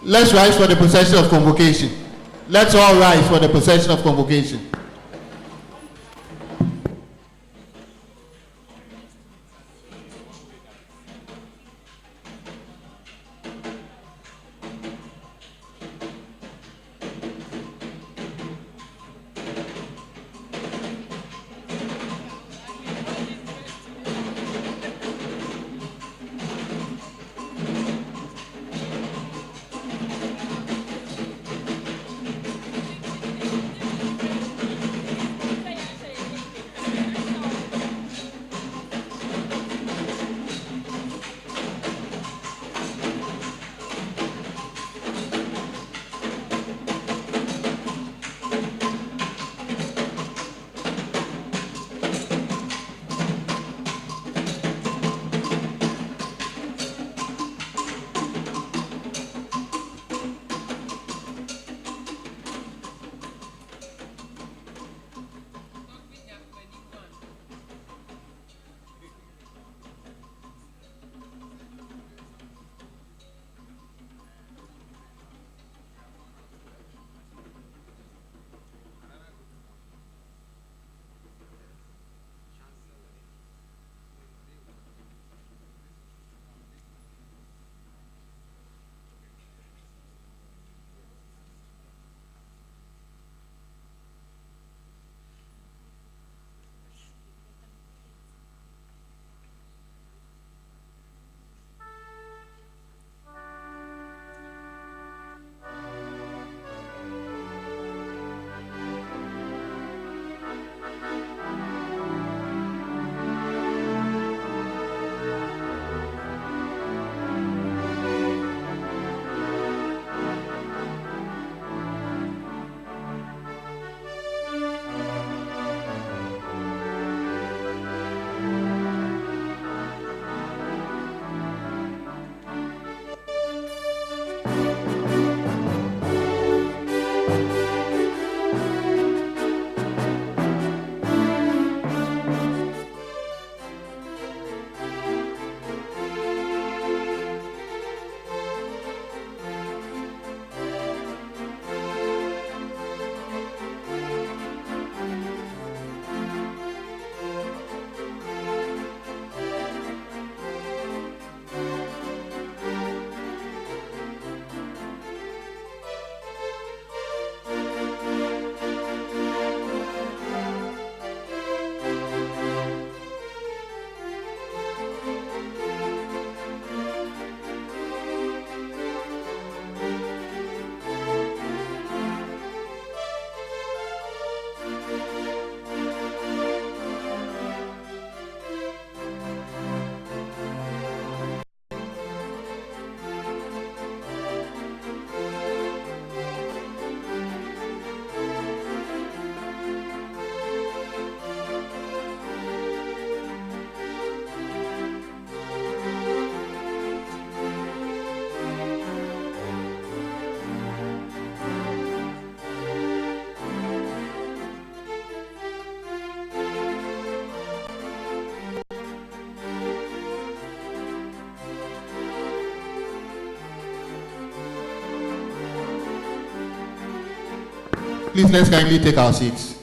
Let's rise for the procession of convocation. Let's all rise for the procession of convocation. Please let's kindly take our seats.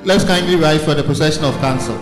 Let's kindly rise for the procession of council.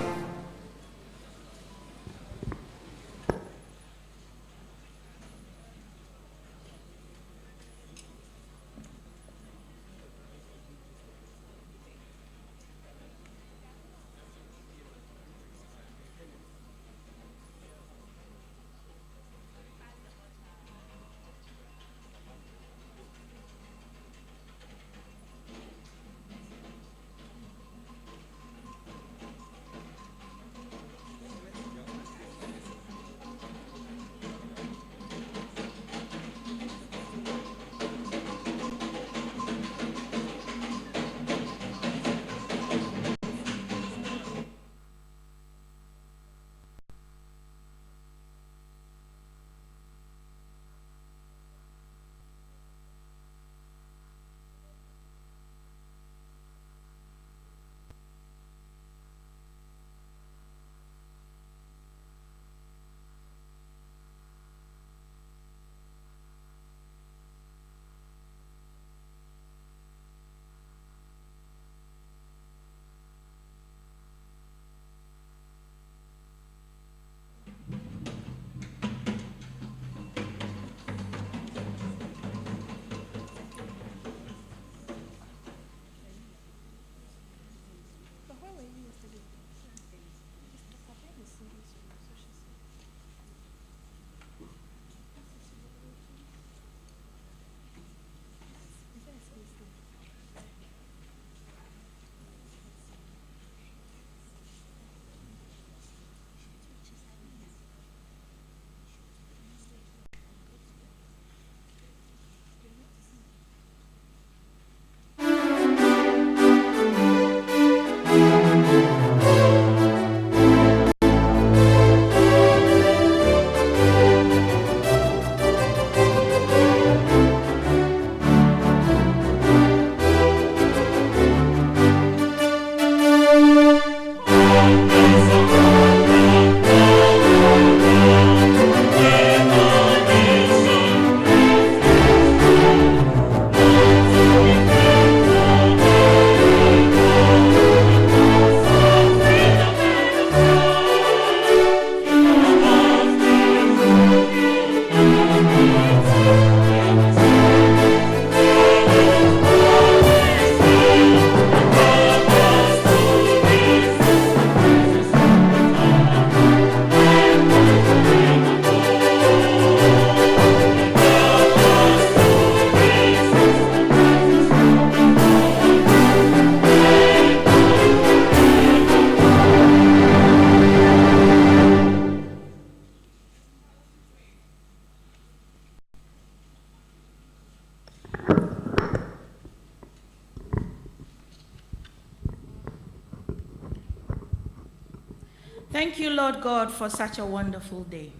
Thank you, Lord God, for such a wonderful day.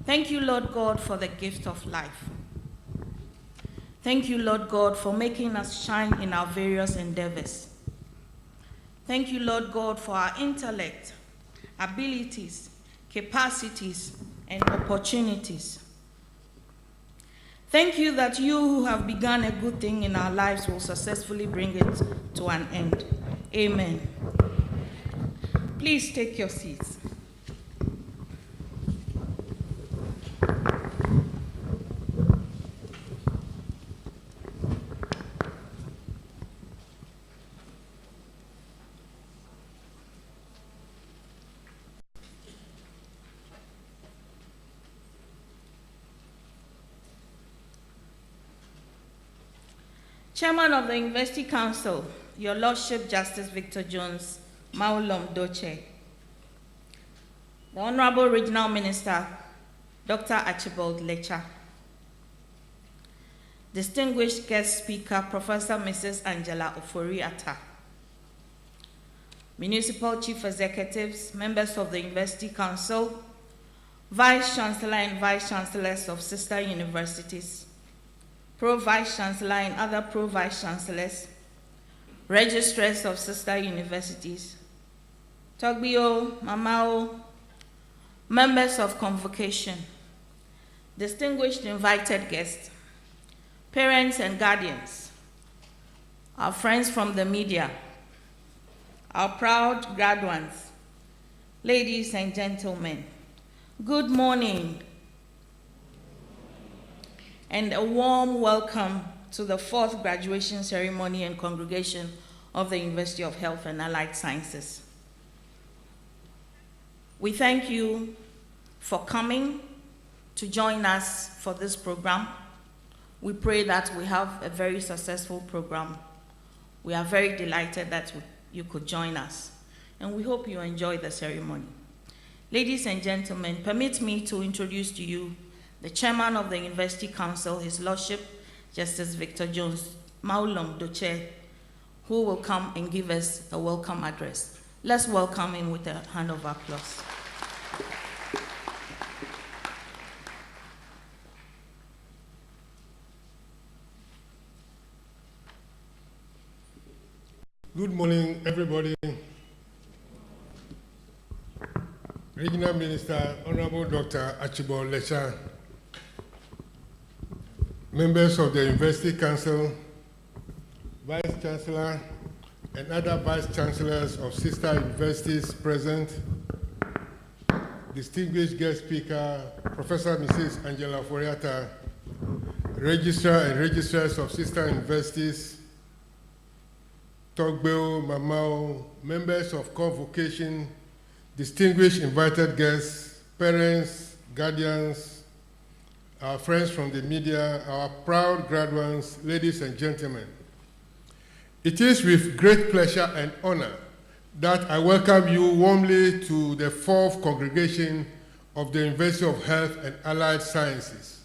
Thank you, Lord God, for the gift of life. Thank you, Lord God, for making us shine in our various endeavors. Thank you, Lord God, for our intellect, abilities, capacities, and opportunities. Thank you that you who have begun a good thing in our lives will successfully bring it to an end. Amen. Please take your seats. Chairman of the University Council, Your Lordship Justice Victor Jones, Maulom Doche. The Honorable Regional Minister, Dr. Archibald Lecha. Distinguished guest speaker, Professor Mrs. Angela Ofori-Atta. Municipal Chief Executives, members of the University Council, Vice Chancellor and Vice Chancellors of sister universities, Pro-Vice Chancellor and other Pro-Vice Chancellors, registrars of sister universities, Togbio, Mamao, members of convocation, distinguished invited guests, parents and guardians, our friends from the media, our proud graduates, ladies and gentlemen, good morning, and a warm welcome to the 4th graduation ceremony and congregation of the University of Health and Allied Sciences. We thank you for coming to join us for this program. We pray that we have a very successful program. We are very delighted that you could join us, and we hope you enjoy the ceremony. Ladies and gentlemen, permit me to introduce to you the Chairman of the University Council, His Lordship, Justice Victor Jones, Maulom Doche, who will come and give us a welcome address. Let's welcome him with a hand of applause. Good morning, everybody. Regional Minister, Honorable Dr. Archibald Lecha, members of the University Council, Vice Chancellor, and other Vice Chancellors of sister universities present, distinguished guest speaker, Professor Mrs. Angela Ofori-Atta, Registrar and Registrars of sister universities, Togbeo, Mamao, members of convocation, distinguished invited guests, parents, guardians, our friends from the media, our proud graduates, ladies and gentlemen. It is with great pleasure and honor that I welcome you warmly to the 4th congregation of the University of Health and Allied Sciences.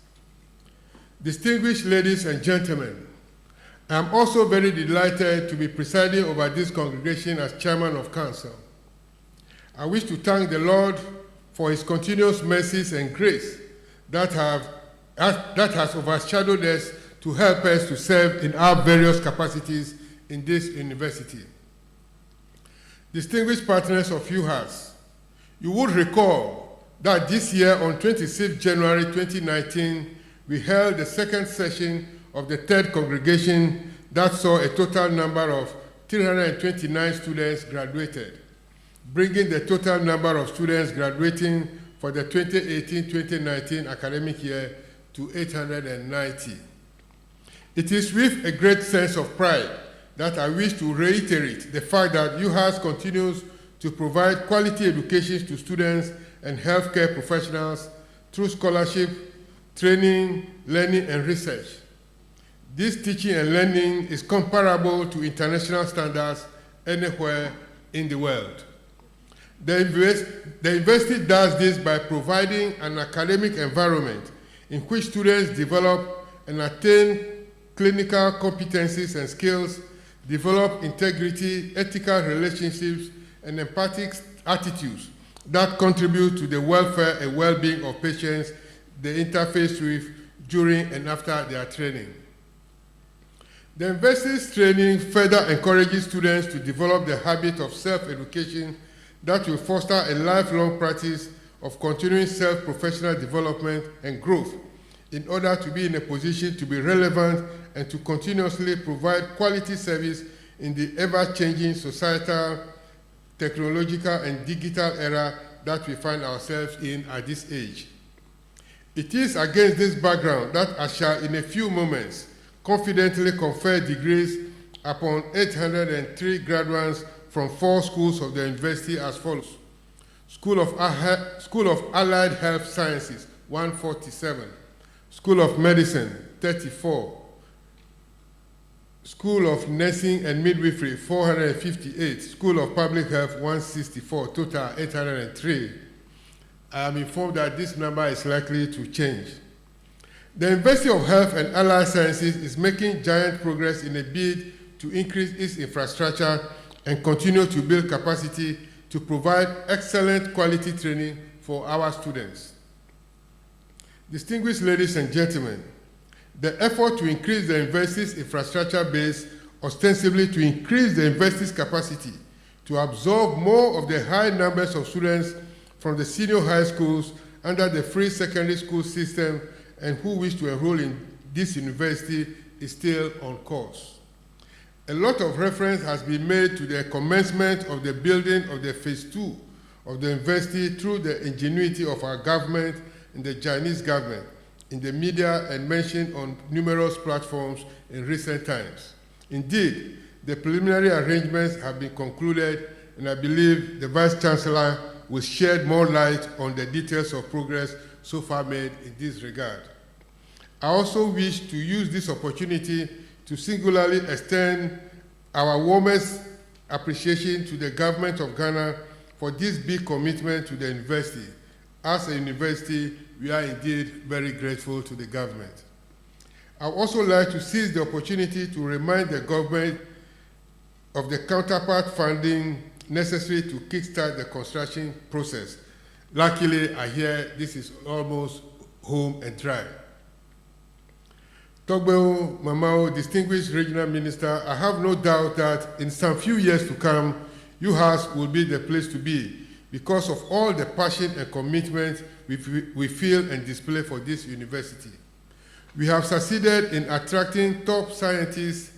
Distinguished ladies and gentlemen, I am also very delighted to be presiding over this congregation as Chairman of Council. I wish to thank the Lord for His continuous mercies and grace that has overshadowed us to help us to serve in our various capacities in this university. Distinguished partners of UHAS, you would recall that this year on 26 January 2019, we held the 2nd session of the 3rd congregation that saw a total number of 329 students graduated, bringing the total number of students graduating for the 2018-2019 academic year to 890. It is with a great sense of pride that I wish to reiterate the fact that UHAS continues to provide quality education to students and healthcare professionals through scholarship, training, learning, and research. This teaching and learning is comparable to international standards anywhere in the world. The university does this by providing an academic environment in which students develop and attain clinical competencies and skills, develop integrity, ethical relationships, and empathic attitudes that contribute to the welfare and well-being of patients they interface with during and after their training. The university's training further encourages students to develop the habit of self-education that will foster a lifelong practice of continuing self-professional development and growth in order to be in a position to be relevant and to continuously provide quality service in the ever-changing societal, technological, and digital era that we find ourselves in at this age. It is against this background that I shall, in a few moments, confidently confer degrees upon 803 graduates from 4 schools of the university as follows. School of Allied Health Sciences, 147. School of Medicine, 34. School of Nursing and Midwifery, 458. School of Public Health, 164. Total, 803. I am informed that this number is likely to change. The University of Health and Allied Sciences is making giant progress in a bid to increase its infrastructure and continue to build capacity to provide excellent quality training for our students. Distinguished ladies and gentlemen, the effort to increase the university's infrastructure base, ostensibly to increase the university's capacity to absorb more of the high numbers of students from the senior high schools under the free secondary school system and who wish to enroll in this university is still on course. A lot of reference has been made to the commencement of the building of the phase 2 of the university through the ingenuity of our government and the Chinese government in the media and mentioned on numerous platforms in recent times. Indeed, the preliminary arrangements have been concluded, and I believe the Vice Chancellor will shed more light on the details of progress so far made in this regard. I also wish to use this opportunity to singularly extend our warmest appreciation to the government of Ghana for this big commitment to the university. As a university, we are indeed very grateful to the government. I would also like to seize the opportunity to remind the government of the counterpart funding necessary to kickstart the construction process. Luckily, I hear this is almost home and dry. Togbe Mamao, distinguished regional minister, I have no doubt that in some few years to come, UHAS will be the place to be because of all the passion and commitment we feel and display for this university. We have succeeded in attracting top scientists,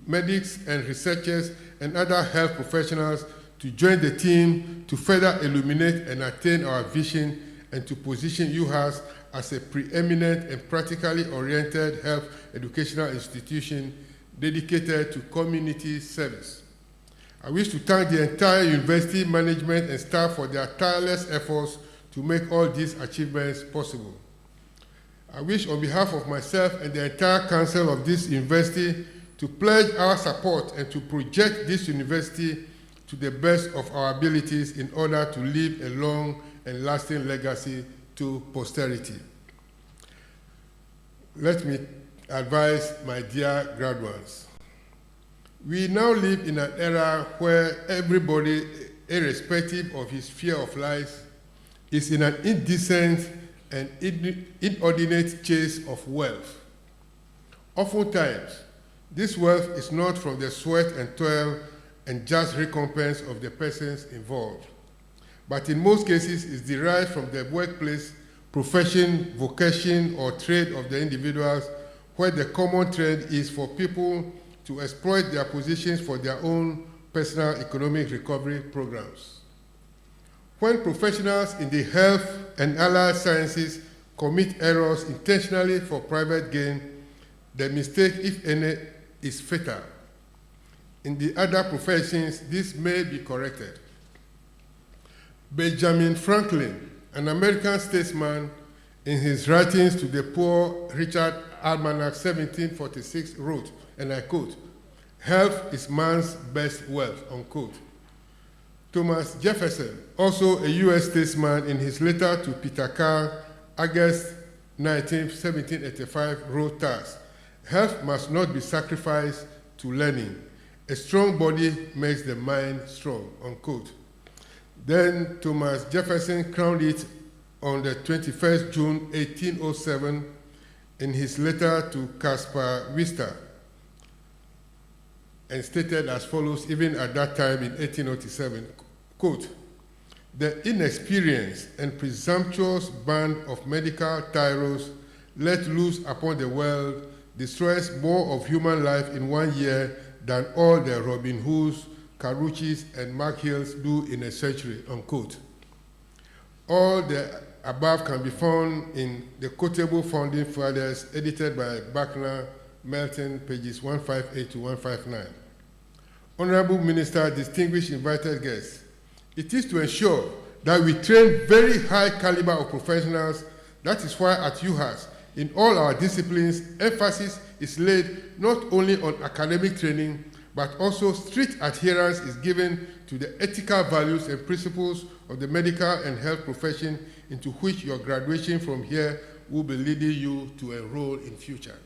medics, and researchers and other health professionals to join the team to further illuminate and attain our vision and to position UHAS as a preeminent and practically oriented health educational institution dedicated to community service. I wish to thank the entire university management and staff for their tireless efforts to make all these achievements possible. I wish on behalf of myself and the entire council of this university to pledge our support and to project this university to the best of our abilities in order to leave a long and lasting legacy to posterity. Let me advise my dear graduates. We now live in an era where everybody, irrespective of his fear of life, is in an indecent and inordinate chase of wealth. Oftentimes, this wealth is not from the sweat and toil and just recompense of the persons involved, but in most cases is derived from the workplace, profession, vocation, or trade of the individuals, where the common trend is for people to exploit their positions for their own personal economic recovery programs. When professionals in the health and allied sciences commit errors intentionally for private gain, the mistake, if any, is fatal. In the other professions, this may be corrected. Benjamin Franklin, an American statesman, in his writings to the Poor Richard Almanac 1746 wrote, and I quote, "Health is man's best wealth," unquote. Thomas Jefferson, also a U.S. statesman, in his letter to Peter Carr, August 19, 1785, wrote thus, "Health must not be sacrificed to learning. A strong body makes the mind strong," unquote. Then Thomas Jefferson crowned it on the 21st June 1807 in his letter to Caspar Wistar, and stated as follows, even at that time in 1807, quote, "The inexperienced and presumptuous band of medical tyros let loose upon the world destroys more of human life in 1 year than all the Robin Hoods, Caruchis, and Mark Hills do in a century," unquote. All the above can be found in the quotable founding fathers edited by Buckner, Melton, pages 158 to 159. Honorable Minister, distinguished invited guests, it is to ensure that we train very high caliber of professionals. That is why at UHAS, in all our disciplines, emphasis is laid not only on academic training, but also strict adherence is given to the ethical values and principles of the medical and health profession into which your graduation from here will be leading you to enroll in future.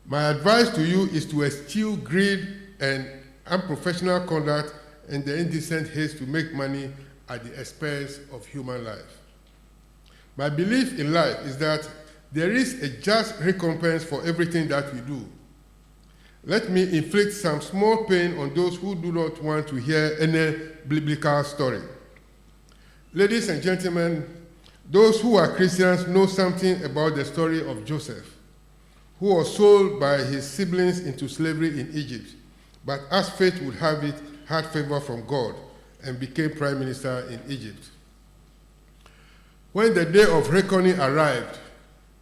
My advice to you is to eschew greed and unprofessional conduct and the indecent haste to make money at the expense of human life. My belief in life is that there is a just recompense for everything that we do. Let me inflict some small pain on those who do not want to hear any biblical story. Ladies and gentlemen, those who are Christians know something about the story of Joseph, who was sold by his siblings into slavery in Egypt, but as fate would have it, had favor from God and became prime minister in Egypt. When the day of reckoning arrived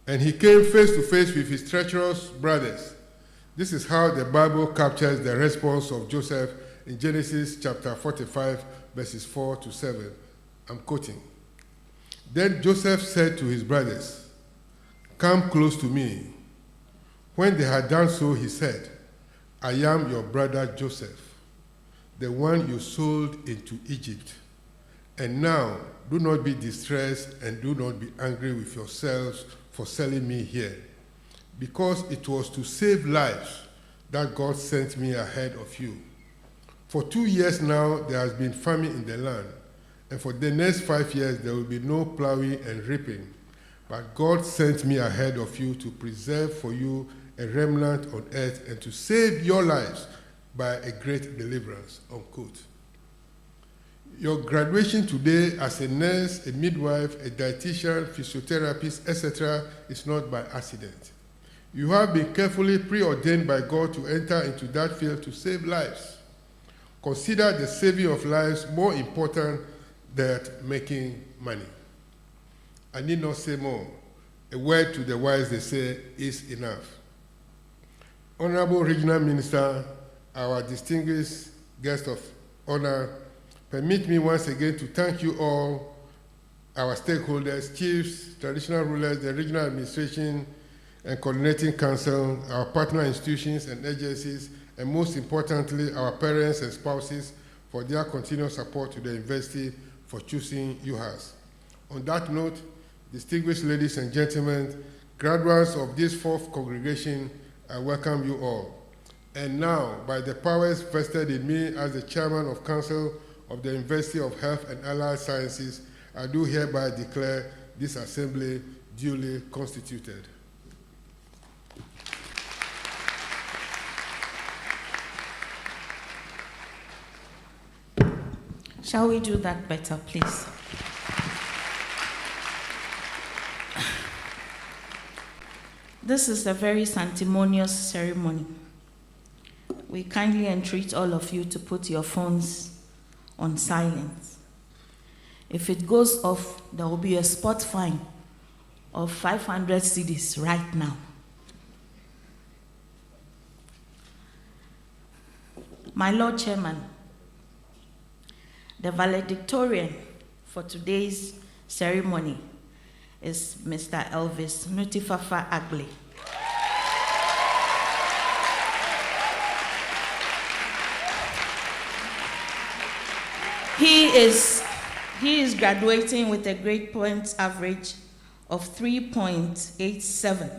and he came face to face with his treacherous brothers, this is how the Bible captures the response of Joseph in Genesis chapter 45, verses 4 to 7. I'm quoting. "Then Joseph said to his brothers, 'Come close to me.' When they had done so, he said, 'I am your brother Joseph, the one you sold into Egypt. And now do not be distressed and do not be angry with yourselves for selling me here, because it was to save lives that God sent me ahead of you. For 2 years now there has been famine in the land, and for the next 5 years there will be no plowing and reaping. But God sent me ahead of you to preserve for you a remnant on earth and to save your lives by a great deliverance," unquote. Your graduation today as a nurse, a midwife, a dietitian, physiotherapist, etc. is not by accident. You have been carefully preordained by God to enter into that field to save lives. Consider the saving of lives more important than making money. I need not say more. A word to the wise, they say, is enough. Honorable Regional Minister, our distinguished guest of honor, permit me once again to thank you all, our stakeholders, chiefs, traditional rulers, the regional administration and coordinating council, our partner institutions and agencies, and most importantly, our parents and spouses for their continued support to the university for choosing UHAS. On that note, distinguished ladies and gentlemen, graduates of this fourth congregation, I welcome you all. And now, by the powers vested in me as the chairman of council of the University of Health and Allied Sciences, I do hereby declare this assembly duly constituted. Shall we do that better, please? This is a very sanctimonious ceremony. We kindly entreat all of you to put your phones on silent. If it goes off, there will be a spot fine of 500 cedis right now. My Lord Chairman, the valedictorian for today's ceremony is Mr. Elvis Nutifafa Agley. He is graduating with a grade point average of 3.87.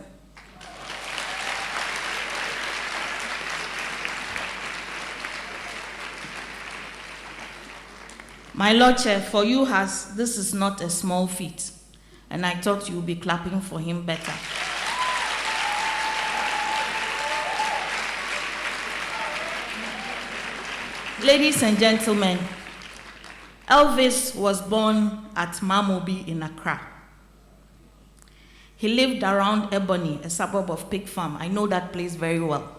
My Lord Chair, for UHAS, this is not a small feat, and I thought you would be clapping for him better. Ladies and gentlemen, Elvis was born at Mamobi in Accra. He lived around Ebony, a suburb of Pig Farm. I know that place very well.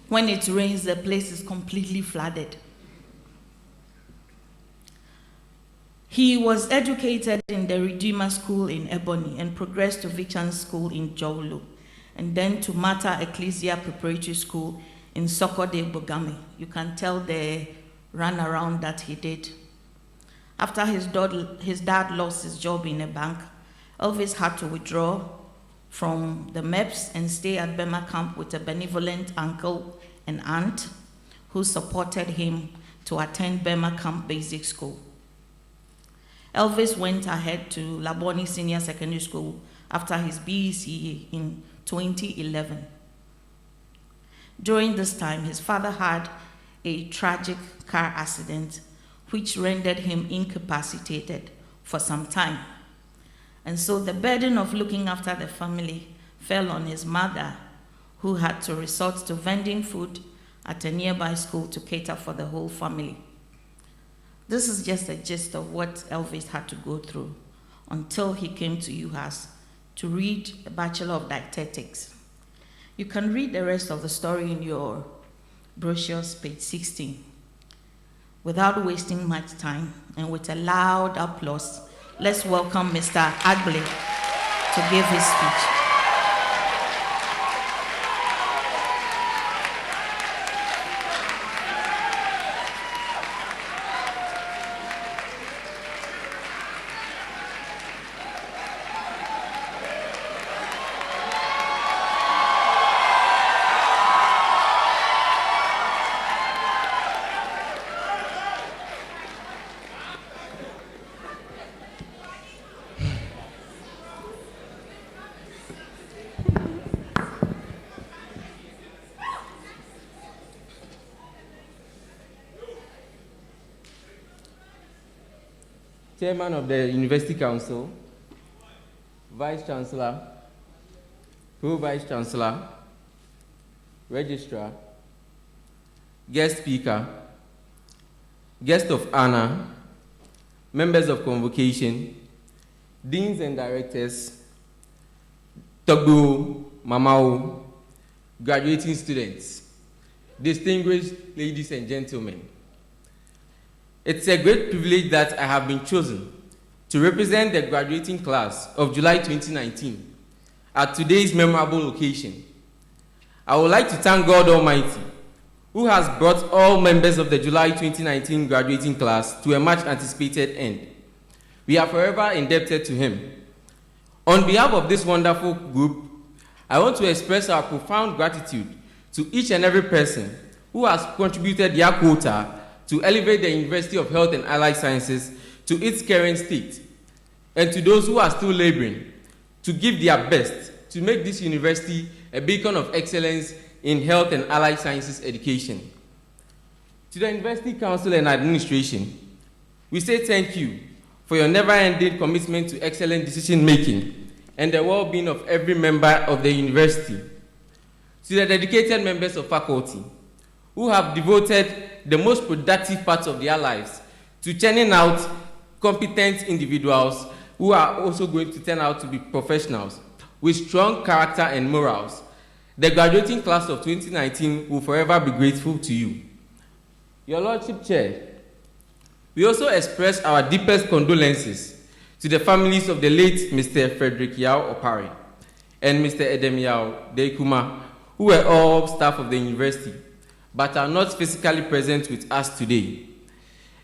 When it rains, the place is completely flooded. He was educated in the Redeemer School in Ebony and progressed to Vichan School in Jowlo, and then to Mata Ecclesia Preparatory School in Sokode Bogame. You can tell the runaround that he did. After his dad lost his job in a bank, Elvis had to withdraw from the MEPS and stay at Bema Camp with a benevolent uncle and aunt who supported him to attend Bema Camp Basic School. Elvis went ahead to Laboni Senior Secondary School after his BECE in 2011. During this time, his father had a tragic car accident which rendered him incapacitated for some time. And so the burden of looking after the family fell on his mother, who had to resort to vending food at a nearby school to cater for the whole family. This is just a gist of what Elvis had to go through until he came to UHAS to read a Bachelor of Dietetics. You can read the rest of the story in your brochures, page 16. Without wasting much time and with a loud applause, let's welcome Mr. Agble to give his speech. Chairman of the University Council, Vice Chancellor, Pro-Vice Chancellor, Registrar, Guest Speaker, Guest of Honor, Members of Convocation, Deans and Directors, Togbo, Mamao, graduating students, distinguished ladies and gentlemen. It's a great privilege that I have been chosen to represent the graduating class of July 2019 at today's memorable occasion. I would like to thank God Almighty, who has brought all members of the July 2019 graduating class to a much anticipated end. We are forever indebted to Him. On behalf of this wonderful group, I want to express our profound gratitude to each and every person who has contributed their quota to elevate the University of Health and Allied Sciences to its current state, and to those who are still laboring to give their best to make this university a beacon of excellence in health and allied sciences education. To the University Council and Administration, we say thank you for your never-ending commitment to excellent decision-making and the well-being of every member of the university. To the dedicated members of faculty, who have devoted the most productive parts of their lives to churning out competent individuals who are also going to turn out to be professionals with strong character and morals. The graduating class of 2019 will forever be grateful to you. Your Lordship Chair, we also express our deepest condolences to the families of the late Mr. Frederick Yao Opari and Mr. Edem Yao Deikuma, who were all staff of the university, but are not physically present with us today.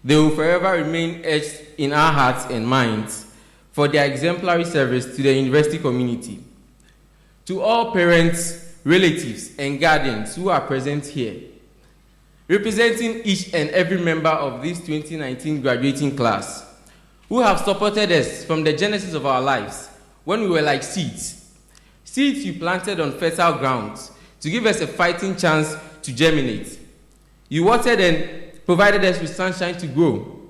They will forever remain etched in our hearts and minds for their exemplary service to the university community. To all parents, relatives, and guardians who are present here, representing each and every member of this 2019 graduating class, who have supported us from the genesis of our lives when we were like seeds you planted on fertile grounds to give us a fighting chance to germinate. You watered and provided us with sunshine to grow,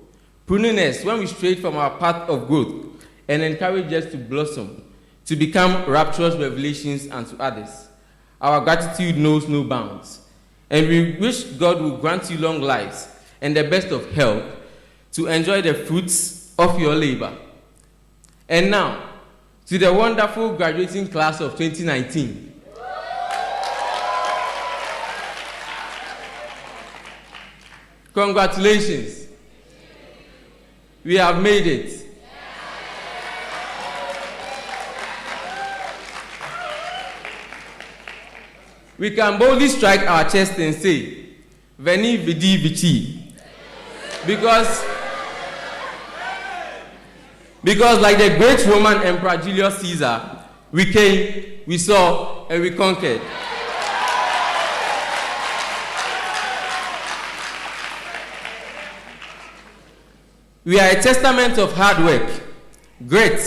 pruning us when we strayed from our path of growth, and encourage us to blossom, to become rapturous revelations unto others. Our gratitude knows no bounds, and we wish God will grant you long lives and the best of health to enjoy the fruits of your labor. And now, to the wonderful graduating class of 2019. Congratulations. We have made it. We can boldly strike our chest and say, Veni Vidi Vici. Because like the great Roman Emperor Julius Caesar, we came, we saw, and we conquered. We are a testament of hard work, grit,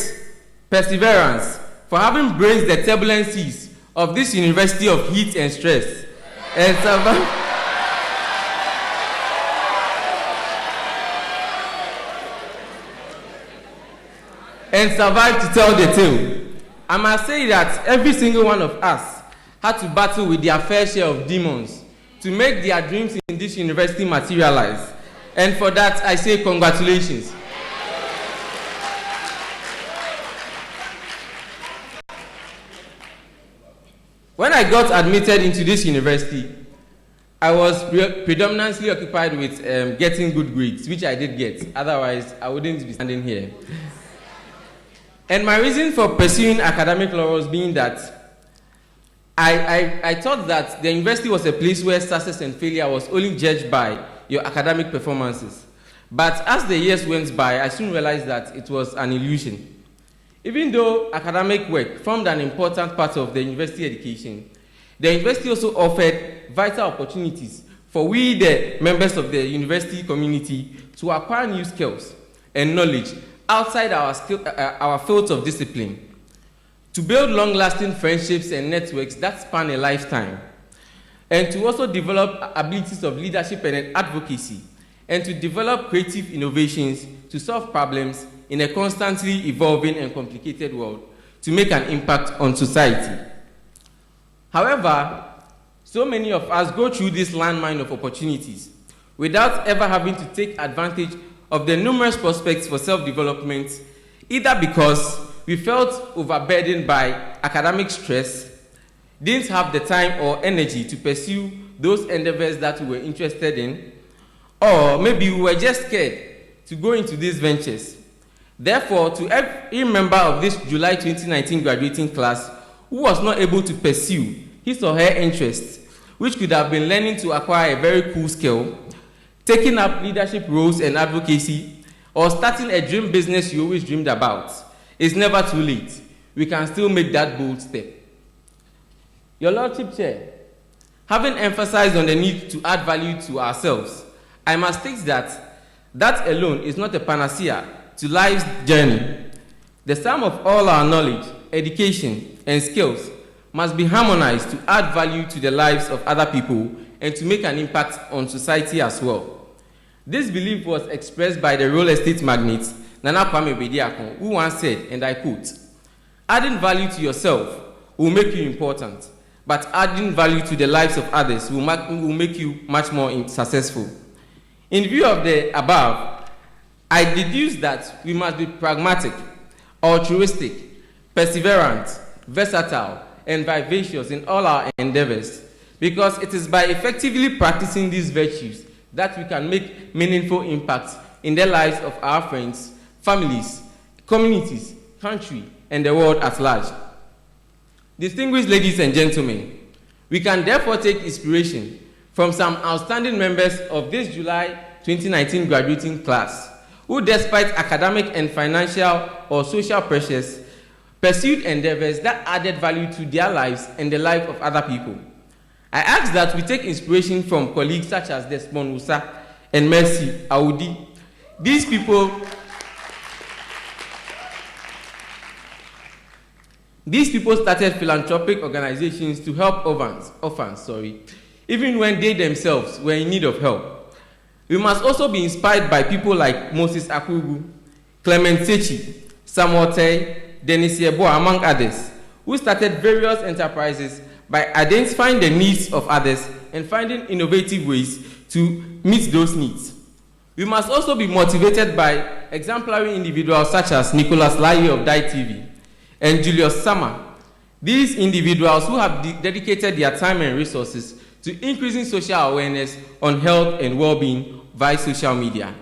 perseverance, for having braved the turbulent seas of this university of heat and stress, and survived to tell the tale. I must say that every single one of us had to battle with their fair share of demons to make their dreams in this university materialize. And for that, I say congratulations. When I got admitted into this university, I was predominantly occupied with getting good grades, which I did get. Otherwise, I wouldn't be standing here. And my reason for pursuing academic laurels being that I thought that the university was a place where success and failure was only judged by your academic performances. But as the years went by, I soon realized that it was an illusion. Even though academic work formed an important part of the university education, the university also offered vital opportunities for we, the members of the university community, to acquire new skills and knowledge outside our fields of discipline, to build long-lasting friendships and networks that span a lifetime, and to also develop abilities of leadership and advocacy, and to develop creative innovations to solve problems in a constantly evolving and complicated world to make an impact on society. However, so many of us go through this landmine of opportunities without ever having to take advantage of the numerous prospects for self-development, either because we felt overburdened by academic stress, didn't have the time or energy to pursue those endeavors that we were interested in, or maybe we were just scared to go into these ventures. Therefore, to every member of this July 2019 graduating class who was not able to pursue his or her interests, which could have been learning to acquire a very cool skill, taking up leadership roles and advocacy, or starting a dream business you always dreamed about, it's never too late. We can still make that bold step. Your Lordship Chair, having emphasized on the need to add value to ourselves, I must state that that alone is not a panacea to life's journey. The sum of all our knowledge, education, and skills must be harmonized to add value to the lives of other people and to make an impact on society as well. This belief was expressed by the real estate magnate Nana Kwame Bediako, who once said, and I quote, "Adding value to yourself will make you important, but adding value to the lives of others will make you much more successful." In view of the above, I deduce that we must be pragmatic, altruistic, perseverant, versatile, and vivacious in all our endeavors, because it is by effectively practicing these virtues that we can make meaningful impacts in the lives of our friends, families, communities, country, and the world at large. Distinguished ladies and gentlemen, we can therefore take inspiration from some outstanding members of this July 2019 graduating class, who despite academic and financial or social pressures, pursued endeavors that added value to their lives and the life of other people. I ask that we take inspiration from colleagues such as Desmond Wusa and Mercy Audi. These people started philanthropic organizations to help orphans, even when they themselves were in need of help. We must also be inspired by people like Moses Akugu, Clement Sechi, Samuel Tay, Dennis Yeboah, among others, who started various enterprises by identifying the needs of others and finding innovative ways to meet those needs. We must also be motivated by exemplary individuals such as Nicholas Lai of Dai TV and Julius Sama. These individuals who have dedicated their time and resources to increasing social awareness on health and well-being via social media.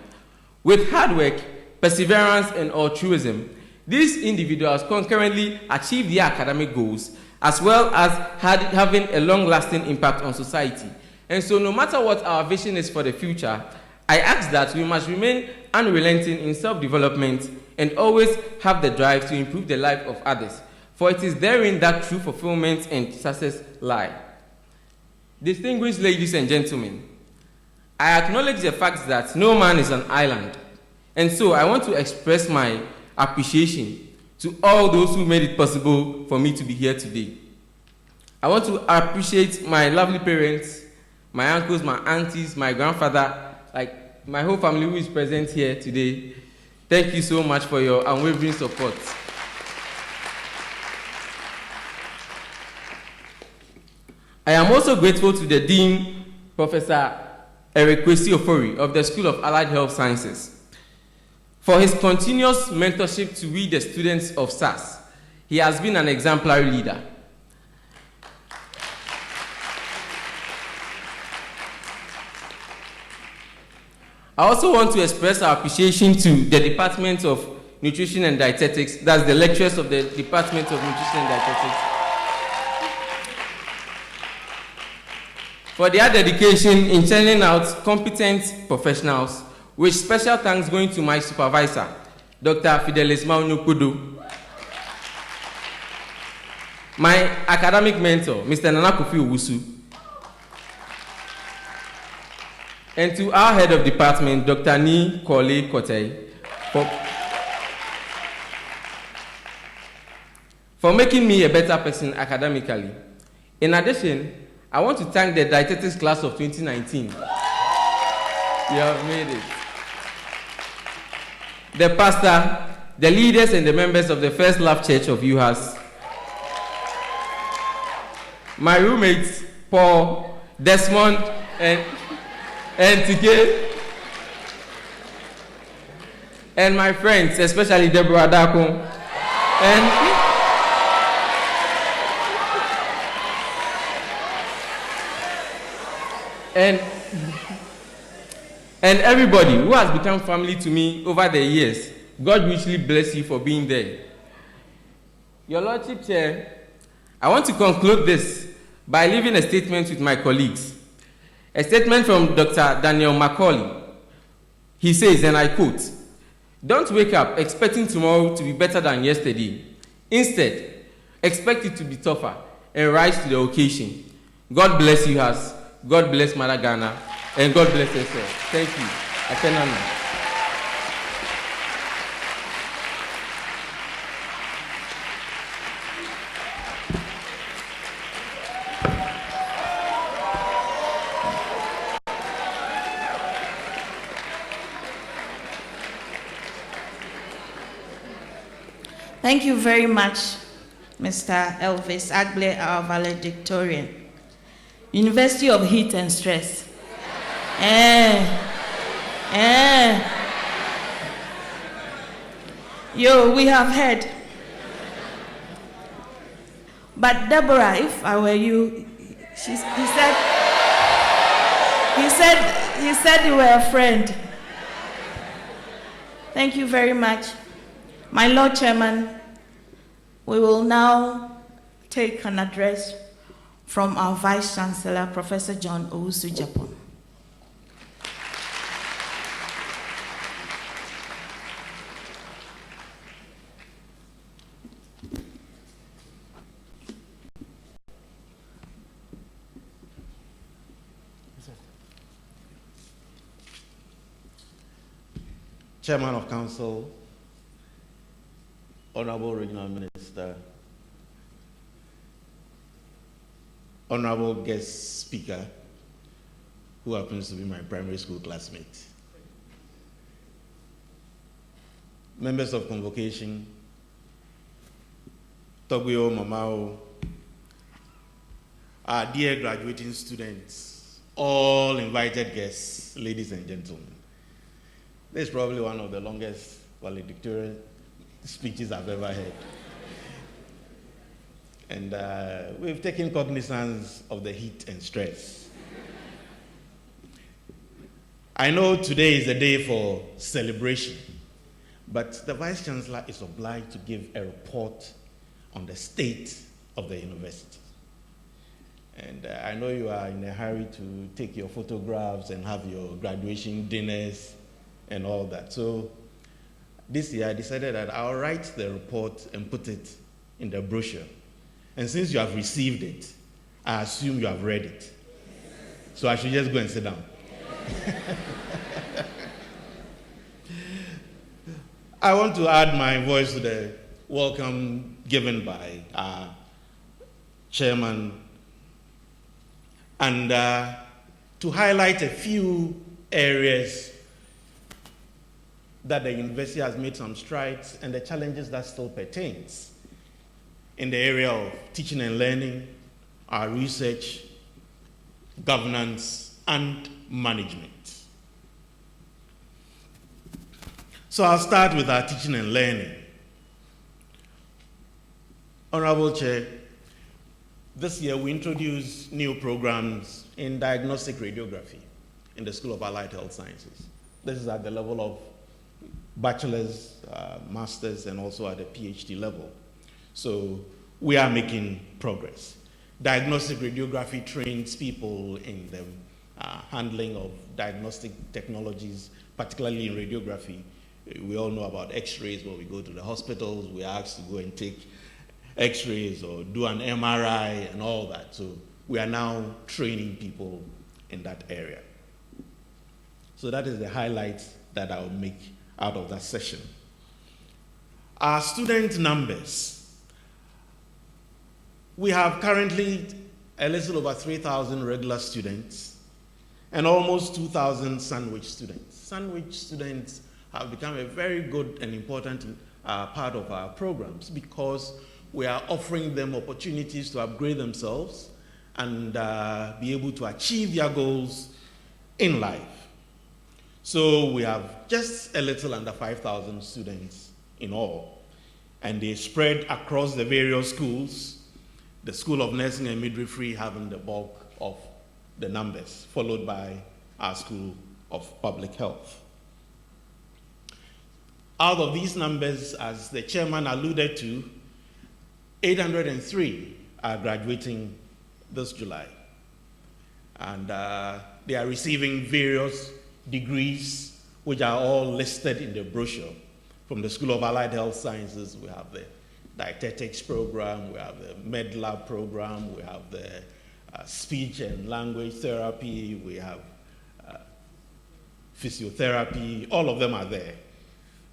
With hard work, perseverance, and altruism, these individuals concurrently achieve their academic goals as well as having a long-lasting impact on society. And so no matter what our vision is for the future, I ask that we must remain unrelenting in self-development and always have the drive to improve the life of others, for it is therein that true fulfillment and success lie. Distinguished ladies and gentlemen, I acknowledge the fact that no man is an island, and so I want to express my appreciation to all those who made it possible for me to be here today. I want to appreciate my lovely parents, my uncles, my aunties, my grandfather, like my whole family who is present here today. Thank you so much for your unwavering support. I am also grateful to the Dean, Professor Eric Kwesi Ofori of the School of Allied Health Sciences, for his continuous mentorship to we, the students of SAS. He has been an exemplary leader. I also want to express our appreciation to the Department of Nutrition and Dietetics, that's the lecturers of the Department of Nutrition and Dietetics, for their dedication in churning out competent professionals, with special thanks going to my supervisor, Dr. Fidelis Maunukudu, my academic mentor, Mr. Nanakofi Owusu, and to our head of department, Dr. Ni Kole Kotei, for making me a better person academically. In addition, I want to thank the dietetics class of 2019. You have made it. The pastor, the leaders, and the members of the First Love Church of UHAS. My roommates, Paul, Desmond, and Tike. And my friends, especially Deborah Dako. And everybody who has become family to me over the years. God richly bless you for being there. Your Lordship Chair, I want to conclude this by leaving a statement with my colleagues. A statement from Dr. Daniel Macaulay. He says, and I quote, "Don't wake up expecting tomorrow to be better than yesterday. Instead, expect it to be tougher and rise to the occasion." God bless you, UHAS. God bless Mother Ghana, and God bless yourself. Thank you. Akenana. Thank you very much, Mr. Elvis Agble, our valedictorian. University of Heat and Stress. Yo, we have heard. But Deborah, if I were you, he said you were a friend. Thank you very much. My Lord Chairman, we will now take an address from our Vice Chancellor, Professor John Owusu Japan. Chairman of Council, Honorable Regional Minister, Honorable Guest Speaker, who happens to be my primary school classmate, members of convocation, W.H.O, Mamao, our dear graduating students, all invited guests, ladies and gentlemen. This is probably one of the longest valedictorian speeches I've ever heard. And we've taken cognizance of the heat and stress. I know today is a day for celebration, but the Vice Chancellor is obliged to give a report on the state of the university. And I know you are in a hurry to take your photographs and have your graduation dinners and all that. So this year I decided that I'll write the report and put it in the brochure. And since you have received it, I assume you have read it. So I should just go and sit down. I want to add my voice to the welcome given by our chairman and to highlight a few areas that the university has made some strides and the challenges that still pertains in the area of teaching and learning, our research, governance, and management. So I'll start with our teaching and learning. Honorable Chair, this year we introduced new programs in diagnostic radiography in the School of Allied Health Sciences. This is at the level of bachelor's, master's, and also at the PhD level. So we are making progress. Diagnostic radiography trains people in the handling of diagnostic technologies, particularly in radiography. We all know about x-rays. When we go to the hospitals, we are asked to go and take x-rays or do an MRI and all that. So we are now training people in that area. So that is the highlight that I'll make out of that session. Our student numbers. We have currently a little over 3,000 regular students and almost 2,000 sandwich students. Sandwich students have become a very good and important part of our programs because we are offering them opportunities to upgrade themselves and be able to achieve their goals in life. So we have just a little under 5,000 students in all, and they spread across the various schools, the School of Nursing and Midwifery having the bulk of the numbers, followed by our School of Public Health. Out of these numbers, as the chairman alluded to, 803 are graduating this July. And they are receiving various degrees, which are all listed in the brochure. From the School of Allied Health Sciences, we have the dietetics program, we have the med lab program, we have the speech and language therapy, we have physiotherapy, all of them are there.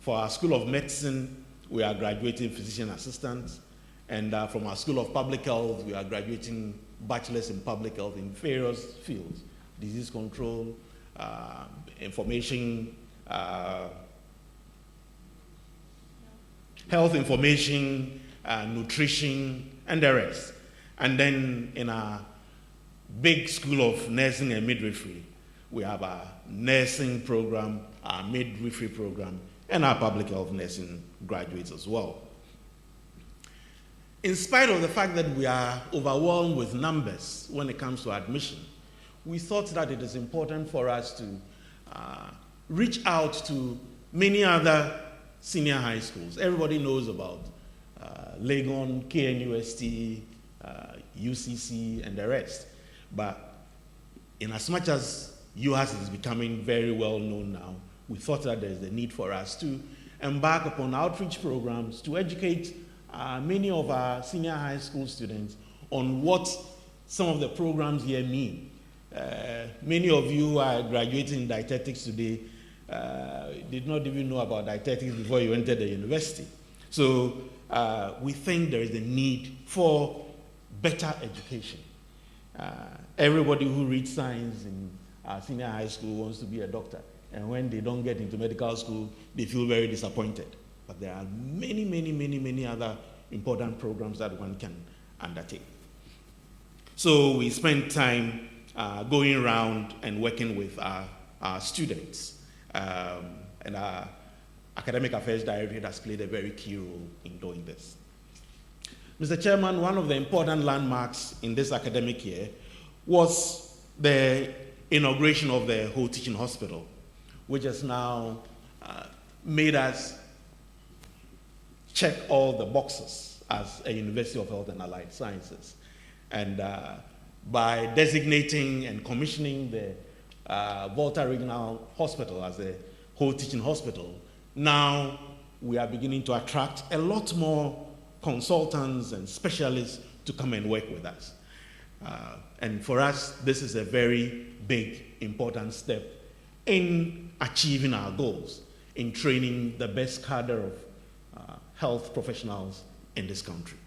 For our School of Medicine, we are graduating physician assistants, and from our School of Public Health, we are graduating bachelors in public health in various fields: disease control, information, health information, nutrition, and the rest. And then in our big School of Nursing and Midwifery, we have our nursing program, our midwifery program, and our public health nursing graduates as well. In spite of the fact that we are overwhelmed with numbers when it comes to admission, we thought that it is important for us to reach out to many other senior high schools. Everybody knows about Legon, KNUST, UCC, and the rest. But in as much as UHAS is becoming very well known now, we thought that there is a need for us to embark upon outreach programs to educate many of our senior high school students on what some of the programs here mean. Many of you who are graduating in dietetics today did not even know about dietetics before you entered the university. So we think there is a need for better education. Everybody who reads science in senior high school wants to be a doctor. And when they don't get into medical school, they feel very disappointed. But there are many, many, many, many other important programs that one can undertake. So we spend time going around and working with our students. And our Academic Affairs Directorate has played a very key role in doing this. Mr. Chairman, one of the important landmarks in this academic year was the inauguration of the whole teaching hospital, which has now made us check all the boxes as a University of Health and Allied Sciences. And by designating and commissioning the Volta Regional Hospital as a whole teaching hospital, now we are beginning to attract a lot more consultants and specialists to come and work with us. And for us, this is a very big, important step in achieving our goals, in training the best cadre of health professionals in this country.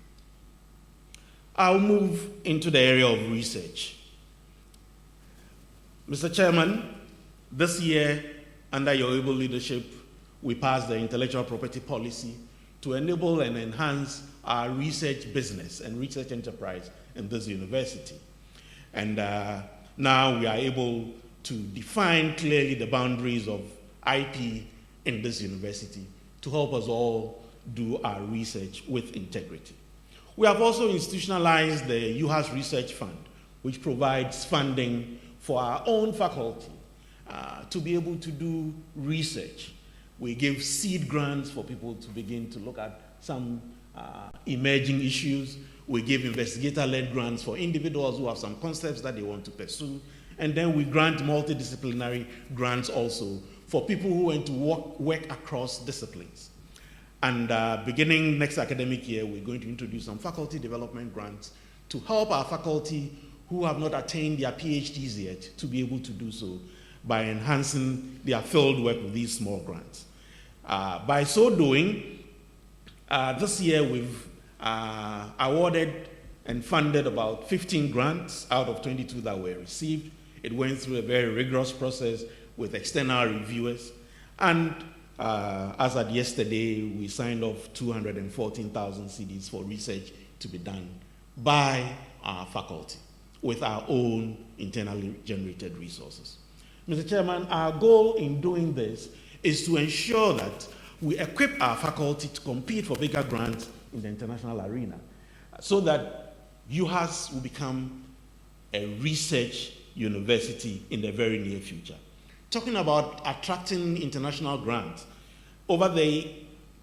I'll move into the area of research. Mr. Chairman, this year, under your able leadership, we passed the intellectual property policy to enable and enhance our research business and research enterprise in this university. And now we are able to define clearly the boundaries of IP in this university to help us all do our research with integrity. We have also institutionalized the UHAS Research Fund, which provides funding for our own faculty to be able to do research. We give seed grants for people to begin to look at some emerging issues. We give investigator-led grants for individuals who have some concepts that they want to pursue. And then we grant multidisciplinary grants also for people who want to work across disciplines. And beginning next academic year, we're going to introduce some faculty development grants to help our faculty who have not attained their PhDs yet to be able to do so by enhancing their field work with these small grants. By so doing, this year we've awarded and funded about 15 grants out of 22 that were received. It went through a very rigorous process with external reviewers. And as at yesterday, we signed off 214,000 CDs for research to be done by our faculty with our own internally generated resources. Mr. Chairman, our goal in doing this is to ensure that we equip our faculty to compete for bigger grants in the international arena so that UHAS will become a research university in the very near future. Talking about attracting international grants, over the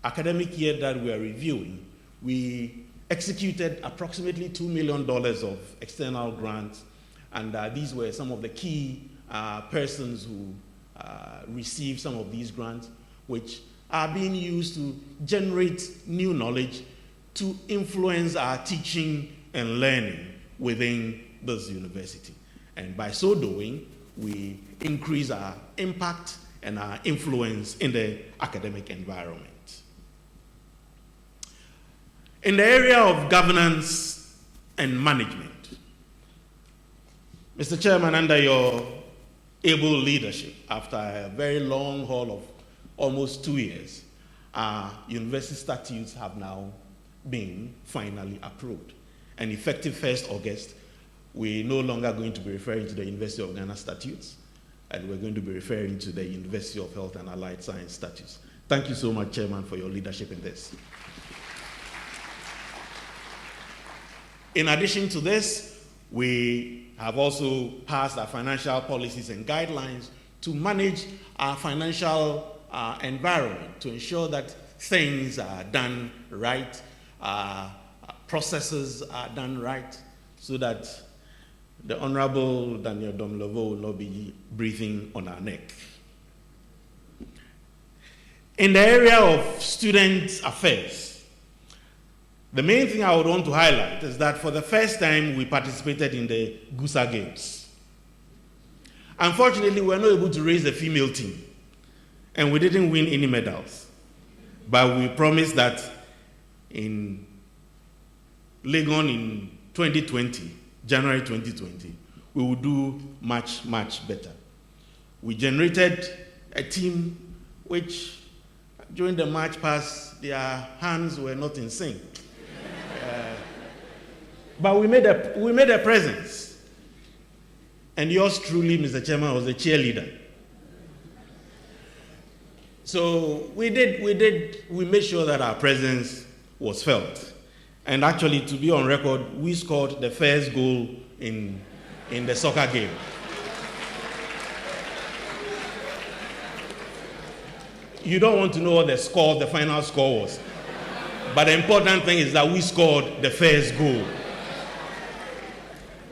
academic year that we are reviewing, we executed approximately $2 million of external grants, and these were some of the key persons who received some of these grants, which are being used to generate new knowledge to influence our teaching and learning within this university. And by so doing, we increase our impact and our influence in the academic environment. In the area of governance and management, Mr. Chairman, under your able leadership, after a very long haul of almost 2 years, our university statutes have now been finally approved. And effective 1st August, we're no longer going to be referring to the University of Ghana statutes, and we're going to be referring to the University of Health and Allied Science statutes. Thank you so much, Chairman, for your leadership in this. In addition to this, we have also passed our financial policies and guidelines to manage our financial environment, to ensure that things are done right, processes are done right, so that the Honorable Daniel Domlovo will not be breathing on our neck. In the area of student affairs, the main thing I would want to highlight is that for the first time we participated in the Gusa Games. Unfortunately, we were not able to raise a female team, and we didn't win any medals. But we promised that in Legon in 2020, January 2020, we will do much, much better. We generated a team which, during the march past, their hands were not in sync. But we made a presence. And yours truly, Mr. Chairman, was a cheerleader. So we made sure that our presence was felt. And actually, to be on record, we scored the first goal in the soccer game. You don't want to know what the final score was. But the important thing is that we scored the first goal.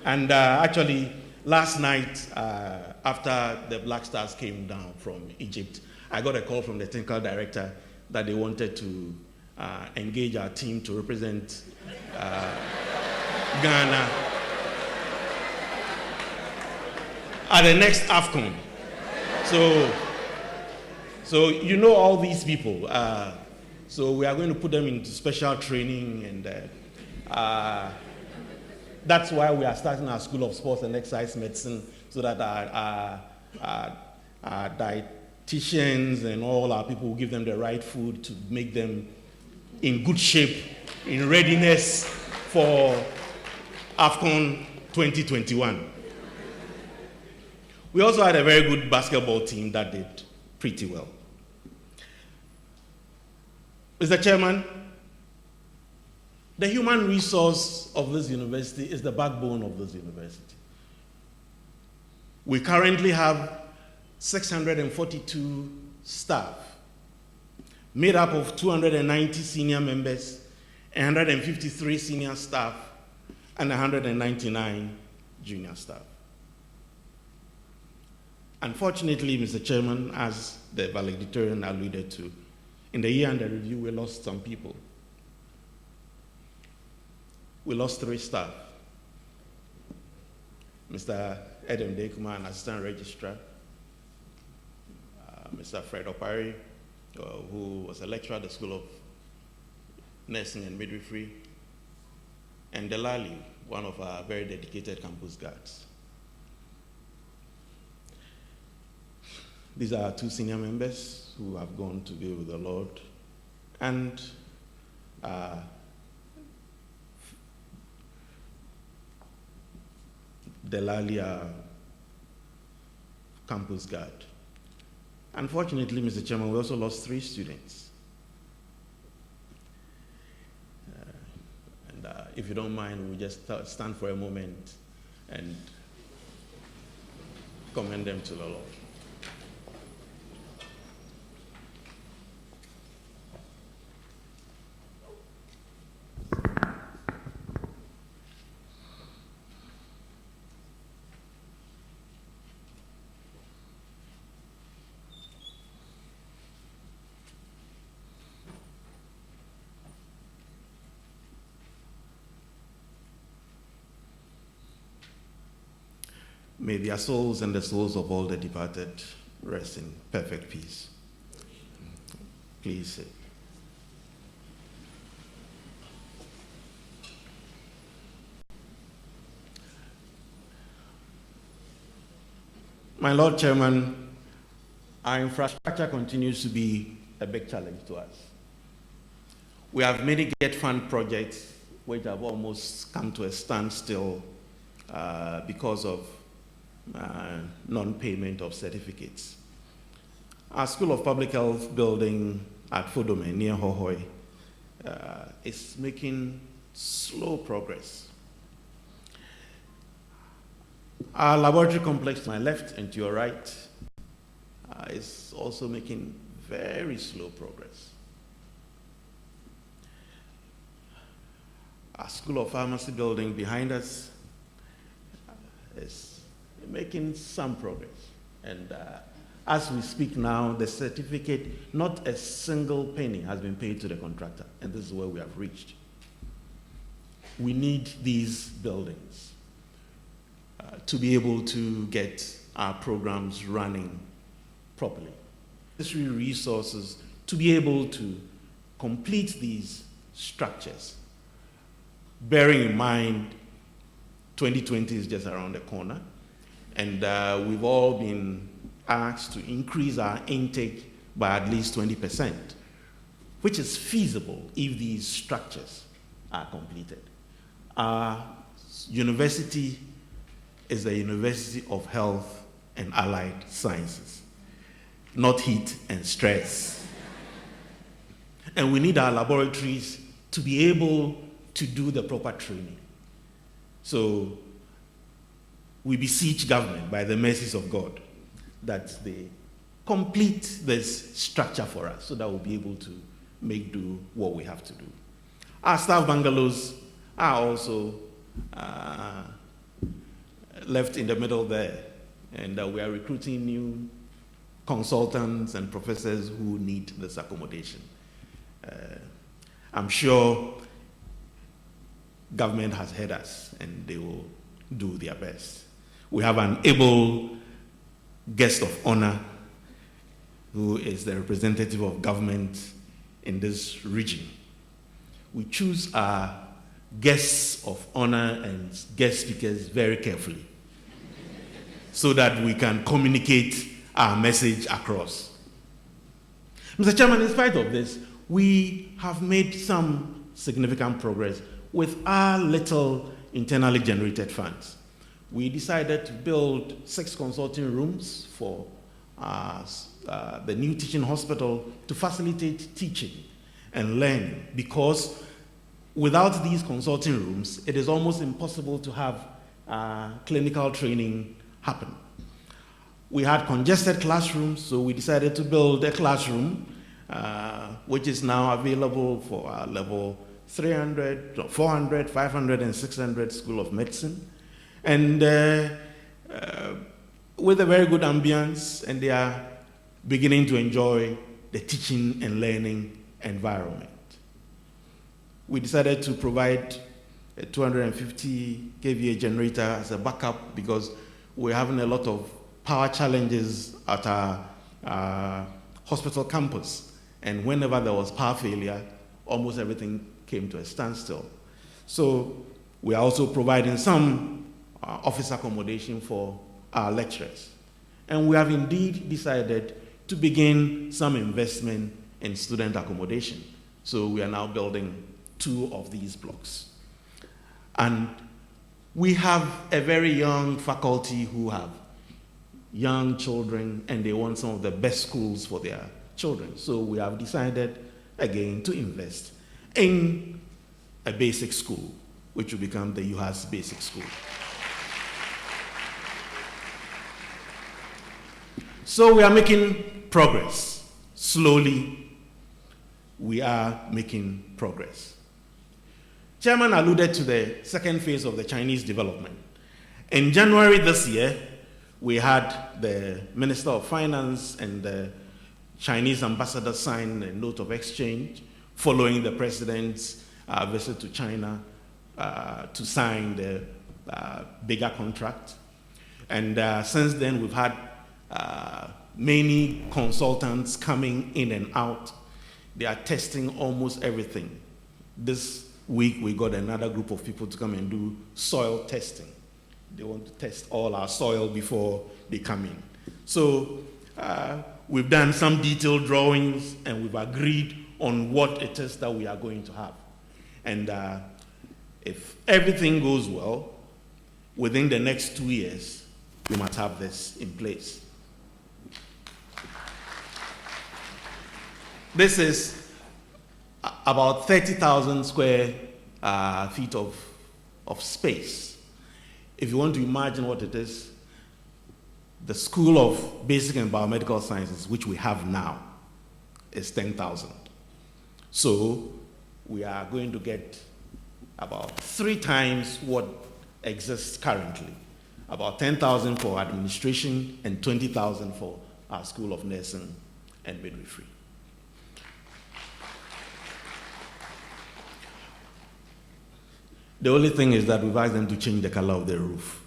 And actually, last night, after the Black Stars came down from Egypt, I got a call from the technical director that they wanted to engage our team to represent Ghana at the next AFCON. So you know all these people. So we are going to put them into special training, and that's why we are starting our School of Sports and Exercise Medicine, so that our dietitians and all our people will give them the right food to make them in good shape, in readiness for AFCON 2021. We also had a very good basketball team that did pretty well. Mr. Chairman, the human resource of this university is the backbone of this university. We currently have 642 staff, made up of 290 senior members, 153 senior staff, and 199 junior staff. Unfortunately, Mr. Chairman, as the valedictorian alluded to, in the year under review, we lost some people. We lost 3 staff. Mr. Edem Dekuma, an assistant registrar, Mr. Fred Opari, who was a lecturer at the School of Nursing and Midwifery, and Delali, one of our very dedicated campus guards. These are our 2 senior members who have gone to be with the Lord, and Delali, our campus guard. Unfortunately, Mr. Chairman, we also lost 3 students. And if you don't mind, we'll just stand for a moment and commend them to the Lord. May their souls and the souls of all the departed rest in perfect peace. Please sit. My Lord Chairman, our infrastructure continues to be a big challenge to us. We have many GET Fund projects which have almost come to a standstill because of non-payment of certificates. Our School of Public Health building at Fodome near Hohoi is making slow progress. Our laboratory complex to my left and to your right is also making very slow progress. Our School of Pharmacy building behind us is making some progress. And as we speak now, the certificate, not a single penny has been paid to the contractor, and this is where we have reached. We need these buildings to be able to get our programs running properly. Necessary resources to be able to complete these structures, bearing in mind 2020 is just around the corner, and we've all been asked to increase our intake by at least 20%, which is feasible if these structures are completed. Our university is a university of health and allied sciences, not heat and stress. And we need our laboratories to be able to do the proper training. So we beseech government, by the mercies of God, that they complete this structure for us so that we'll be able to make do what we have to do. Our staff bungalows are also left in the middle there, and we are recruiting new consultants and professors who need this accommodation. I'm sure government has heard us and they will do their best. We have an able guest of honor who is the representative of government in this region. We choose our guests of honor and guest speakers very carefully so that we can communicate our message across. Mr. Chairman, in spite of this, we have made some significant progress with our little internally generated funds. We decided to build 6 consulting rooms for the new teaching hospital to facilitate teaching and learning, because without these consulting rooms, it is almost impossible to have clinical training happen. We had congested classrooms, so we decided to build a classroom which is now available for our level 300, 400, 500, and 600 School of Medicine. And with a very good ambience, and they are beginning to enjoy the teaching and learning environment. We decided to provide a 250 kVA generator as a backup because we're having a lot of power challenges at our hospital campus. And whenever there was power failure, almost everything came to a standstill. So we are also providing some office accommodation for our lecturers. And we have indeed decided to begin some investment in student accommodation. So we are now building 2 of these blocks. And we have a very young faculty who have young children, and they want some of the best schools for their children. So we have decided, again, to invest in a basic school, which will become the UHAS Basic School. So we are making progress. Slowly, we are making progress. Chairman alluded to the second phase of the Chinese development. In January this year, we had the Minister of Finance and the Chinese ambassador sign a note of exchange following the president's visit to China to sign the bigger contract. And since then, we've had many consultants coming in and out. They are testing almost everything. This week, we got another group of people to come and do soil testing. They want to test all our soil before they come in. So we've done some detailed drawings, and we've agreed on what it is that we are going to have. And if everything goes well, within the next 2 years, we must have this in place. This is about 30,000 square feet of space. If you want to imagine what it is, the School of Basic and Biomedical Sciences, which we have now, is 10,000. So we are going to get about 3 times what exists currently. About 10,000 for administration and 20,000 for our School of Nursing and Midwifery. The only thing is that we've asked them to change the color of the roof,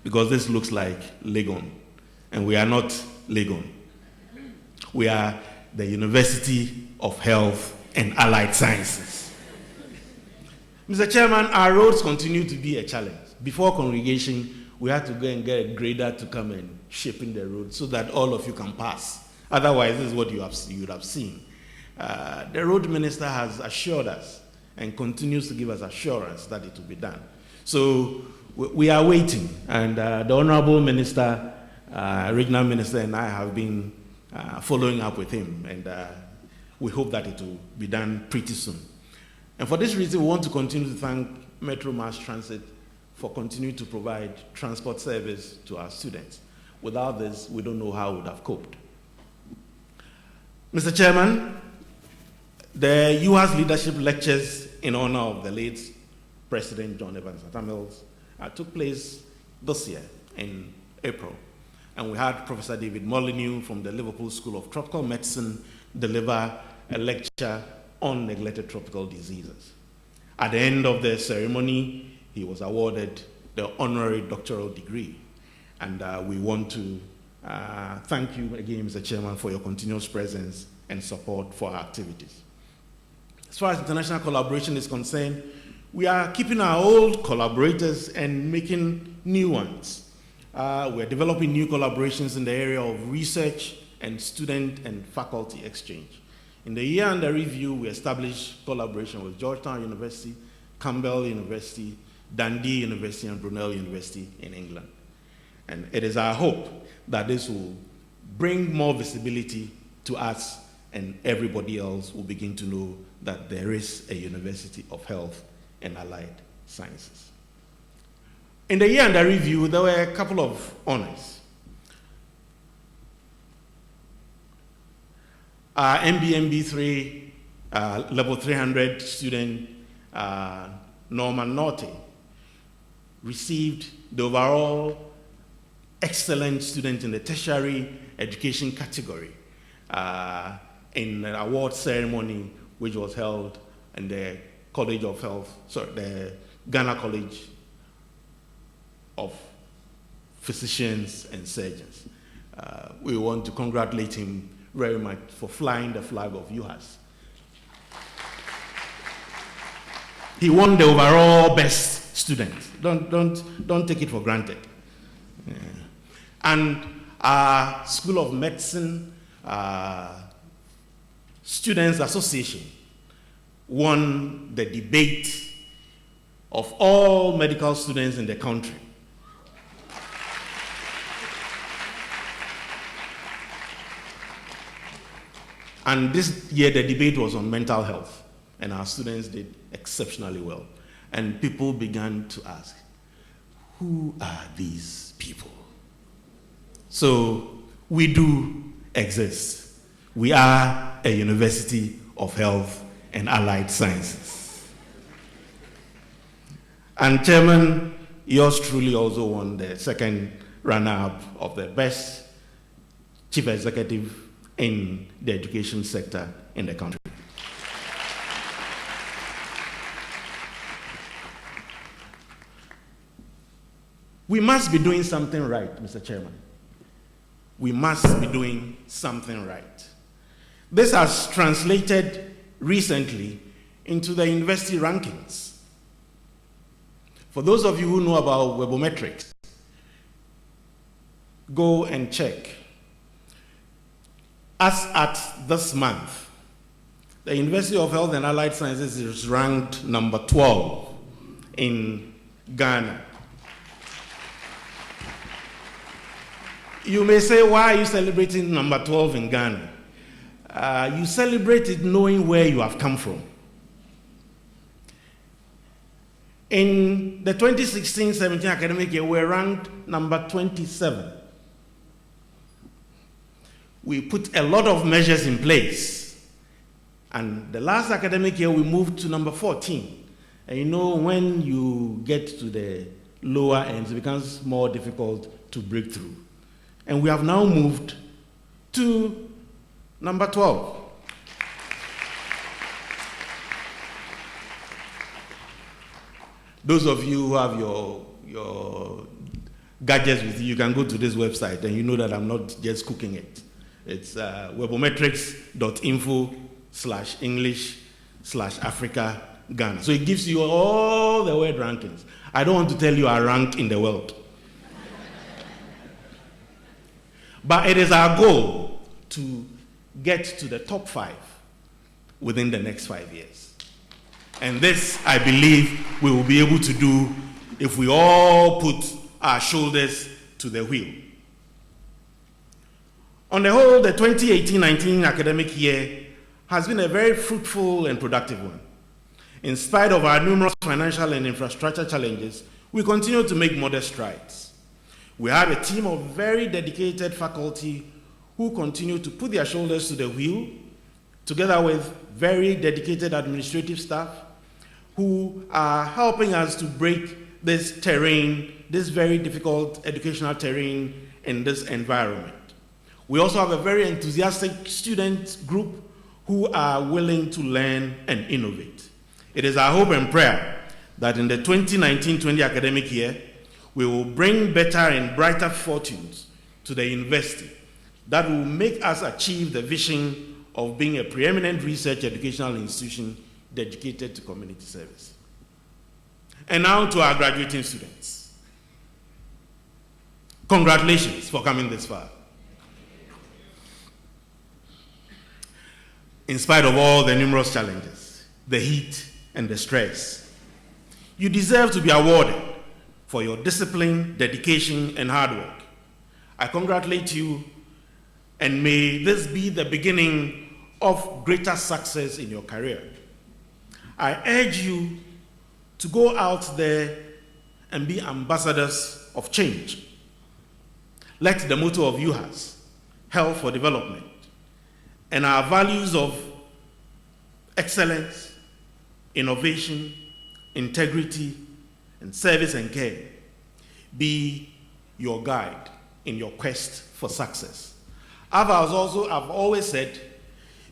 because this looks like Legon, and we are not Legon. We are the University of Health and Allied Sciences. Mr. Chairman, our roads continue to be a challenge. Before congregation, we had to go and get a grader to come and shaping the road so that all of you can pass. Otherwise, this is what you would have seen. The road minister has assured us and continues to give us assurance that it will be done. So we are waiting, and the Honorable Minister, Regional Minister, and I have been following up with him, and we hope that it will be done pretty soon. And for this reason, we want to continue to thank Metro Mass Transit for continuing to provide transport service to our students. Without this, we don't know how we would have coped. Mr. Chairman, the UHAS Leadership Lectures in honor of the late President John Evans Atamils took place this year in April. And we had Professor David Molyneux from the Liverpool School of Tropical Medicine deliver a lecture on neglected tropical diseases. At the end of the ceremony, he was awarded the honorary doctoral degree. And we want to thank you again, Mr. Chairman, for your continuous presence and support for our activities. As far as international collaboration is concerned, we are keeping our old collaborators and making new ones. We're developing new collaborations in the area of research and student and faculty exchange. In the year under review, we established collaboration with Georgetown University, Campbell University, Dundee University, and Brunel University in England. And it is our hope that this will bring more visibility to us, and everybody else will begin to know that there is a University of Health and Allied Sciences. In the year under review, there were a couple of honors. Our MBMB3 level 300 student, Norman Norte, received the overall excellent student in the tertiary education category in an award ceremony which was held in the College of Health, the Ghana College of Physicians and Surgeons. We want to congratulate him very much for flying the flag of UHAS. He won the overall best student. Don't take it for granted. Yeah. And our School of Medicine Students Association won the debate of all medical students in the country. And this year the debate was on mental health, and our students did exceptionally well. And people began to ask, who are these people? So we do exist. We are a University of Health and Allied Sciences. And Chairman, yours truly also won the second runner-up of the best chief executive in the education sector in the country. We must be doing something right, Mr. Chairman. We must be doing something right. This has translated recently into the university rankings. For those of you who know about webometrics, go and check. As at this month, the University of Health and Allied Sciences is ranked number 12 in Ghana. You may say, why are you celebrating number 12 in Ghana? You celebrate it knowing where you have come from. In the 2016-17 academic year, we were ranked number 27. We put a lot of measures in place. And the last academic year, we moved to number 14. And you know, when you get to the lower ends, it becomes more difficult to break through. And we have now moved to number 12. Those of you who have your gadgets with you, you can go to this website and you know that I'm not just cooking it. It's webometrics.info/English/Africa Ghana. So it gives you all the world rankings. I don't want to tell you our rank in the world. But it is our goal to get to the top 5 within the next 5 years. And this, I believe, we will be able to do if we all put our shoulders to the wheel. On the whole, the 2018-19 academic year has been a very fruitful and productive one. In spite of our numerous financial and infrastructure challenges, we continue to make modest strides. We have a team of very dedicated faculty who continue to put their shoulders to the wheel, together with very dedicated administrative staff who are helping us to break this terrain, this very difficult educational terrain in this environment. We also have a very enthusiastic student group who are willing to learn and innovate. It is our hope and prayer that in the 2019-20 academic year, we will bring better and brighter fortunes to the university that will make us achieve the vision of being a preeminent research educational institution dedicated to community service. And now to our graduating students. Congratulations for coming this far. In spite of all the numerous challenges, the heat and the stress, you deserve to be awarded for your discipline, dedication, and hard work. I congratulate you, and may this be the beginning of greater success in your career. I urge you to go out there and be ambassadors of change. Let the motto of UHAS, Health for Development, and our values of excellence, innovation, integrity, and service and care be your guide in your quest for success. I've always said,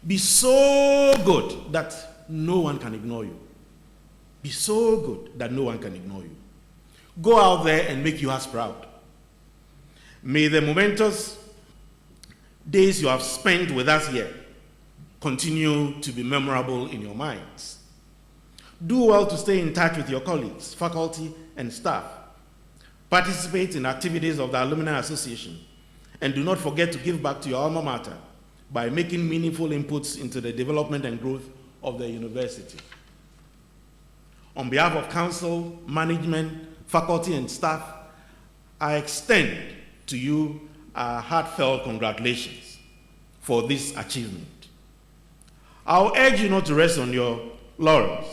be so good that no one can ignore you. Be so good that no one can ignore you. Go out there and make UHAS proud. May the momentous days you have spent with us here continue to be memorable in your minds. Do well to stay in touch with your colleagues, faculty, and staff. Participate in activities of the Alumni Association, and do not forget to give back to your alma mater by making meaningful inputs into the development and growth of the university. On behalf of council, management, faculty, and staff, I extend to you our heartfelt congratulations for this achievement. I'll urge you not to rest on your laurels.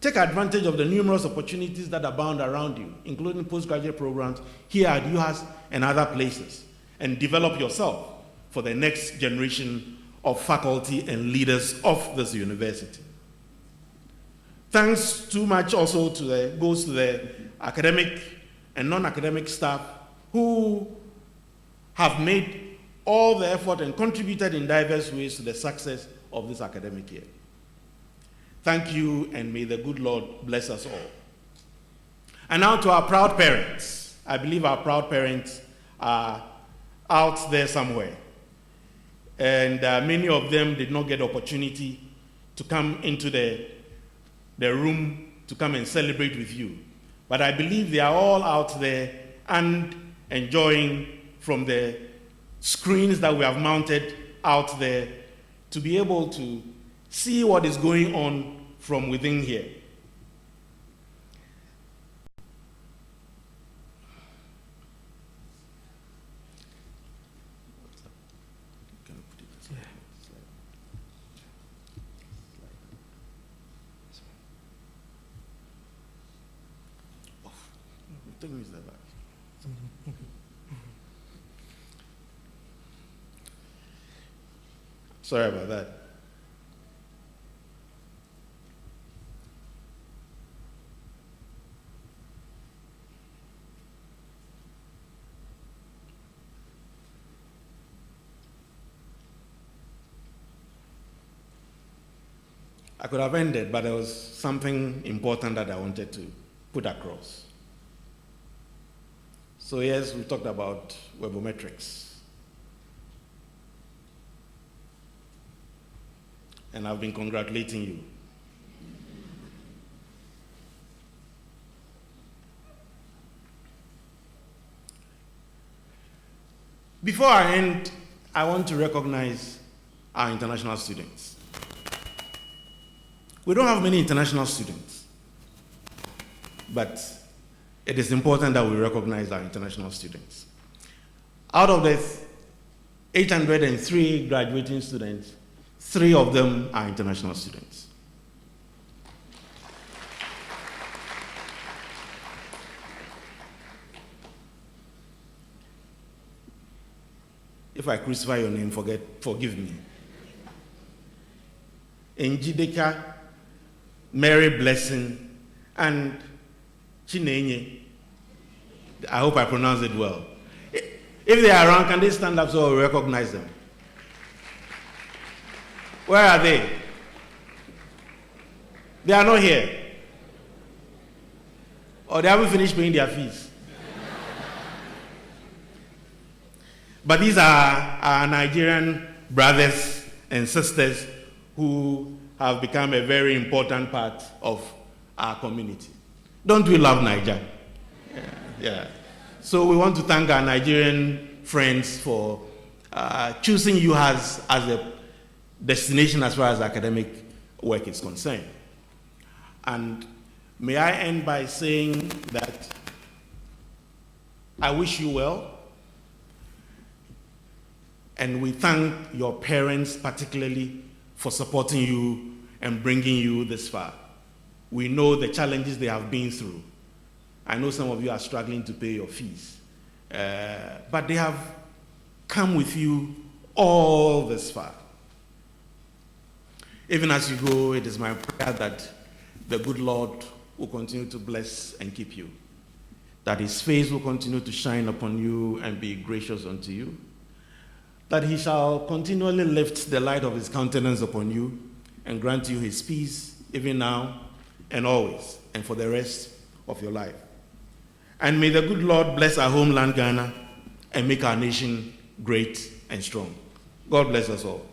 Take advantage of the numerous opportunities that abound around you, including postgraduate programs here at UHAS and other places, and develop yourself for the next generation of faculty and leaders of this university. Thanks too much also goes to the academic and non-academic staff who have made all the effort and contributed in diverse ways to the success of this academic year. Thank you, and may the good Lord bless us all. And now to our proud parents. I believe our proud parents are out there somewhere. And many of them did not get the opportunity to come into the room to come and celebrate with you. But I believe they are all out there and enjoying from the screens that we have mounted out there to be able to see what is going on from within here. Sorry about that. I could have ended, but there was something important that I wanted to put across. So yes, we talked about webometrics. And I've been congratulating you. Before I end, I want to recognize our international students. We don't have many international students, but it is important that we recognize our international students. Out of the 803 graduating students, 3 of them are international students. If I crucify your name, forgive me. Njideka, Mary Blessing, and Chinenye. I hope I pronounced it well. If they are around, can they stand up so we recognize them? Where are they? They are not here. Or they haven't finished paying their fees. But these are our Nigerian brothers and sisters who have become a very important part of our community. Don't we love Niger? Yeah. So we want to thank our Nigerian friends for choosing UHAS as a destination as far as academic work is concerned. And may I end by saying that I wish you well. And we thank your parents particularly for supporting you and bringing you this far. We know the challenges they have been through. I know some of you are struggling to pay your fees, but they have come with you all this far. Even as you go, it is my prayer that the good Lord will continue to bless and keep you, that his face will continue to shine upon you and be gracious unto you, that he shall continually lift the light of his countenance upon you and grant you his peace, even now and always, and for the rest of your life. And may the good Lord bless our homeland, Ghana, and make our nation great and strong. God bless us all.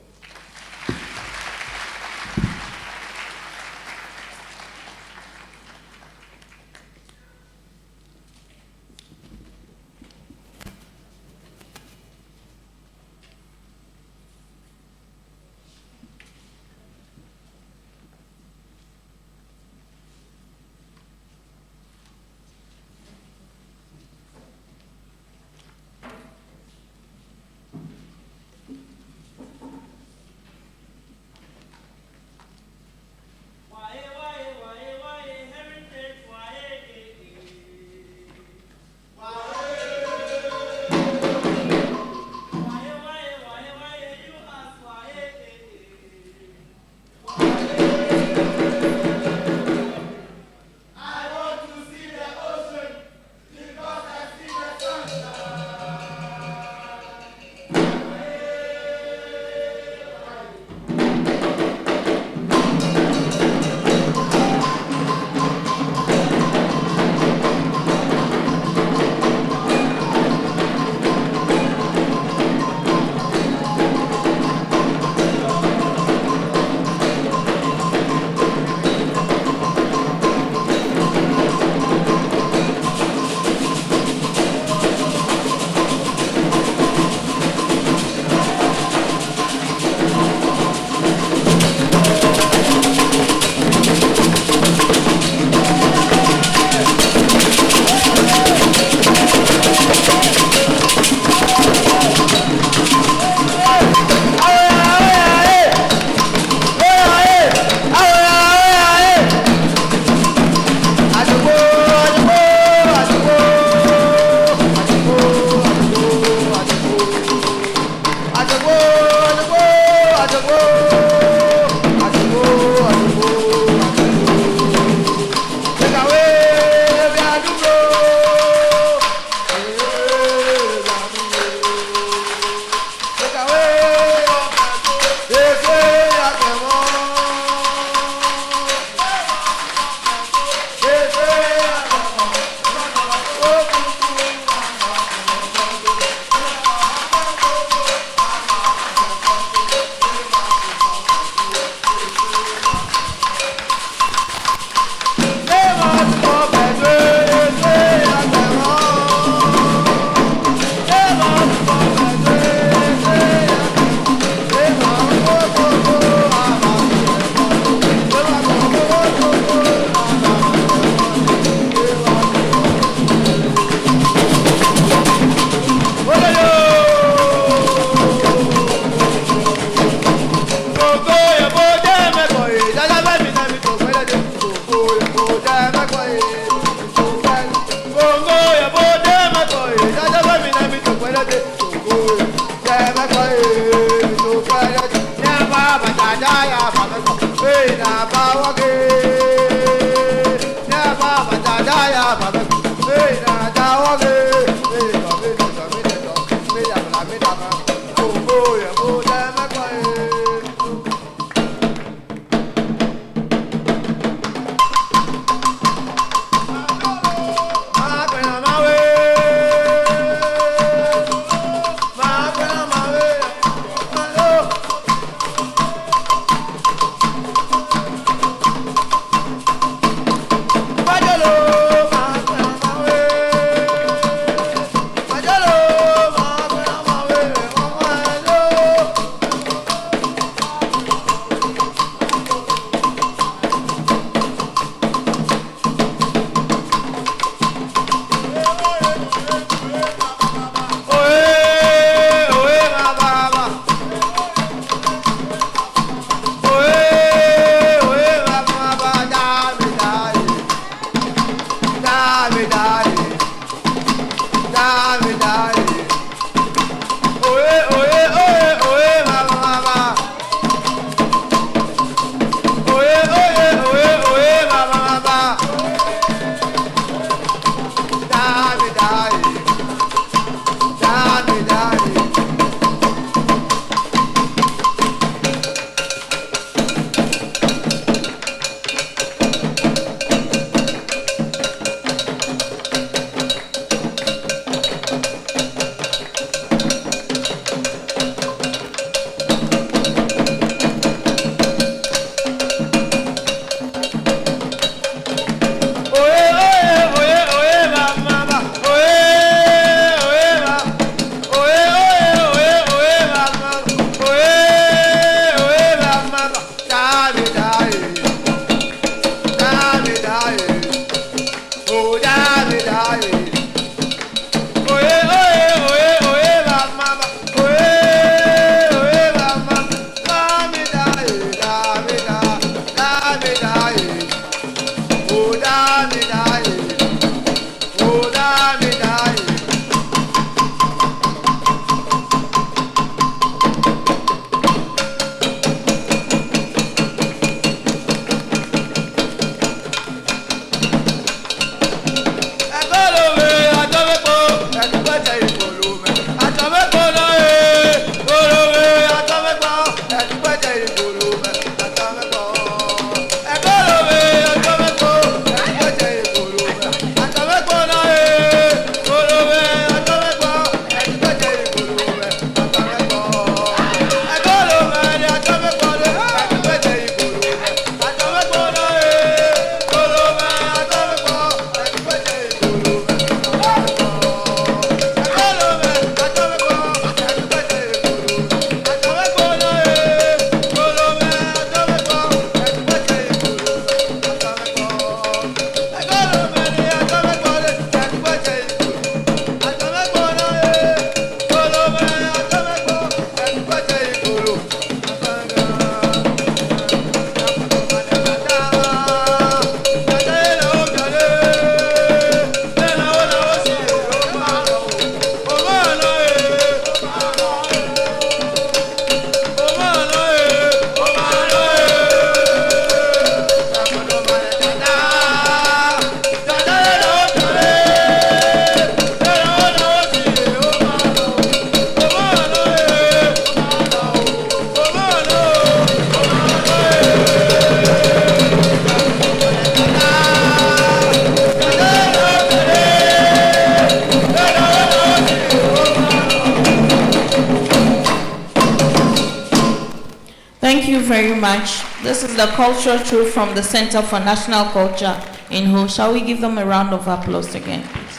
Thank you very much. This is the cultural troupe from the Center for National Culture in Ho. Shall we give them a round of applause again, please?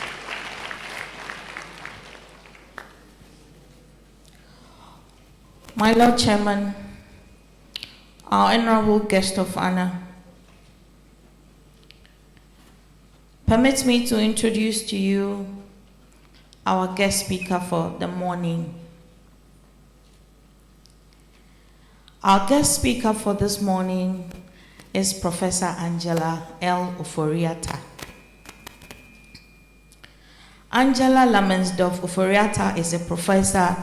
My Lord Chairman, our honorable guest of honor, permit me to introduce to you our guest speaker for the morning. Our guest speaker for this morning is Professor Angela L. Oforiatta. Angela Lamensdorf Oforiatta is a professor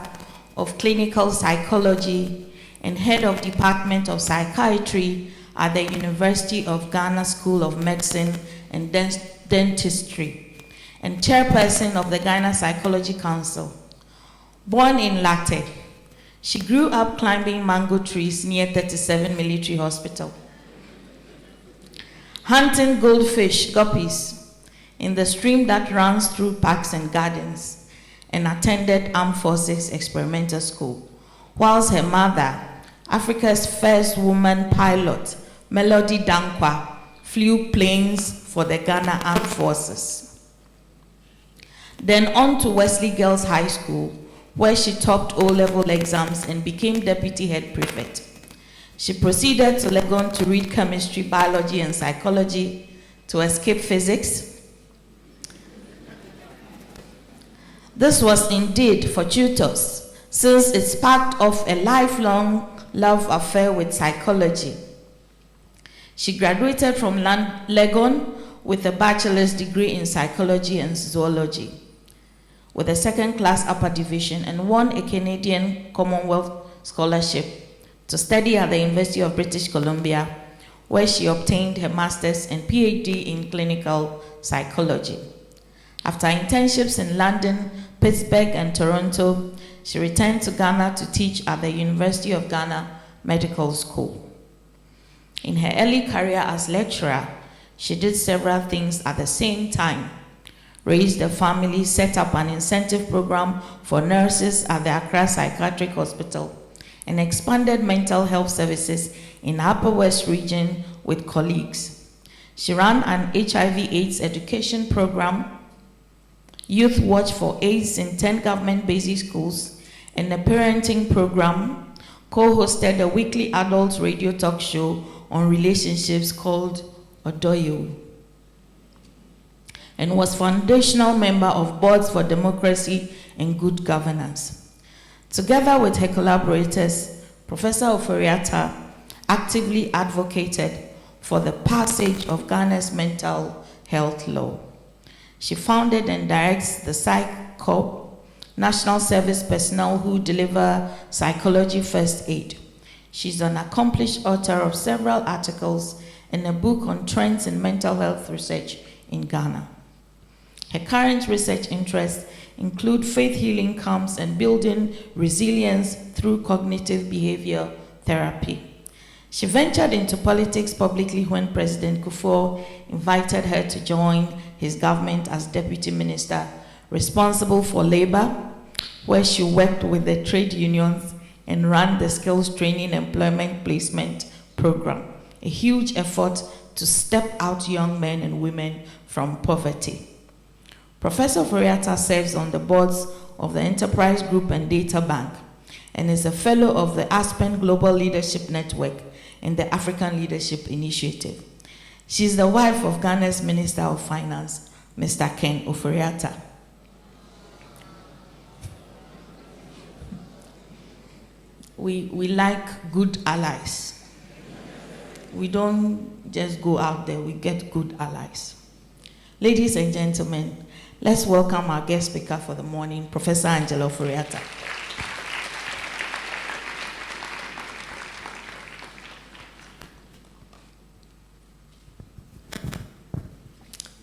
of clinical psychology and head of Department of Psychiatry at the University of Ghana School of Medicine and Dentistry, and chairperson of the Ghana Psychology Council. Born in Latte, she grew up climbing mango trees near 37 Military Hospital, hunting goldfish, guppies, in the stream that runs through parks and gardens, and attended Armed Forces Experimental School, whilst her mother, Africa's first woman pilot, Melody Dankwa, flew planes for the Ghana Armed Forces. Then on to Wesley Girls High School, where she topped O-level exams and became deputy head prefect. She proceeded to Legon to read chemistry, biology, and psychology to escape physics. This was indeed fortuitous, since it sparked off a lifelong love affair with psychology. She graduated from Legon with a bachelor's degree in psychology and zoology, with a second-class upper division, and won a Canadian Commonwealth scholarship to study at the University of British Columbia, where she obtained her master's and PhD in clinical psychology. After internships in London, Pittsburgh, and Toronto, she returned to Ghana to teach at the University of Ghana Medical School. In her early career as lecturer, she did several things at the same time: raised a family, set up an incentive program for nurses at the Accra Psychiatric Hospital, and expanded mental health services in the Upper West region with colleagues. She ran an HIV/AIDS education program, Youth Watch for AIDS in 10 government basic schools, and a parenting program, co-hosted a weekly adult radio talk show on relationships called Odoyo, and was foundational member of Boards for Democracy and Good Governance. Together with her collaborators, Professor Oforiatta actively advocated for the passage of Ghana's mental health law. She founded and directs the Psych Corps, national service personnel who deliver psychology first aid. She's an accomplished author of several articles and a book on trends in mental health research in Ghana. Her current research interests include faith healing camps and building resilience through cognitive behavior therapy. She ventured into politics publicly when President Kufuor invited her to join his government as deputy minister responsible for labor, where she worked with the trade unions and ran the skills training employment placement program, a huge effort to step out young men and women from poverty. Professor Oforiatta serves on the boards of the Enterprise Group and Data Bank, and is a fellow of the Aspen Global Leadership Network and the African Leadership Initiative. She is the wife of Ghana's Minister of Finance, Mr. Ken Oforiatta. We like good allies. We don't just go out there, we get good allies. Ladies and gentlemen, let's welcome our guest speaker for the morning, Professor Angela Oforiatta.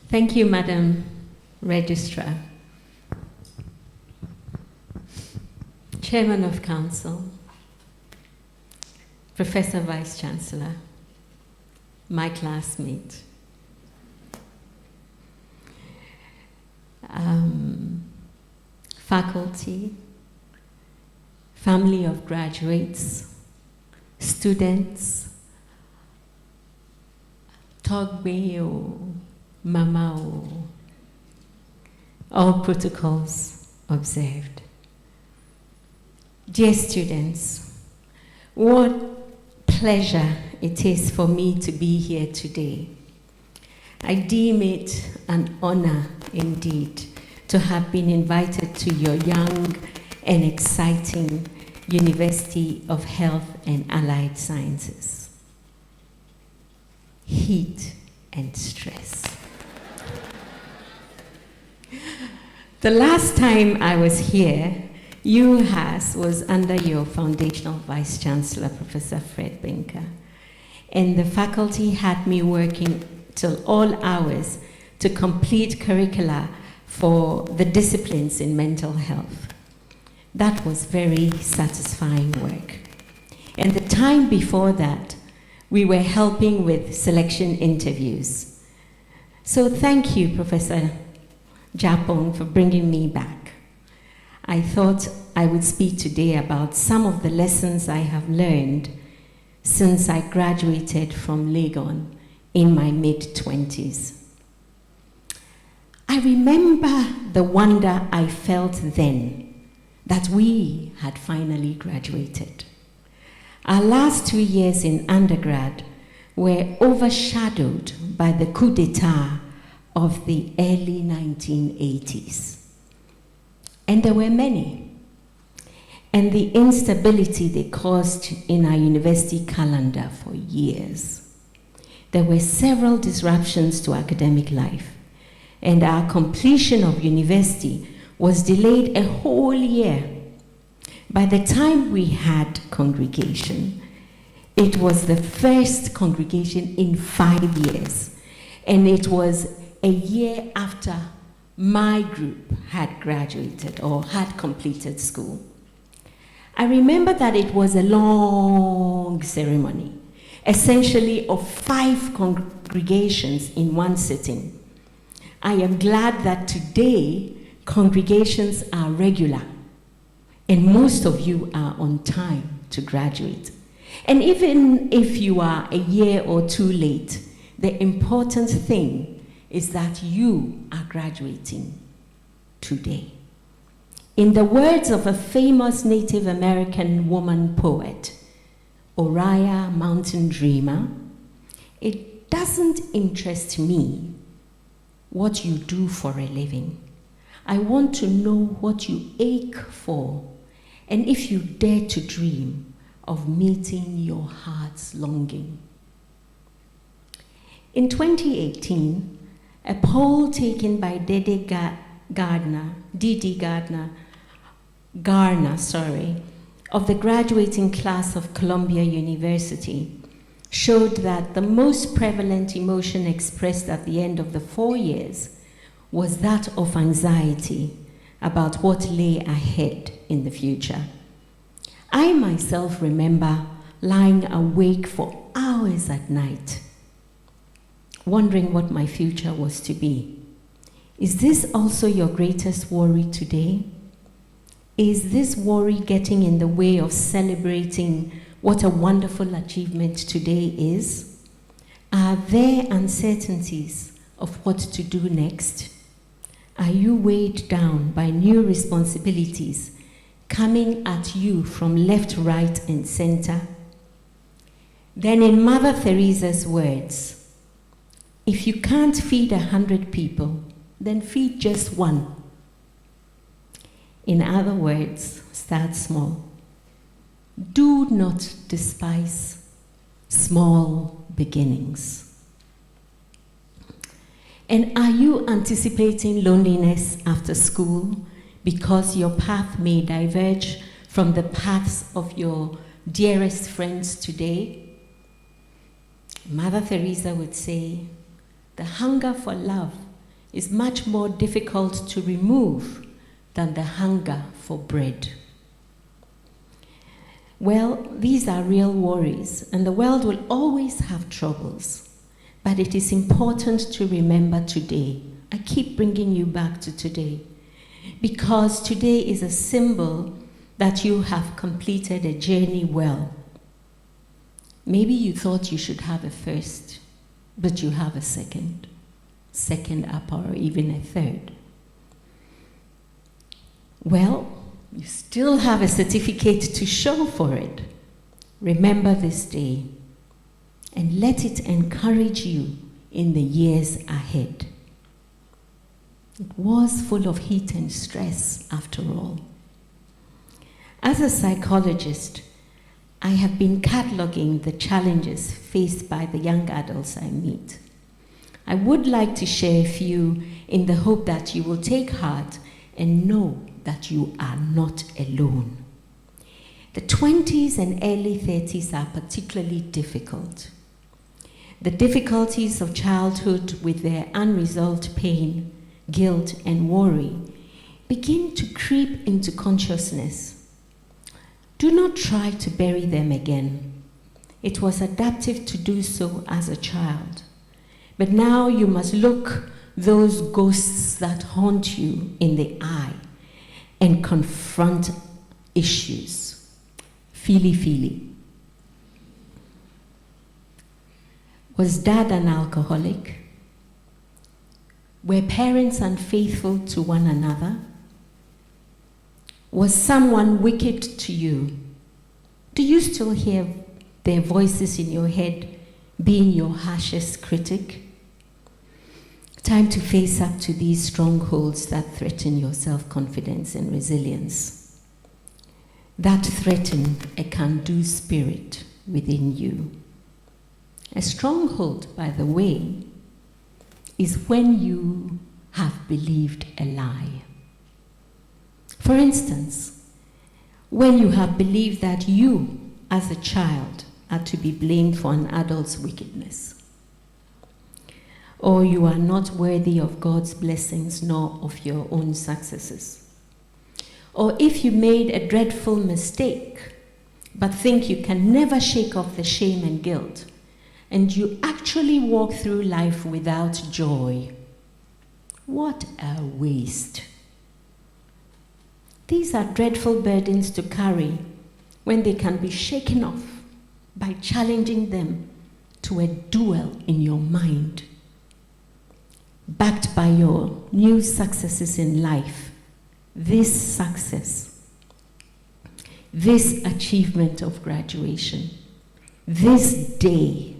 Thank you, Madam Registrar. Chairman of Council, Professor Vice Chancellor, my classmate, faculty, family of graduates, students, Togbe or Mama or all protocols observed. Dear students, what pleasure it is for me to be here today. I deem it an honor indeed to have been invited to your young and exciting University of Health and Allied Sciences. Heat and stress. The last time I was here, UHAS was under your foundational Vice Chancellor, Professor Fred Binker, and the faculty had me working till all hours to complete curricula for the disciplines in mental health. That was very satisfying work. And the time before that, we were helping with selection interviews. So thank you, Professor Japong, for bringing me back. I thought I would speak today about some of the lessons I have learned since I graduated from Legon in my mid-20s. I remember the wonder I felt then that we had finally graduated. Our last 2 years in undergrad were overshadowed by the coup d'etat of the early 1980s. And there were many. And the instability they caused in our university calendar for years. There were several disruptions to academic life, and our completion of university was delayed a whole year. By the time we had congregation, it was the first congregation in 5 years, and it was a year after my group had graduated or had completed school. I remember that it was a long ceremony, essentially of 5 congregations in one sitting. I am glad that today congregations are regular, and most of you are on time to graduate. And even if you are a year or 2 late, the important thing is that you are graduating today. In the words of a famous Native American woman poet, Oriah Mountain Dreamer, it doesn't interest me what you do for a living. I want to know what you ache for, and if you dare to dream of meeting your heart's longing. In 2018, a poll taken by D.D. Garner, of the graduating class of Columbia University showed that the most prevalent emotion expressed at the end of the 4 years was that of anxiety about what lay ahead in the future. I myself remember lying awake for hours at night, wondering what my future was to be. Is this also your greatest worry today? Is this worry getting in the way of celebrating what a wonderful achievement today is? Are there uncertainties of what to do next? Are you weighed down by new responsibilities coming at you from left, right, and center? Then in Mother Teresa's words, if you can't feed 100 people, then feed just one. In other words, start small. Do not despise small beginnings. And are you anticipating loneliness after school because your path may diverge from the paths of your dearest friends today? Mother Teresa would say, the hunger for love is much more difficult to remove than the hunger for bread. Well, these are real worries, and the world will always have troubles. But it is important to remember today. I keep bringing you back to today, because today is a symbol that you have completed a journey well. Maybe you thought you should have a first, but you have a second up, or even a third. Well, you still have a certificate to show for it. Remember this day and let it encourage you in the years ahead. It was full of heat and stress, after all. As a psychologist, I have been cataloging the challenges faced by the young adults I meet. I would like to share a few in the hope that you will take heart and know that you are not alone. The 20s and early 30s are particularly difficult. The difficulties of childhood with their unresolved pain, guilt, and worry begin to creep into consciousness. Do not try to bury them again. It was adaptive to do so as a child. But now you must look those ghosts that haunt you in the eye and confront issues. Feely. Was Dad an alcoholic? Were parents unfaithful to one another? Was someone wicked to you? Do you still hear their voices in your head being your harshest critic? Time to face up to these strongholds that threaten your self-confidence and resilience, that threaten a can-do spirit within you. A stronghold, by the way, is when you have believed a lie. For instance, when you have believed that you, as a child, are to be blamed for an adult's wickedness, or you are not worthy of God's blessings nor of your own successes. Or if you made a dreadful mistake, but think you can never shake off the shame and guilt, and you actually walk through life without joy. What a waste. These are dreadful burdens to carry when they can be shaken off by challenging them to a duel in your mind, backed by your new successes in life. This success, this achievement of graduation, this day,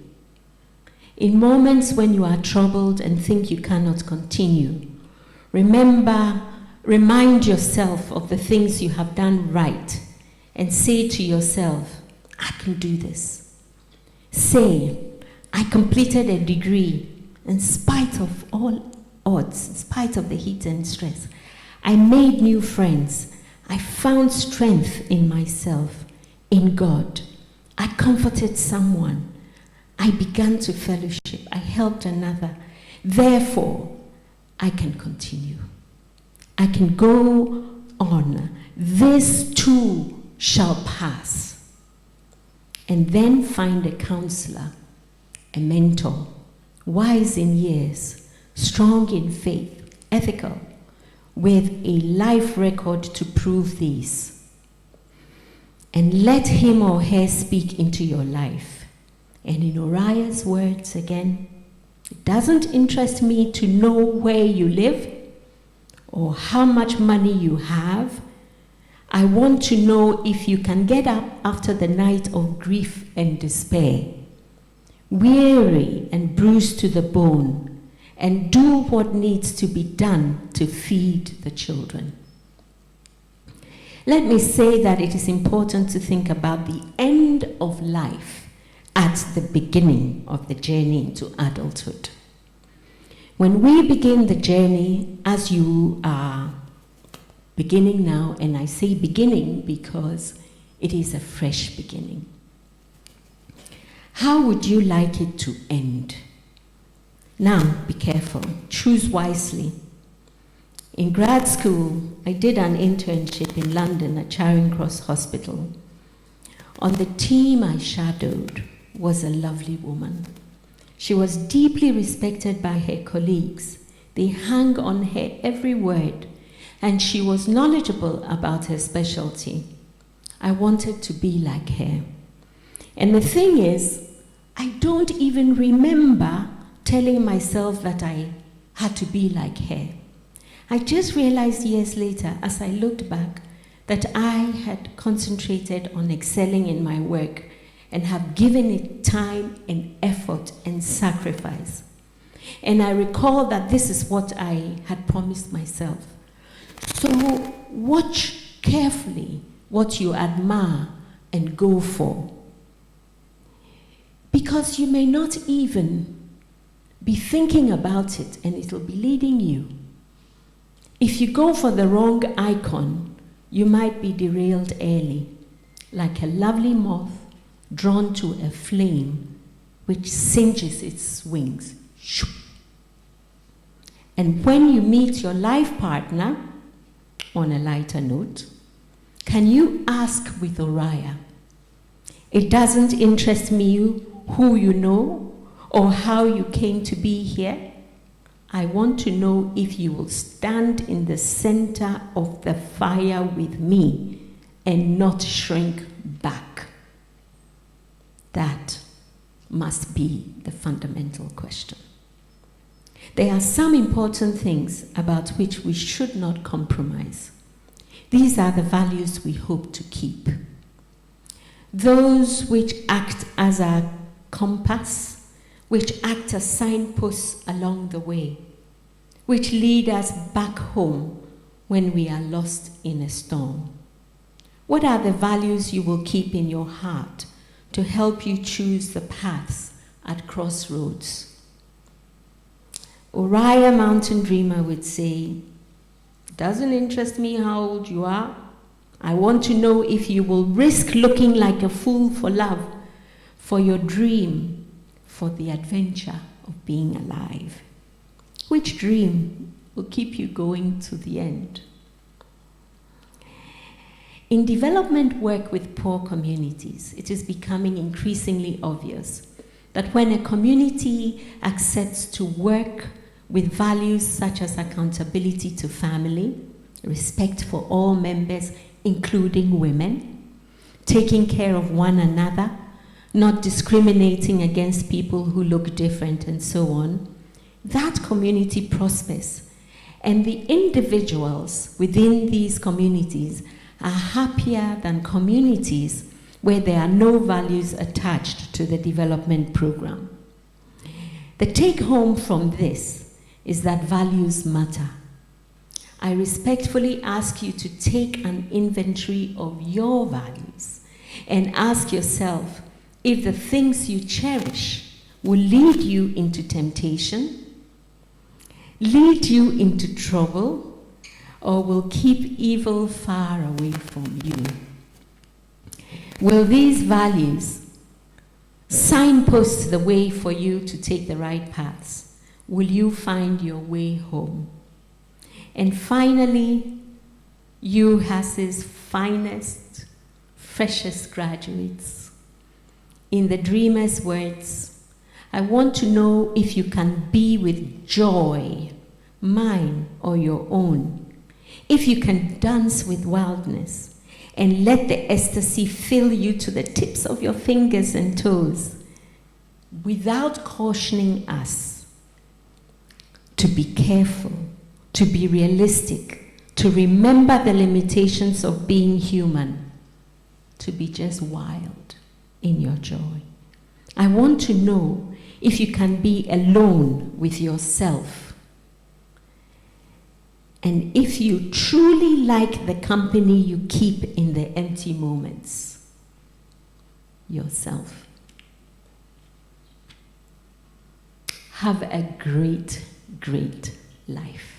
in moments when you are troubled and think you cannot continue, remind yourself of the things you have done right and say to yourself, I can do this. Say, I completed a degree in spite of all odds, in spite of the heat and stress. I made new friends. I found strength in myself, in God. I comforted someone. I began to fellowship. I helped another. Therefore, I can continue. I can go on. This too shall pass. And then find a counselor, a mentor, wise in years, strong in faith, ethical, with a life record to prove these. And let him or her speak into your life. And in Uriah's words again, it doesn't interest me to know where you live or how much money you have. I want to know if you can get up after the night of grief and despair, weary and bruised to the bone, and do what needs to be done to feed the children. Let me say that it is important to think about the end of life at the beginning of the journey into adulthood. When we begin the journey, as you are beginning now, and I say beginning because it is a fresh beginning, how would you like it to end? Now, be careful. Choose wisely. In grad school, I did an internship in London at Charing Cross Hospital. On the team I shadowed was a lovely woman. She was deeply respected by her colleagues. They hung on her every word, and she was knowledgeable about her specialty. I wanted to be like her. And the thing is, I don't even remember telling myself that I had to be like her. I just realized years later, as I looked back, that I had concentrated on excelling in my work and have given it time and effort and sacrifice. And I recall that this is what I had promised myself. So watch carefully what you admire and go for, because you may not even be thinking about it and it'll be leading you. If you go for the wrong icon, you might be derailed early, like a lovely moth drawn to a flame which singes its wings. And when you meet your life partner, on a lighter note? Can you ask with Uriah? It doesn't interest me who you know or how you came to be here. I want to know if you will stand in the center of the fire with me and not shrink back. That must be the fundamental question. There are some important things about which we should not compromise. These are the values we hope to keep. Those which act as our compass, which act as signposts along the way, which lead us back home when we are lost in a storm. What are the values you will keep in your heart to help you choose the paths at crossroads? Uriah Mountain Dreamer would say, doesn't interest me how old you are. I want to know if you will risk looking like a fool for love, for your dream, for the adventure of being alive. Which dream will keep you going to the end? In development work with poor communities, it is becoming increasingly obvious that when a community accepts to work with values such as accountability to family, respect for all members, including women, taking care of one another, not discriminating against people who look different, and so on, that community prospers. And the individuals within these communities are happier than communities where there are no values attached to the development program. The take home from this is that values matter. I respectfully ask you to take an inventory of your values and ask yourself if the things you cherish will lead you into temptation, lead you into trouble, or will keep evil far away from you. Will these values signpost the way for you to take the right paths? Will you find your way home? And finally, UHAS's finest, freshest graduates. In the dreamer's words, I want to know if you can be with joy, mine or your own, if you can dance with wildness and let the ecstasy fill you to the tips of your fingers and toes, without cautioning us to be careful, to be realistic, to remember the limitations of being human, to be just wild in your joy. I want to know if you can be alone with yourself, and if you truly like the company you keep in the empty moments, yourself. Have a great, great life.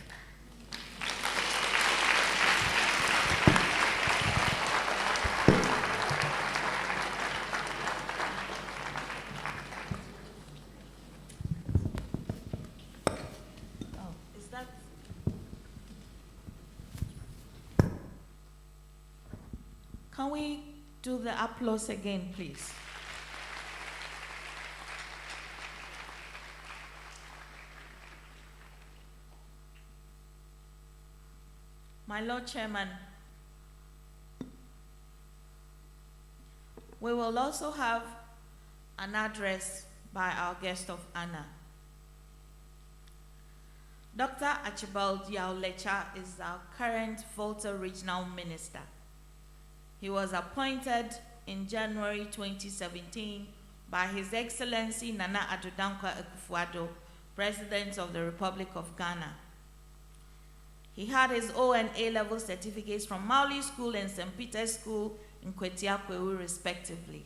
Can we do the applause again, please? My Lord Chairman, we will also have an address by our guest of honor. Dr. Archibald Yao-Lecha is our current Volta Regional Minister. He was appointed in January 2017 by His Excellency Nana Addo Dankwa Akufo-Addo, President of the Republic of Ghana. He had his O and A-level certificates from Mauli School and St. Peter's School in Kwetia-Kwewu, respectively.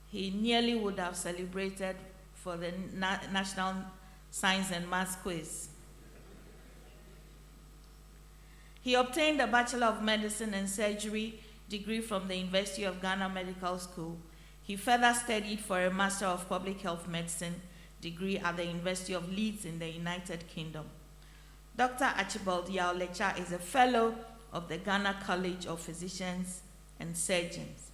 He nearly would have celebrated for the National Science and Maths Quiz. He obtained a Bachelor of Medicine and Surgery degree from the University of Ghana Medical School. He further studied for a Master of Public Health Medicine degree at the University of Leeds in the United Kingdom. Dr. Archibald Yao-Lecha is a fellow of the Ghana College of Physicians and Surgeons.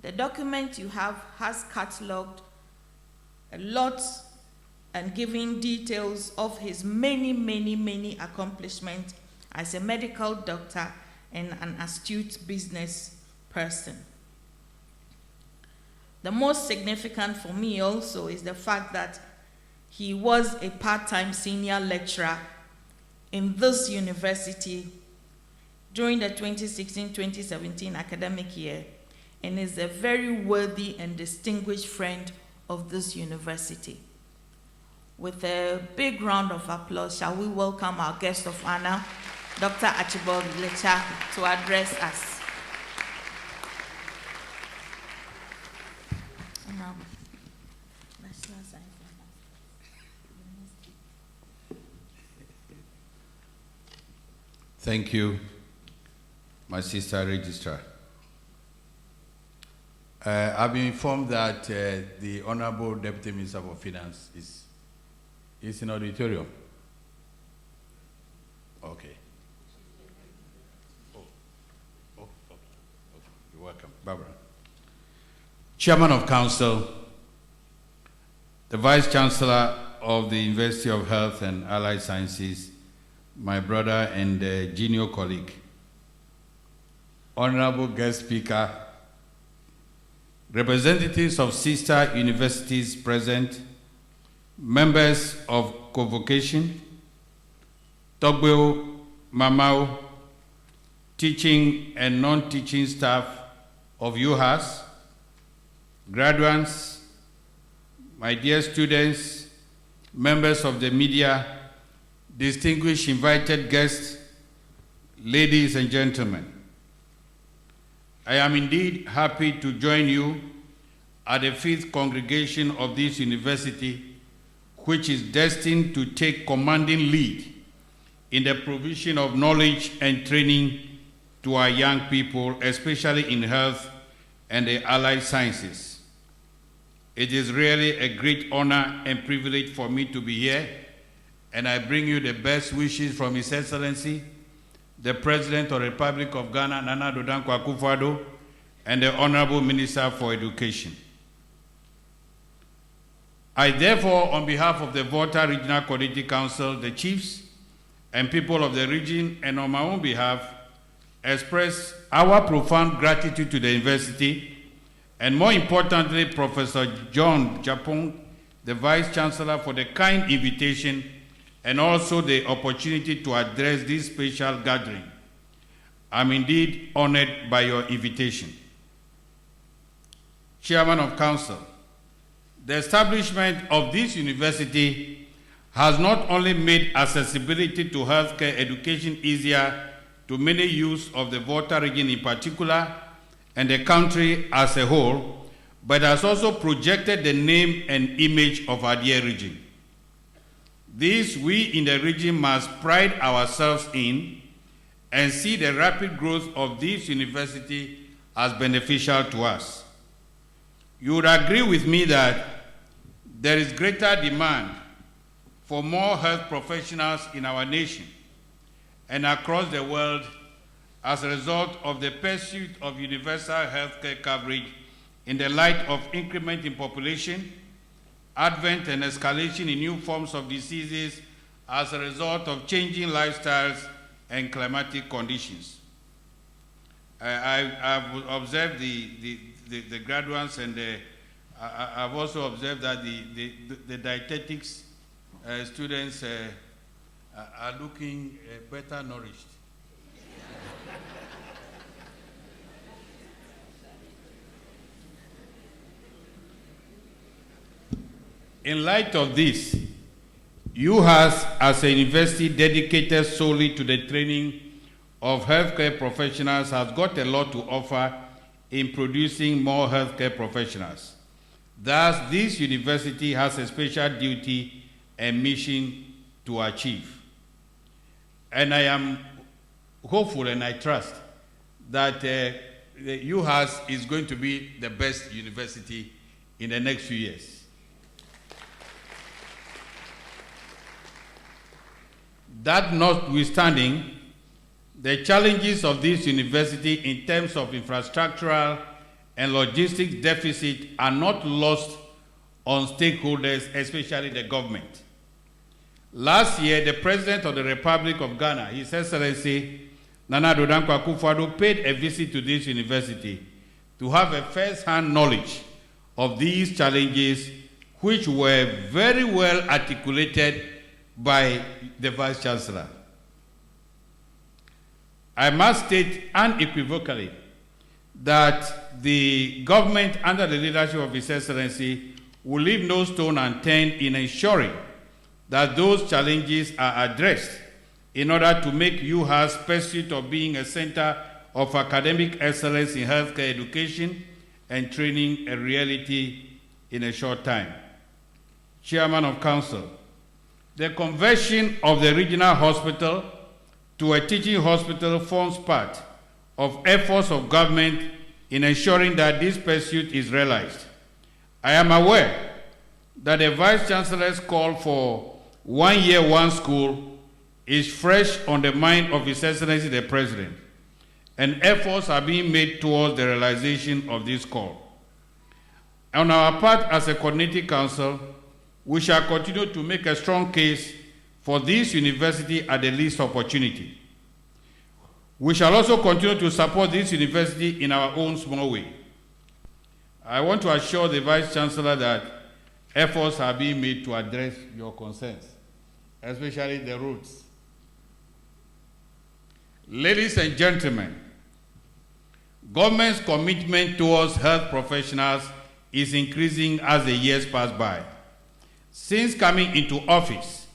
The document you have has catalogued a lot and giving details of his many accomplishments as a medical doctor and an astute business person. The most significant for me also is the fact that he was a part-time senior lecturer in this university during the 2016-2017 academic year and is a very worthy and distinguished friend of this university. With a big round of applause, shall we welcome our guest of honor, Dr. Archibald Lecha, to address us. Thank you, my sister registrar. I've been informed that the Honorable Deputy Minister for Finance is in auditorium. Okay. Okay. You're welcome. Barbara. Chairman of Council, the Vice Chancellor of the University of Health and Allied Sciences, my brother and junior colleague, Honorable Guest Speaker, representatives of sister universities present, members of convocation, W.H.O, Mamao, teaching and non-teaching staff of UHAS, graduates, my dear students, members of the media, distinguished invited guests, ladies and gentlemen. I am indeed happy to join you at the 5th congregation of this university, which is destined to take commanding lead in the provision of knowledge and training to our young people, especially in health and the allied sciences. It is really a great honor and privilege for me to be here, and I bring you the best wishes from His Excellency, the President of the Republic of Ghana, Nana Addo Dankwa Akufo-Addo, and the Honorable Minister for Education. I therefore, on behalf of the Volta Regional Coordinating Council, the chiefs, and people of the region, and on my own behalf, express our profound gratitude to the university, and more importantly, Professor John Japong, the Vice Chancellor, for the kind invitation and also the opportunity to address this special gathering. I'm indeed honored by your invitation. Chairman of Council, the establishment of this university has not only made accessibility to healthcare education easier to many youths of the Volta region in particular, and the country as a whole, but has also projected the name and image of our dear region. This we in the region must pride ourselves in and see the rapid growth of this university as beneficial to us. You would agree with me that there is greater demand for more health professionals in our nation and across the world as a result of the pursuit of universal healthcare coverage in the light of increment in population, advent and escalation in new forms of diseases as a result of changing lifestyles and climatic conditions. I've observed the graduates, and I've also observed that the dietetics students are looking better nourished. In light of this, UHAS, as a university dedicated solely to the training of healthcare professionals, has got a lot to offer in producing more healthcare professionals. Thus, this university has a special duty and mission to achieve. And I am hopeful and I trust that the UHAS is going to be the best university in the next few years. That notwithstanding, the challenges of this university in terms of infrastructural and logistics deficit are not lost on stakeholders, especially the government. Last year, the President of the Republic of Ghana, His Excellency Nana Addo Dankwa Akufo-Addo, paid a visit to this university to have a first-hand knowledge of these challenges, which were very well articulated by the Vice Chancellor. I must state unequivocally that the government, under the leadership of His Excellency, will leave no stone unturned in ensuring that those challenges are addressed in order to make UHAS pursuit of being a center of academic excellence in healthcare education and training a reality in a short time. Chairman of Council, the conversion of the regional hospital to a teaching hospital forms part of efforts of government in ensuring that this pursuit is realized. I am aware that the Vice Chancellor's call for 1 year, 1 school is fresh on the mind of His Excellency the President, and efforts are being made towards the realization of this call. On our part as a coordinating council, we shall continue to make a strong case for this university at the least opportunity. We shall also continue to support this university in our own small way. I want to assure the Vice Chancellor that efforts are being made to address your concerns, especially the roads. Ladies and gentlemen, government's commitment towards health professionals is increasing as the years pass by. Since coming into office,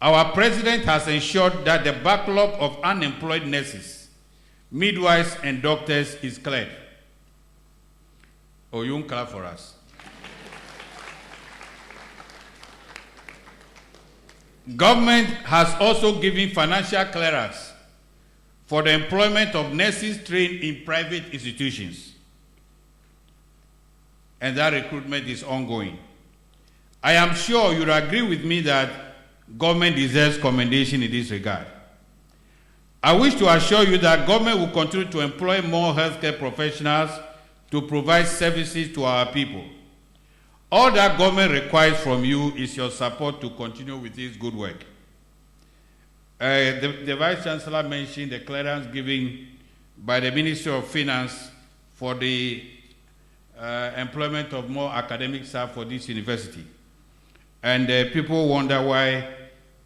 our president has ensured that the backlog of unemployed nurses, midwives, and doctors is cleared. Oh, you won't clap for us. Government has also given financial clearance for the employment of nurses trained in private institutions, and that recruitment is ongoing. I am sure you'll agree with me that government deserves commendation in this regard. I wish to assure you that government will continue to employ more healthcare professionals to provide services to our people. All that government requires from you is your support to continue with this good work. The Vice Chancellor mentioned the clearance given by the Ministry of Finance for the employment of more academic staff for this university. And people wonder why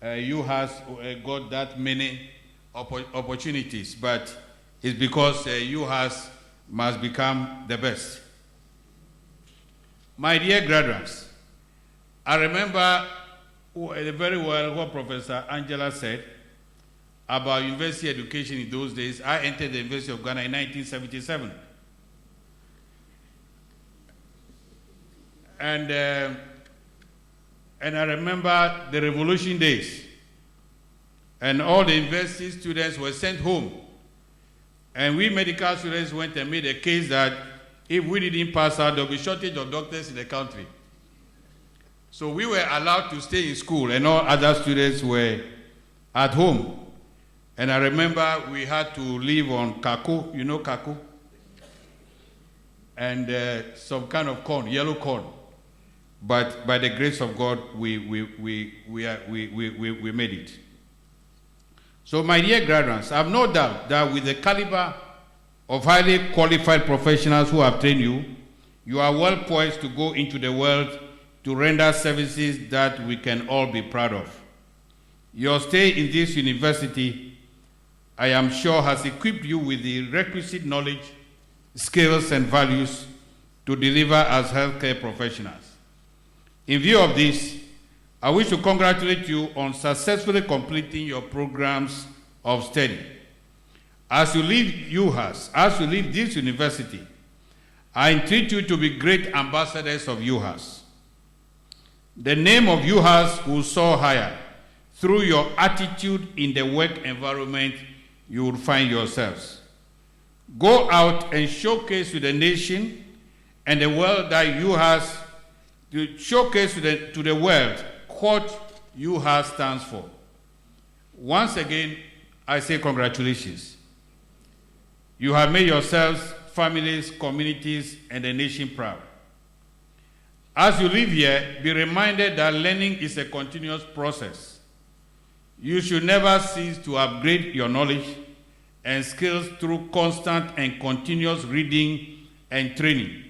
UHAS got that many opportunities, but it's because UHAS must become the best. My dear graduates, I remember very well what Professor Angela said about university education in those days. I entered the University of Ghana in 1977. And I remember the revolution days, and all the university students were sent home. And we medical students went and made a case that if we didn't pass out, there'll be shortage of doctors in the country. So we were allowed to stay in school, and all other students were at home. And I remember we had to live on kaku, you know kaku? And some kind of corn, yellow corn. But by the grace of God, we made it. So my dear graduates, I have no doubt that with the caliber of highly qualified professionals who have trained you, you are well poised to go into the world to render services that we can all be proud of. Your stay in this university, I am sure, has equipped you with the requisite knowledge, skills, and values to deliver as healthcare professionals. In view of this, I wish to congratulate you on successfully completing your programs of study. As you leave UHAS, as you leave this university, I entreat you to be great ambassadors of UHAS. The name of UHAS will soar higher through your attitude in the work environment you will find yourselves. Go out and showcase to the nation and the world that UHAS, to showcase to the world what UHAS stands for. Once again, I say congratulations. You have made yourselves, families, communities, and the nation proud. As you live here, be reminded that learning is a continuous process. You should never cease to upgrade your knowledge and skills through constant and continuous reading and training.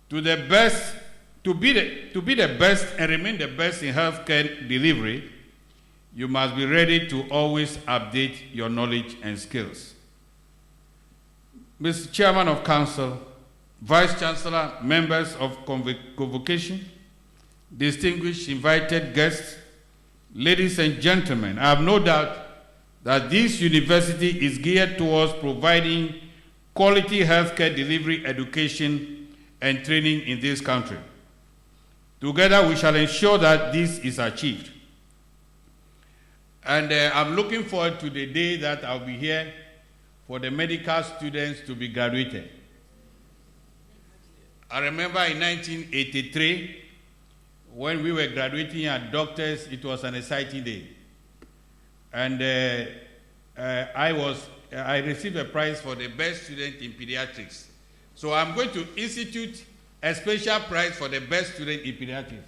To be the best and remain the best in healthcare delivery, you must be ready to always update your knowledge and skills. Mr. Chairman of Council, Vice Chancellor, members of convocation, distinguished invited guests, ladies and gentlemen, I have no doubt that this university is geared towards providing quality healthcare delivery, education, and training in this country. Together, we shall ensure that this is achieved. And I'm looking forward to the day that I'll be here for the medical students to be graduated. I remember in 1983, when we were graduating as doctors, it was an exciting day. And I received a prize for the best student in pediatrics. So I'm going to institute a special prize for the best student in pediatrics.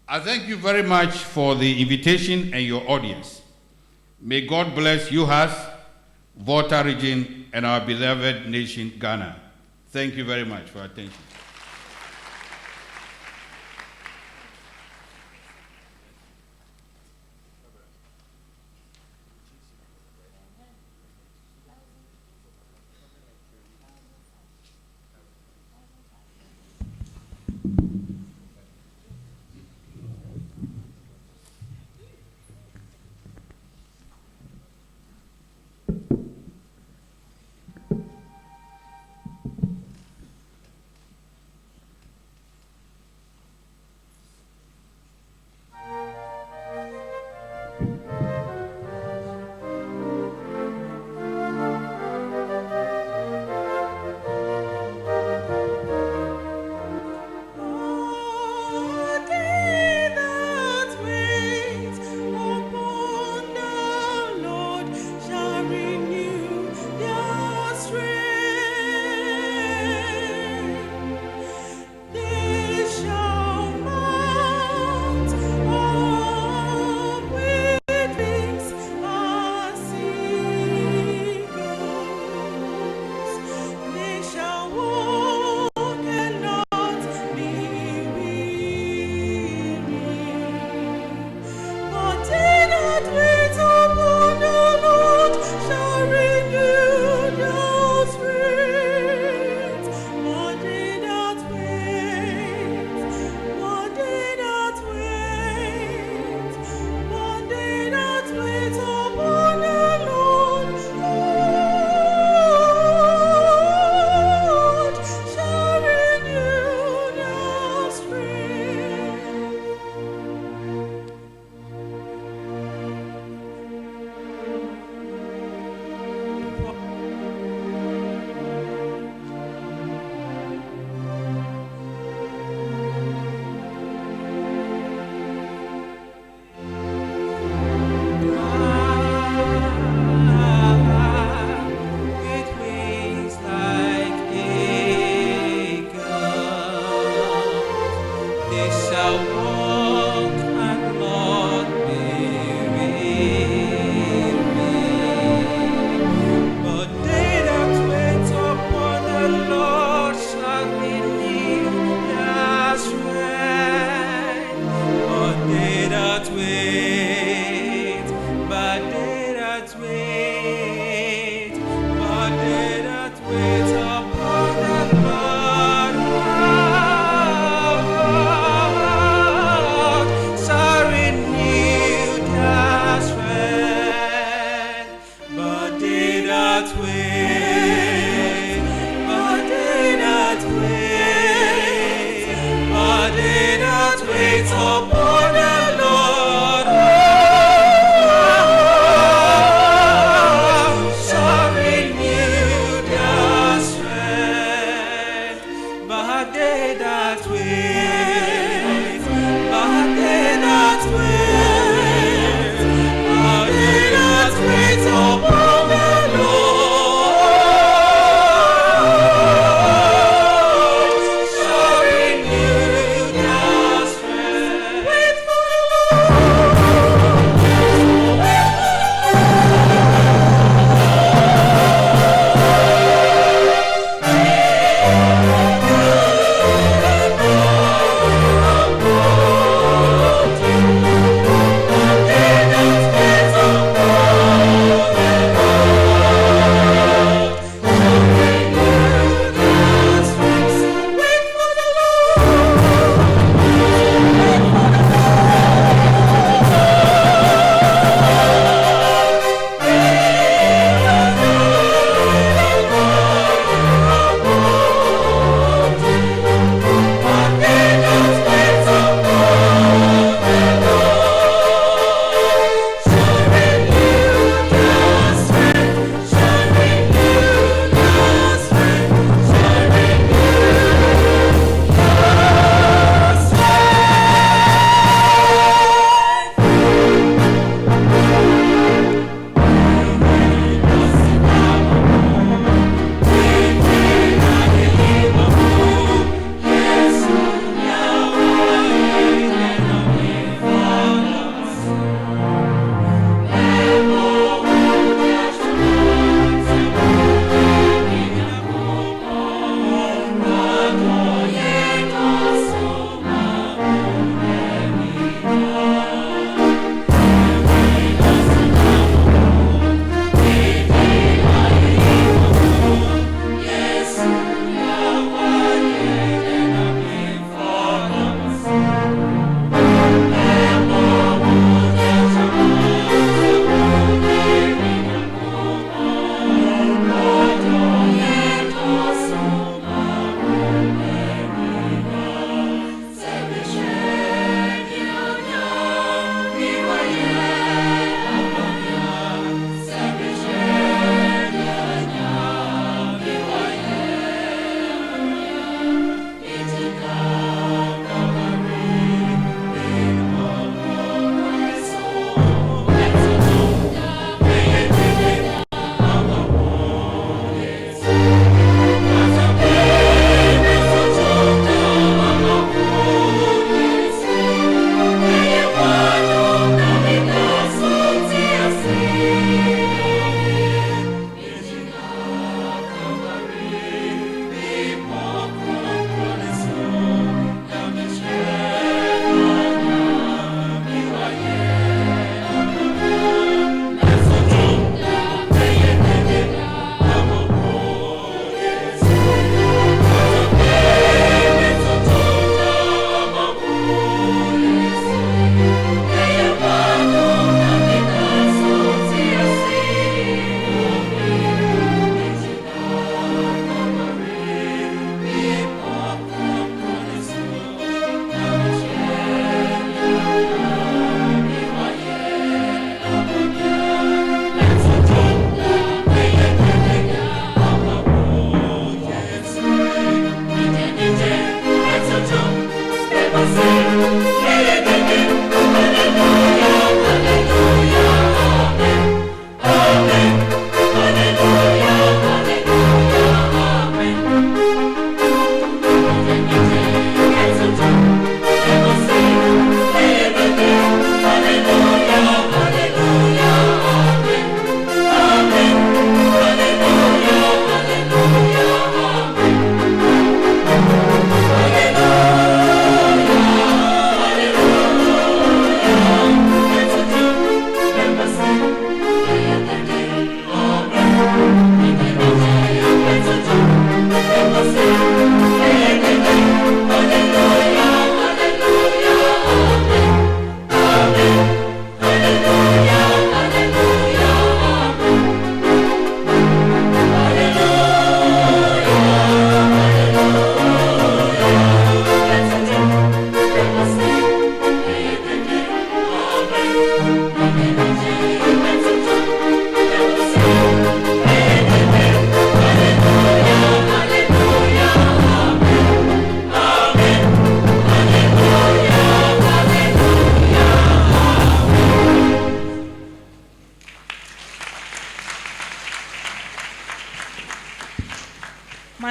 I thank you very much for the invitation and your audience. May God bless UHAS, Volta region, and our beloved nation, Ghana. Thank you very much for your attention.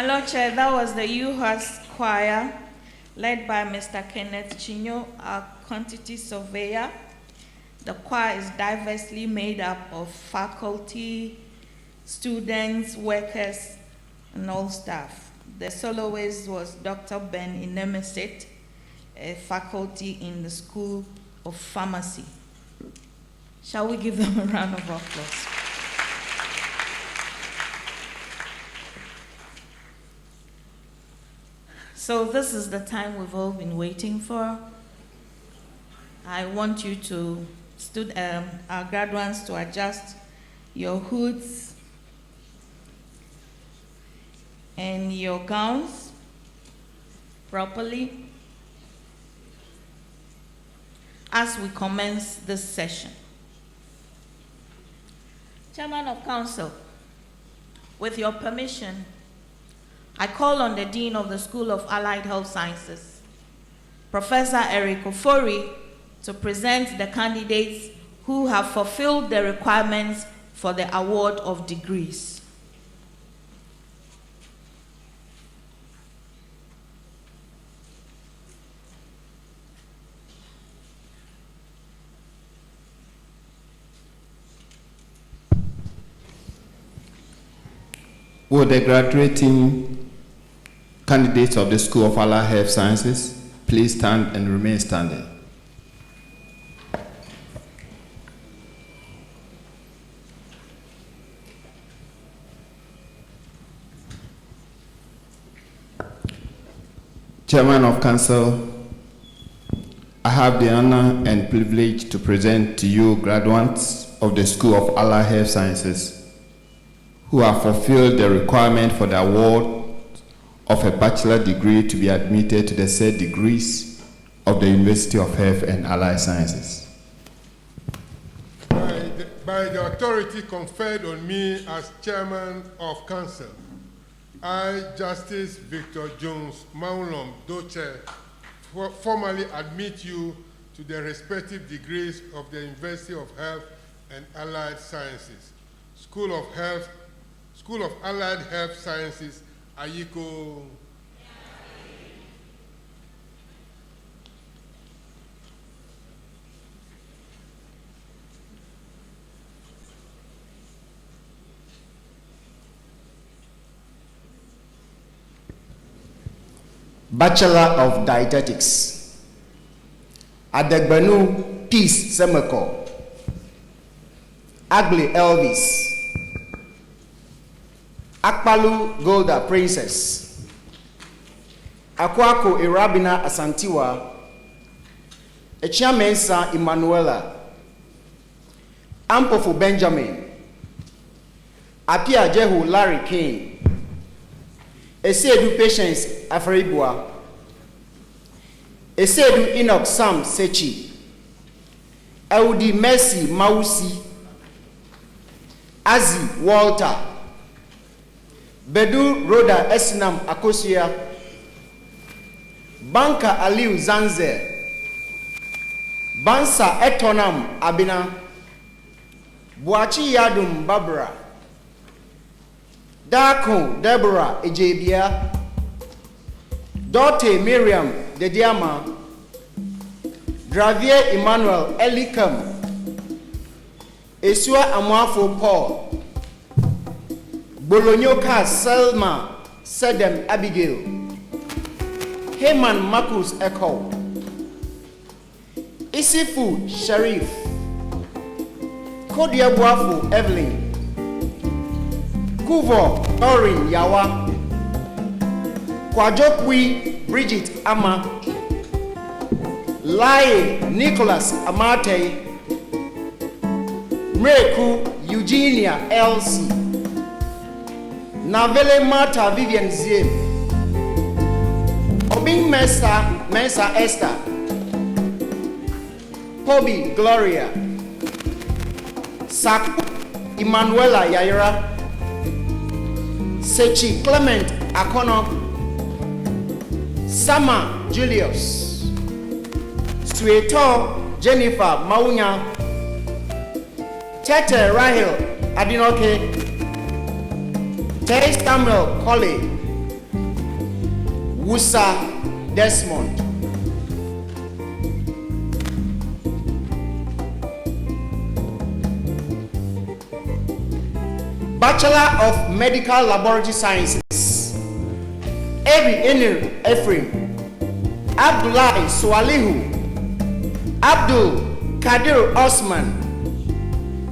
My Lord Chair, that was the UHAS choir led by Mr. Kenneth Chinyo, our quantity surveyor. The choir is diversely made up of faculty, students, workers, and all staff. The soloist was Dr. Ben Inemesit, a faculty in the School of Pharmacy. Shall we give them a round of applause? So this is the time we've all been waiting for. I want you to, our graduates, to adjust your hoods and your gowns properly as we commence this session. Chairman of Council, with your permission, I call on the Dean of the School of Allied Health Sciences, Professor Eric Ofori, to present the candidates who have fulfilled the requirements for the award of degrees. Will the graduating candidates of the School of Allied Health Sciences please stand and remain standing? Chairman of Council, I have the honor and privilege to present to you graduates of the School of Allied Health Sciences who have fulfilled the requirement for the award of a bachelor degree to be admitted to the said degrees of the University of Health and Allied Sciences. By the authority conferred on me as Chairman of Council, I, Justice Victor Jones Maulom Doche, formally admit you to the respective degrees of the University of Health and Allied Sciences, School of Allied Health Sciences, Ayiko. Bachelor of Dietetics, Adegbenu Peace Semeko, Ugly Elvis, Akpalu Golda Princess, Akwako Irabina Asantiwa, Echiamensa Emanuela, Ampofu Benjamin, Apia Jehu Larry Kane, Esedu Patience Afaribua, Esedu Enoch Sam Sechi, Audi Mercy Mausi, Azi Walter, Bedu Roda Esinam Akosia, Banka Aliu Zanze, Bansa Etonam Abina, Buachi Yadum Barbara, Dako Deborah Ejebia, Dote Miriam Dediama, Dravier Emmanuel Elikam, Esua Amwafo Paul, Bolonyoka Selma Sedem Abigail, Heyman Marcus Echo, Isifu Sharif, Kodia Buafu Evelyn, Kuvo Orin Yawa, Kwajokwi Bridget Ama, Lai Nicholas Amate, Mreku Eugenia Elsie, Navele Marta Vivian Ziem, Obing Mensa Esther, Pobi Gloria, Saku Emanuela Yaira, Sechi Clement Akono, Sama Julius, Sueto Jennifer Maunya, Tete Rahel Adinoke, Terry Samuel Colley, Wusa Desmond. Bachelor of Medical Laboratory Sciences, Ebi Enir Ephraim, Abdullahi Swalihu, Abdul Kadir Osman,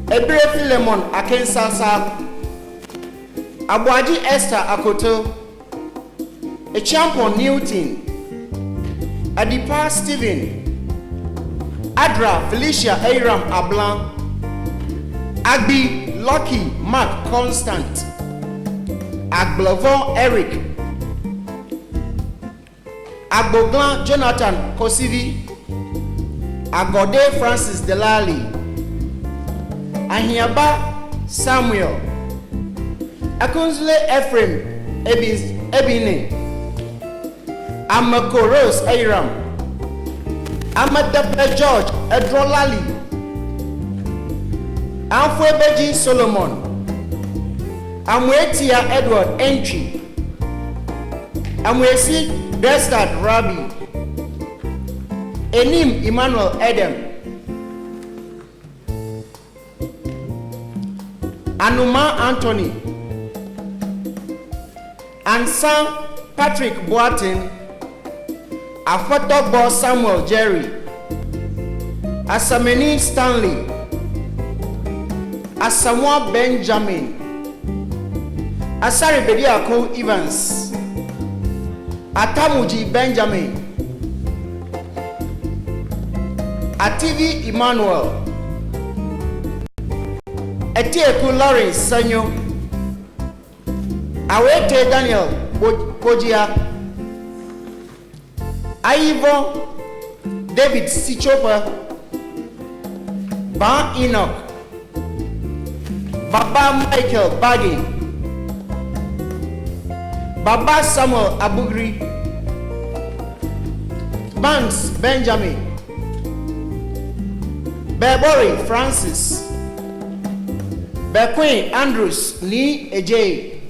Ebre Philemon Akensasa, Abuaji Esther Akoto, Echampon Newton, Adipa Stephen, Adra Felicia Aram Ablan, Agbi Lucky Mark Constant, Agblavon Eric, Agboglan Jonathan Kosivi, Agode Francis Delali, Ahiaba Samuel, Akunzle Ephraim Ebine, Amakoros Aram, Amadape George Edrolali, Amfuebeji Solomon, Amwetia Edward Entry, Amwesi Bestard Rabi, Enim Emmanuel Edem, Anuma Anthony, Ansan Patrick Boatin, Afotogbo Samuel Jerry, Asameni Stanley, Asamoah Benjamin, Asari Bediako Evans, Atamuji Benjamin, Ativi Emmanuel, Etieku Lawrence Sanyo, Awete Daniel Pojia, Aivo David Sichopa, Ban Enoch, Baba Michael Bagin, Baba Samuel Abugri, Banks Benjamin, Bebori Francis, Bequin Andrews Ni Ejay,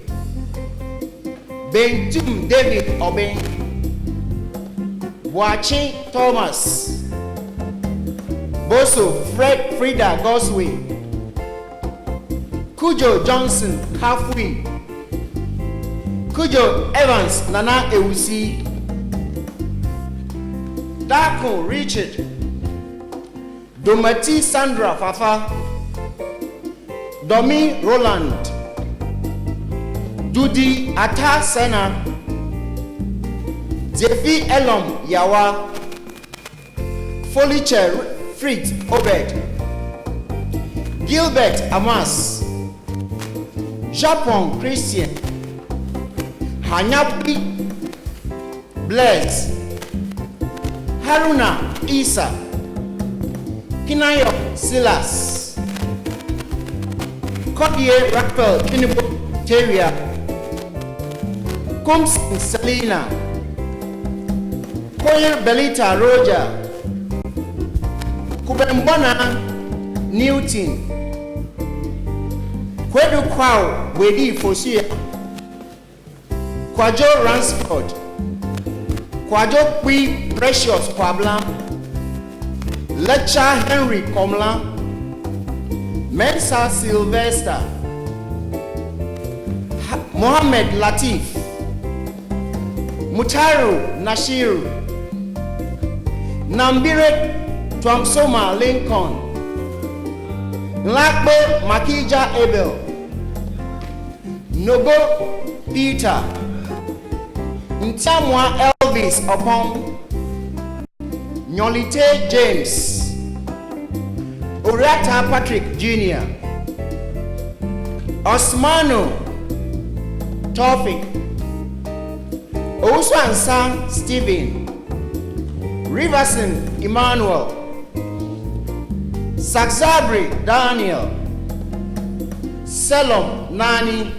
Bentum David Obeng, Wachi Thomas, Boso Fred Frida Gosway, Kujo Johnson Halfway, Kujo Evans Nana Ewusi, Dako Richard, Domati Sandra Fafa, Domi Roland, Dudi Ata Sena, Zefi Elom Yawa, Folicher Fritz Obed, Gilbert Amas, Japon Christian, Hanyapi Blaise, Haruna Isa, Kinayo Silas, Kodie Raphael Kinibo Teria, Kumsin Selina, Koyer Belita Roger, Kubembona Newton, Kwedu Kwao Wedi Fosia, Kwajo Ransford, Kwajo Kwi Precious Kwabla, Lecha Henry Komla, Mensa Sylvester, Mohammed Latif, Mutaru Nashiru, Nambire Twamsoma Lincoln, Lakbe Makija Abel, Nogo Peter, Ntamwa Elvis Opong, Nyolite James, Urata Patrick Jr., Osmano Tofik, Owusu Ansang Stephen, Riverson Emmanuel, Saxabri Daniel, Selom Nani,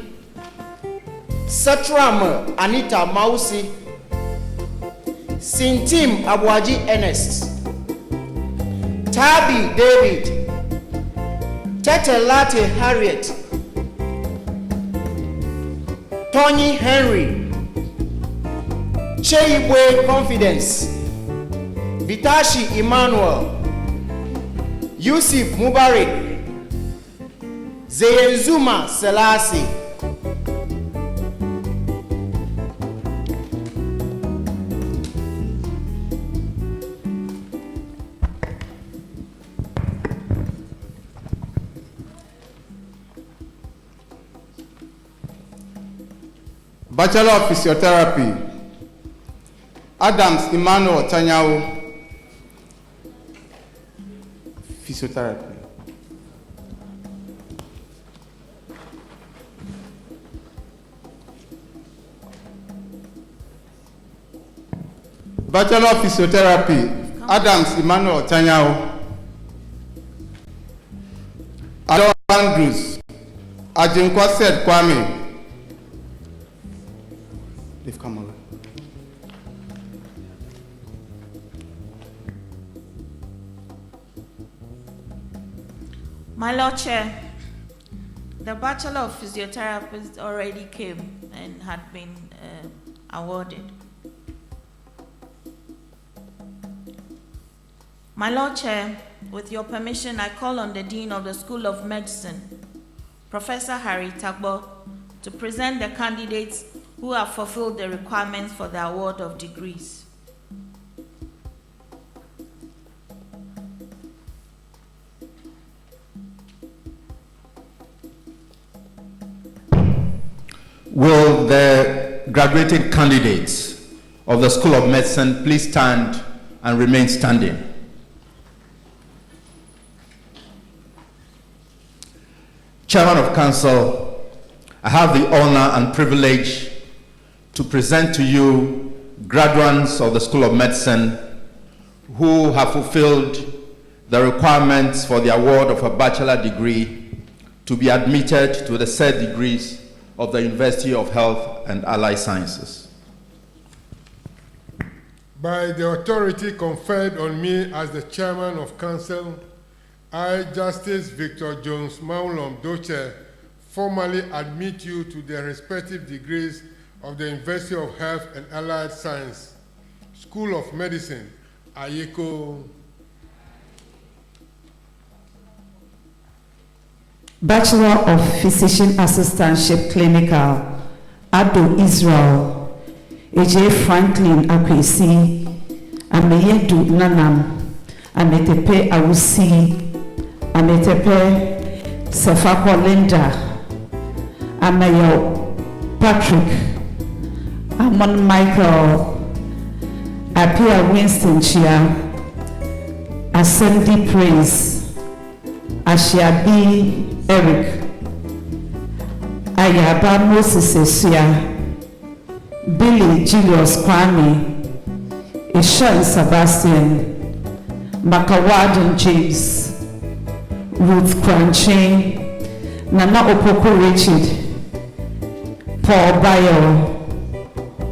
Satram Anita Mausi, Sintim Abuaji Ernest, Tabi David, Tete Latte Harriet, Tony Henry, Cheibwe Confidence, Vitashi Emmanuel, Yusuf Mubarak, Zeyenzuma Selassie, Bachelor of Physiotherapy, Adams Emmanuel Tanyao, Physiotherapy. Bachelor of Physiotherapy, Adams Emmanuel Tanyao, Adol Andrews, Ajinkwa said Kwame. They've come over. My Lord Chair, the Bachelor of Physiotherapy already came and had been awarded. My Lord Chair, with your permission, I call on the Dean of the School of Medicine, Professor Harry Tagbo, to present the candidates who have fulfilled the requirements for the award of degrees. Will the graduating candidates of the School of Medicine please stand and remain standing? Chairman of Council, I have the honor and privilege to present to you graduates of the School of Medicine who have fulfilled the requirements for the award of a bachelor degree to be admitted to the said degrees of the University of Health and Allied Sciences. By the authority conferred on me as the Chairman of Council, I, Justice Victor Jones Maulom Doche, formally admit you to the respective degrees of the University of Health and Allied Science, School of Medicine, Ayeko. Bachelor of Physician Assistantship Clinical, Ado Israel, AJ Franklin Akwesi, Ameyedu Nanam, Ametepe Awusi, Ametepe Sefako Linda, Ameyo Patrick, Amon Michael, Apia Winston Chia, Ascendi Praise, Ashiabi Eric, Ayaba Moses Esia, Billy Julius Kwame, Ishan Sebastian, Makawadon James, Ruth Kwanche, Nana Opoko Richard, Paul Bayo,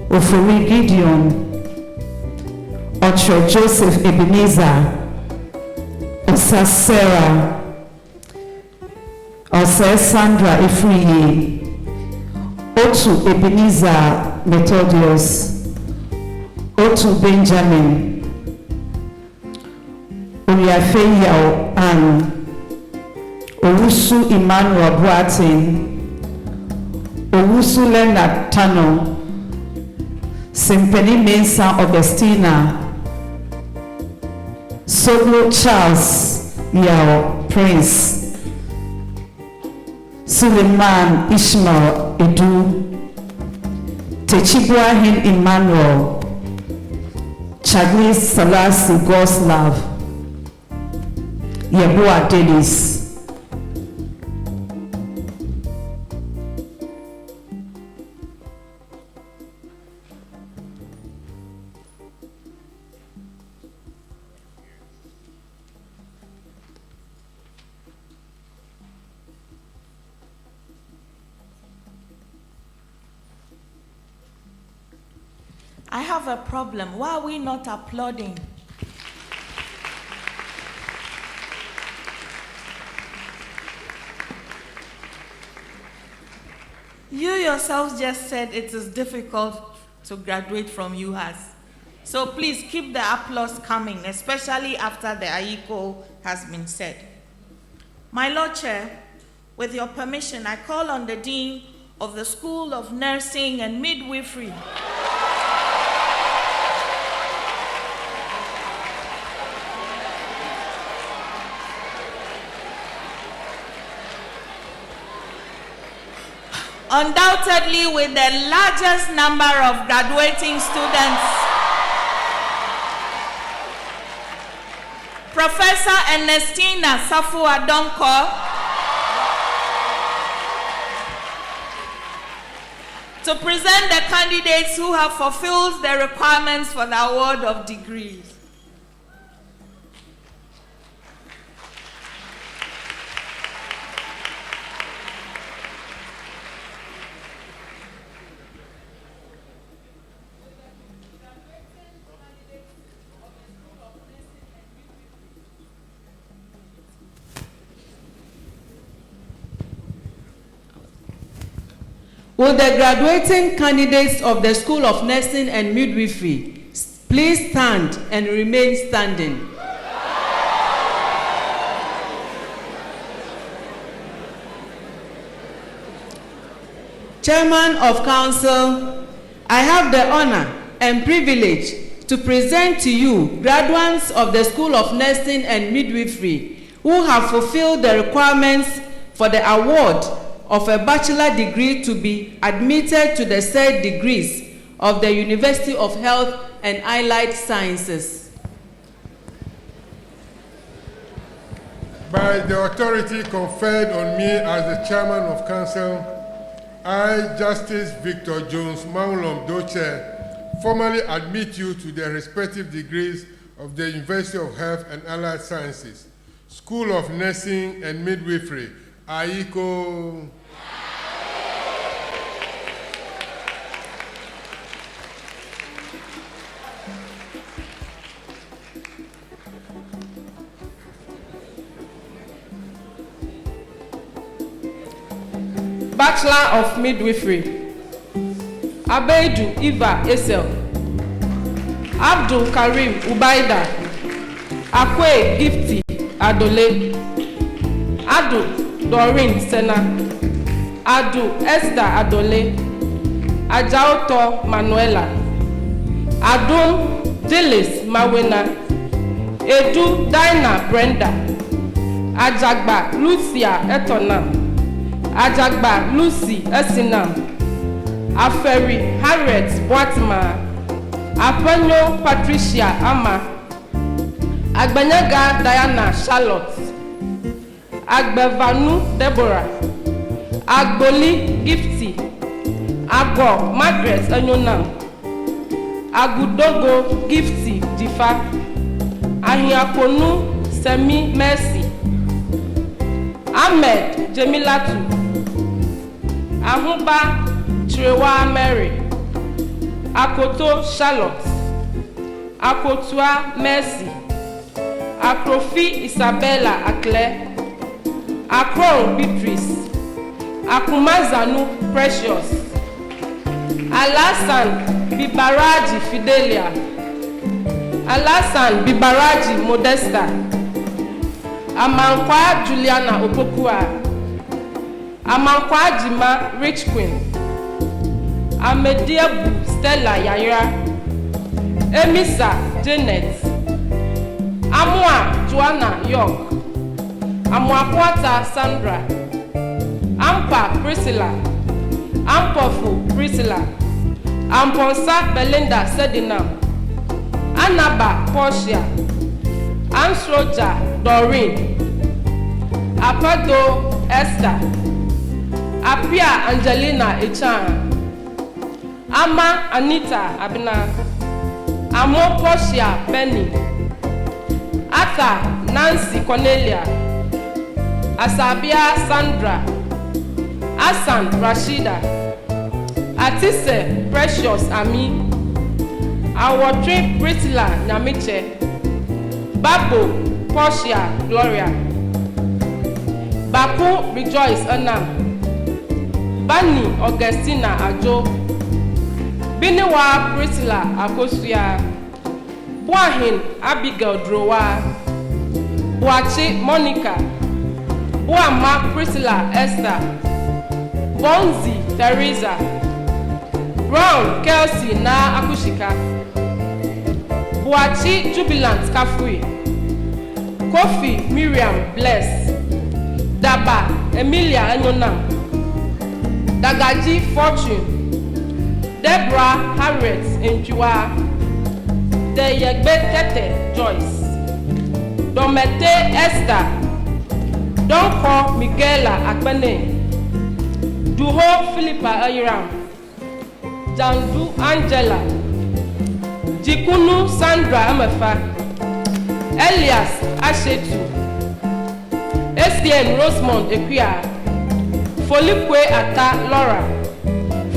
Ofori Gideon, Ocho Joseph Ebenezer, Osa Sarah, Osa Sandra Efriye, Otu Ebenezer Methodius, Otu Benjamin, Uriafeyao Anne, Owusu Emmanuel Boatin, Owusu Leonard Tano, Symphony Mensa Augustina, Soglo Charles Yao Prince, Suleiman Ishmael Edu, Techibuahin Emmanuel, Chaglis Salasi Goslav, Yabua Dennis. I have a problem. Why are we not applauding? You yourselves just said it is difficult to graduate from UHAS. So please keep the applause coming, especially after the AICO has been said. My Lord Chair, with your permission, I call on the Dean of the School of Nursing and Midwifery undoubtedly with the largest number of graduating students, Professor Ernestina Safu-Adonko, to present the candidates who have fulfilled the requirements for the award of degrees. Will the graduating candidates of the School of Nursing and Midwifery please stand and remain standing? Chairman of Council, I have the honor and privilege to present to you graduates of the School of Nursing and Midwifery who have fulfilled the requirements for the award of a bachelor degree to be admitted to the said degrees of the University of Health and Allied Sciences. By the authority conferred on me as the Chairman of Council, I, Justice Victor Jones Maulom Doche, formally admit you to the respective degrees of the University of Health and Allied Sciences, School of Nursing and Midwifery, AICO. Bachelor of Midwifery, Abeidu Eva Esel, Abdul Karim Ubaida, Akwe Gifty Adole, Adu Doreen Sena, Adu Esther Adole, Ajaoto Manuela, Adum Dilis Mawena, Edu Dinah Brenda, Ajagba Lucia Etona, Ajagba Lucy Esinam, Aferi Harriet Boatma, Apenyo Patricia Ama, Agbanyaga Diana Charlotte, Agbevanu Deborah, Agboli Gifty, Agbo Margaret Enyonam, Agudogo Gifty Difa, Ahiaponu Semi Mercy, Ahmed Jemilatu, Ahuba Trewa Mary, Akoto Charlotte, Akotua Mercy, Akrofi Isabella Akle, Akron Beatrice, Akumazanu Precious, Alasan Bibaraji Fidelia, Alasan Bibaraji Modesta, Amankwa Juliana Opokua, Amankwa Jima Rich Queen, Amediabu Stella Yaya, Emisa Janet, Amwa Joanna York, Amwakwata Sandra, Ampa Priscilla, Ampofu Priscilla, Amponsa Belinda Sedinam, Anaba Portia, Ansroja Doreen, Apado Esther, Apia Angelina Echan, Ama Anita Abina, Amo Portia Benny, Ata Nancy Cornelia, Asabia Sandra, Asan Rashida, Atise Precious Ami, Awotri Priscilla Nyamiche, Babo Portia Gloria, Baku Rejoice Anna, Bani Augustina Ajo, Biniwa Priscilla Akosua, Buahin Abigail Drowa, Buachi Monica, Buama Priscilla Esther, Bonzi Teresa, Brown Kelsey Na Akushika, Buachi Jubilant Kafui, Kofi Miriam Bless, Daba Emilia Anyonam, Dagaji Fortune, Deborah Harriet Njuwa, Deyegbe Tete Joyce, Domete Esther, Donko Miguela Akbene, Duho Philippa Ayiram, Jandu Angela, Jikunu Sandra Amefa, Elias Ashetu, SDN Rosemont Equia, Folikwe Ata Laura,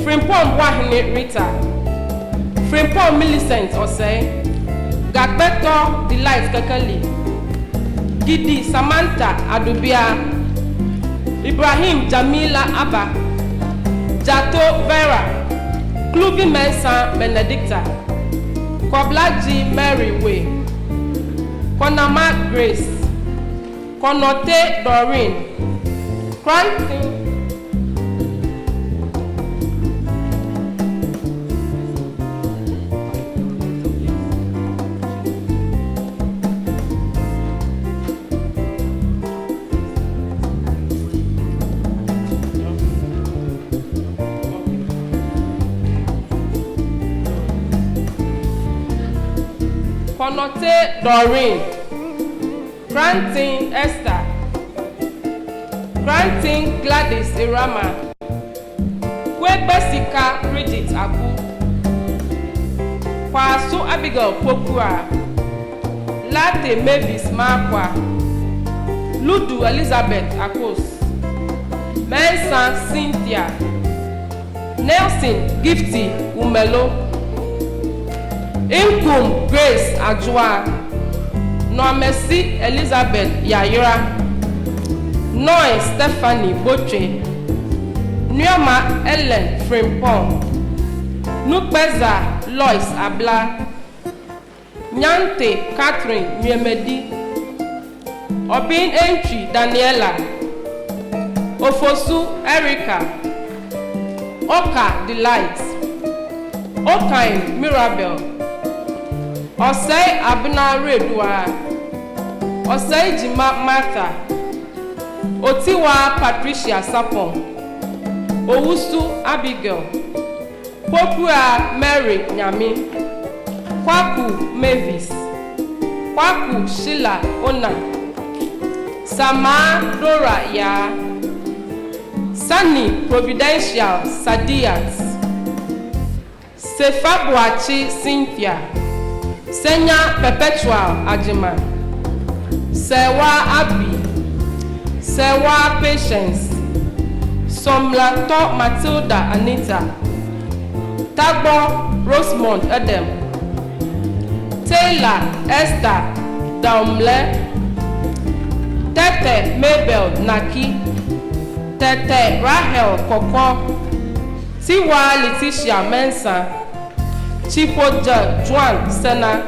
Frimpom Wahine Rita, Frimpom Millicent Osei, Gagbeto Delight Kakali, Gidi Samantha Adubia, Ibrahim Jamila Abba, Jato Vera, Klubi Mensa Benedicta, Koblaji Mary Way, Konama Grace, Konote Doreen, Cranton Konote Doreen, Granting Esther, Granting Gladys Irama, Kwebesika Bridget Abu, Kwasu Abigail Pokua, Late Mavis Markwa, Ludu Elizabeth Akos, Mensa Cynthia, Nelson Gifty Umelo, Inkum Grace Ajua, Nomesi Elizabeth Yayira, Noi Stephanie Boche, Nyoma Ellen Frimpong, Nukbeza Lois Abla, Nyante Catherine Miemedi, Obin Entry Daniela, Ofosu Erica, Oka Delight, Okain Mirabel, Osei Abina Redua, Osei Jima Martha, Otiwa Patricia Sapon, Owusu Abigail, Popua Mary Nyami, Kwaku Mavis, Kwaku Sheila Ona, Sama Dora Ya, Sunny Providential Sadiat, Sefabuachi Cynthia, Senya Perpetual Ajima, Sewa Abi, Sewa Patience, Somlato Matilda Anita, Tagbo Rosemont Adam, Taylor Esther Daumle, Tete Mabel Naki, Tete Rahel Koko, Tiwa Letitia Mensa, Chipoja Juan Sena,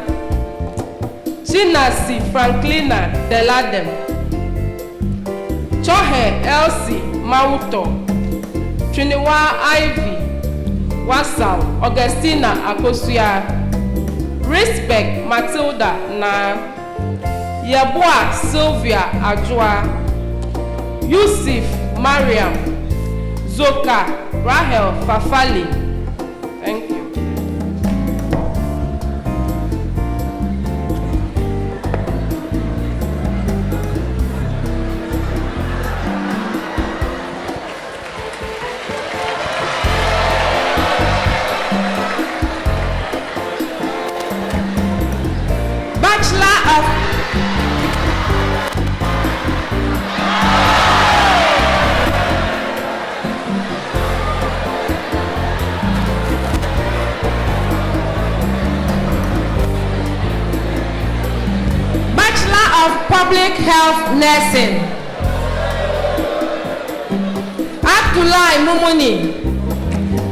Chinasi Franklina Deladem, Chohe Elsie Mauto, Triniwa Ivy Wasau Augustina Akosua, Respect Matilda Na, Yabua Sylvia Ajua, Yusuf Mariam, Zoka Rahel Fafali. Thank you. Public Health Nursing. Abdullahi Mumuni,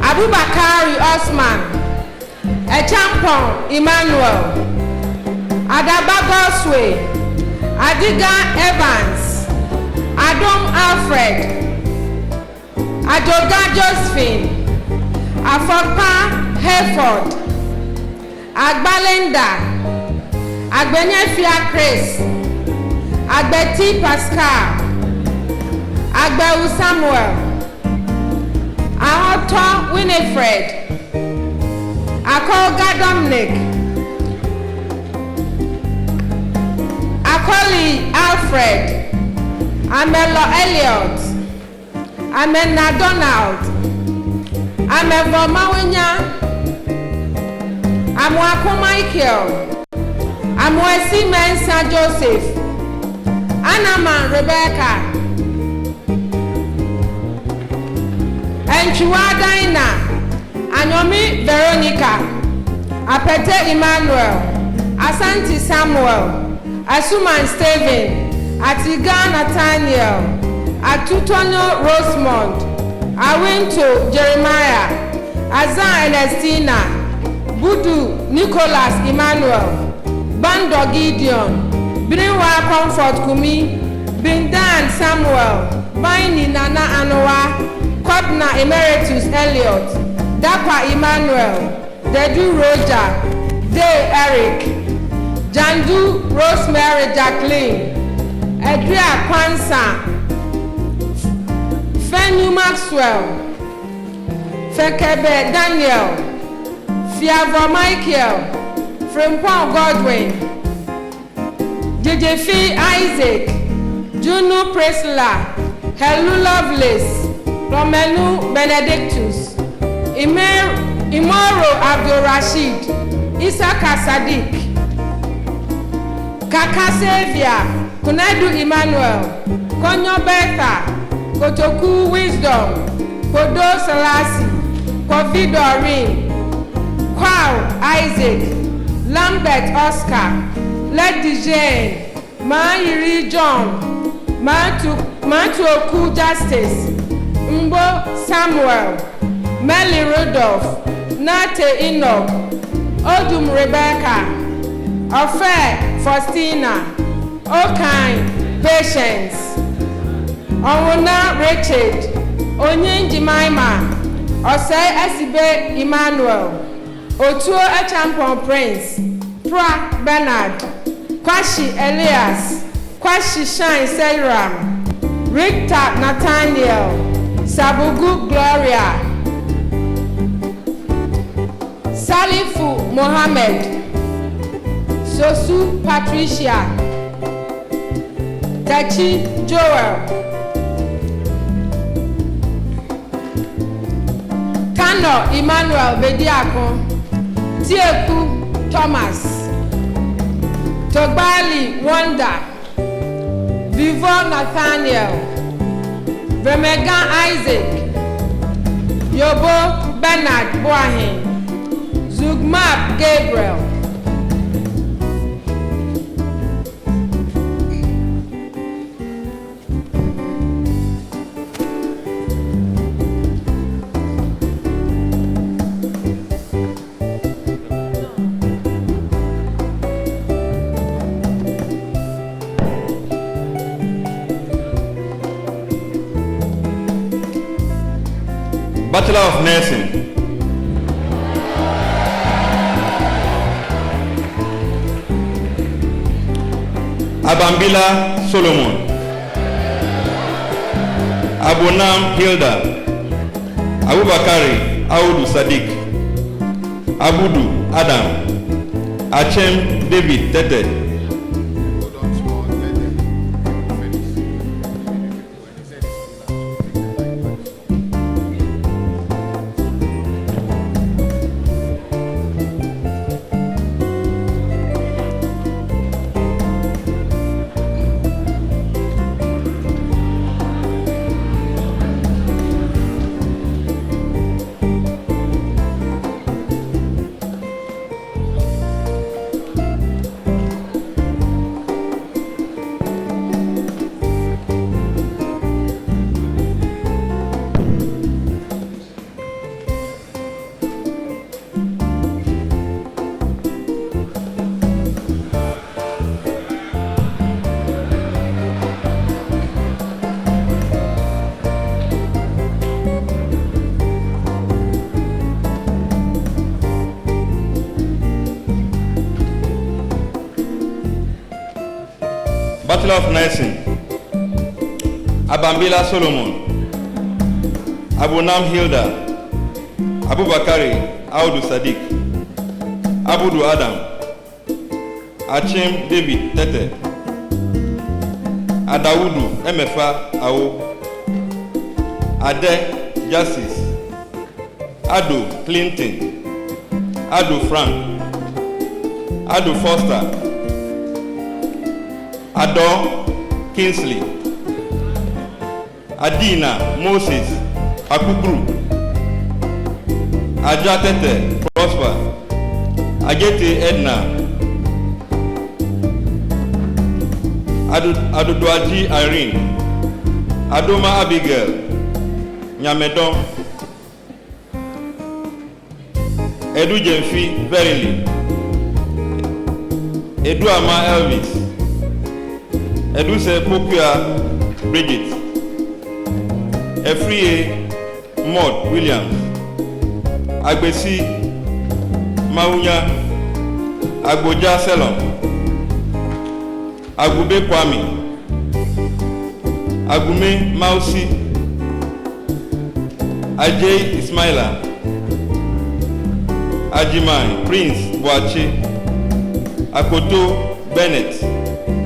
Abubakari Osman, Echampon Emmanuel, Adaba Goswe, Adiga Evans, Adom Alfred, Ajoga Josephine, Afokpa Hereford, Agbalinda, Agbenyefia Chris, Agbeti Pascal, Agbewu Samuel, Ahoto Winifred, Akoga Dominic, Akoli Alfred, Amelo Elliot, Amena Donald, Amevo Mawinya, Amwako Michael, Amwesi Mensa Joseph, Anama Rebecca, Enchua Dina, Anyomi Veronica, Apete Emmanuel, Asante Samuel, Asuman Stephen, Atiga Nathaniel, Atutonyo Rosemond, Awinto Jeremiah, Azan Ernestina, Budu Nicholas Emmanuel, Bando Gideon, Brinwa Comfort Kumi, Bindan Samuel, Baini Nana Anoa, Kotna Emeritus Elliot, Dapa Emmanuel, Dedu Roger, Day Eric, Jandu Rosemary Jacqueline, Edria Kwansa, Fenu Maxwell, Fekebe Daniel, Fiavo Michael, Frimpong Godwin, JJF Isaac, Juno Priscilla, Helu Lovelace, Romelu Benedictus, Imoro Abdul Rashid, Isaka Sadiq, Kaka Savia, Kunedu Emmanuel, Konyo Betha, Kotoku Wisdom, Kodo Salasi, Kofi Doreen, Kwao Isaac, Lambert Oscar, Lady Jane, Mayiri John, Matuoku Justice, Mbo Samuel, Melly Rudolph, Nate Enoch, Odum Rebecca, Ofe Faustina, Okine Patience, Onwuna Richard, Onyin Jemima, Osei Esibe Emmanuel, Otuo Echampon Prince, Pra Bernard, Kwashi Elias, Kwashi Shine Seiram, Ricta Nathaniel, Sabugu Gloria, Salifu Mohammed, Sosu Patricia, Tachi Joel, Kano Emmanuel Bediako, Tieku Thomas, Togbali Wanda, Vivo Nathaniel, Vemegan Isaac, Yobo Bernard Boahin, Zugmap Gabriel, Bachelor of Nursing, Abambila Solomon, Abonam Hilda, Abubakari Audu Sadiq, Abudu Adam, Achem David Tete, Bachelor of Nursing, Abambila Solomon, Abunam Hilda, Abubakari Audu Sadiq, Abudu Adam, Achim David Tete, Adawudu Emefa Awo, Ade Justice, Ado Clinton, Ado Frank, Ado Foster, Ado Kingsley, Adina Moses Akukuru, Ajatete Prosper, Agete Edna, Aduduaji Irene, Adoma Abigail, Nyamedon, Edu Jemfi Verily, Edu Ama Elvis, Edu Se Pokua Bridget, Efrie Maud Williams, Agbesi Maunya, Agboja Selon, Agube Kwame, Agume Mausi, Ajay Ismaila, Ajimai Prince Boachi, Akoto Bennett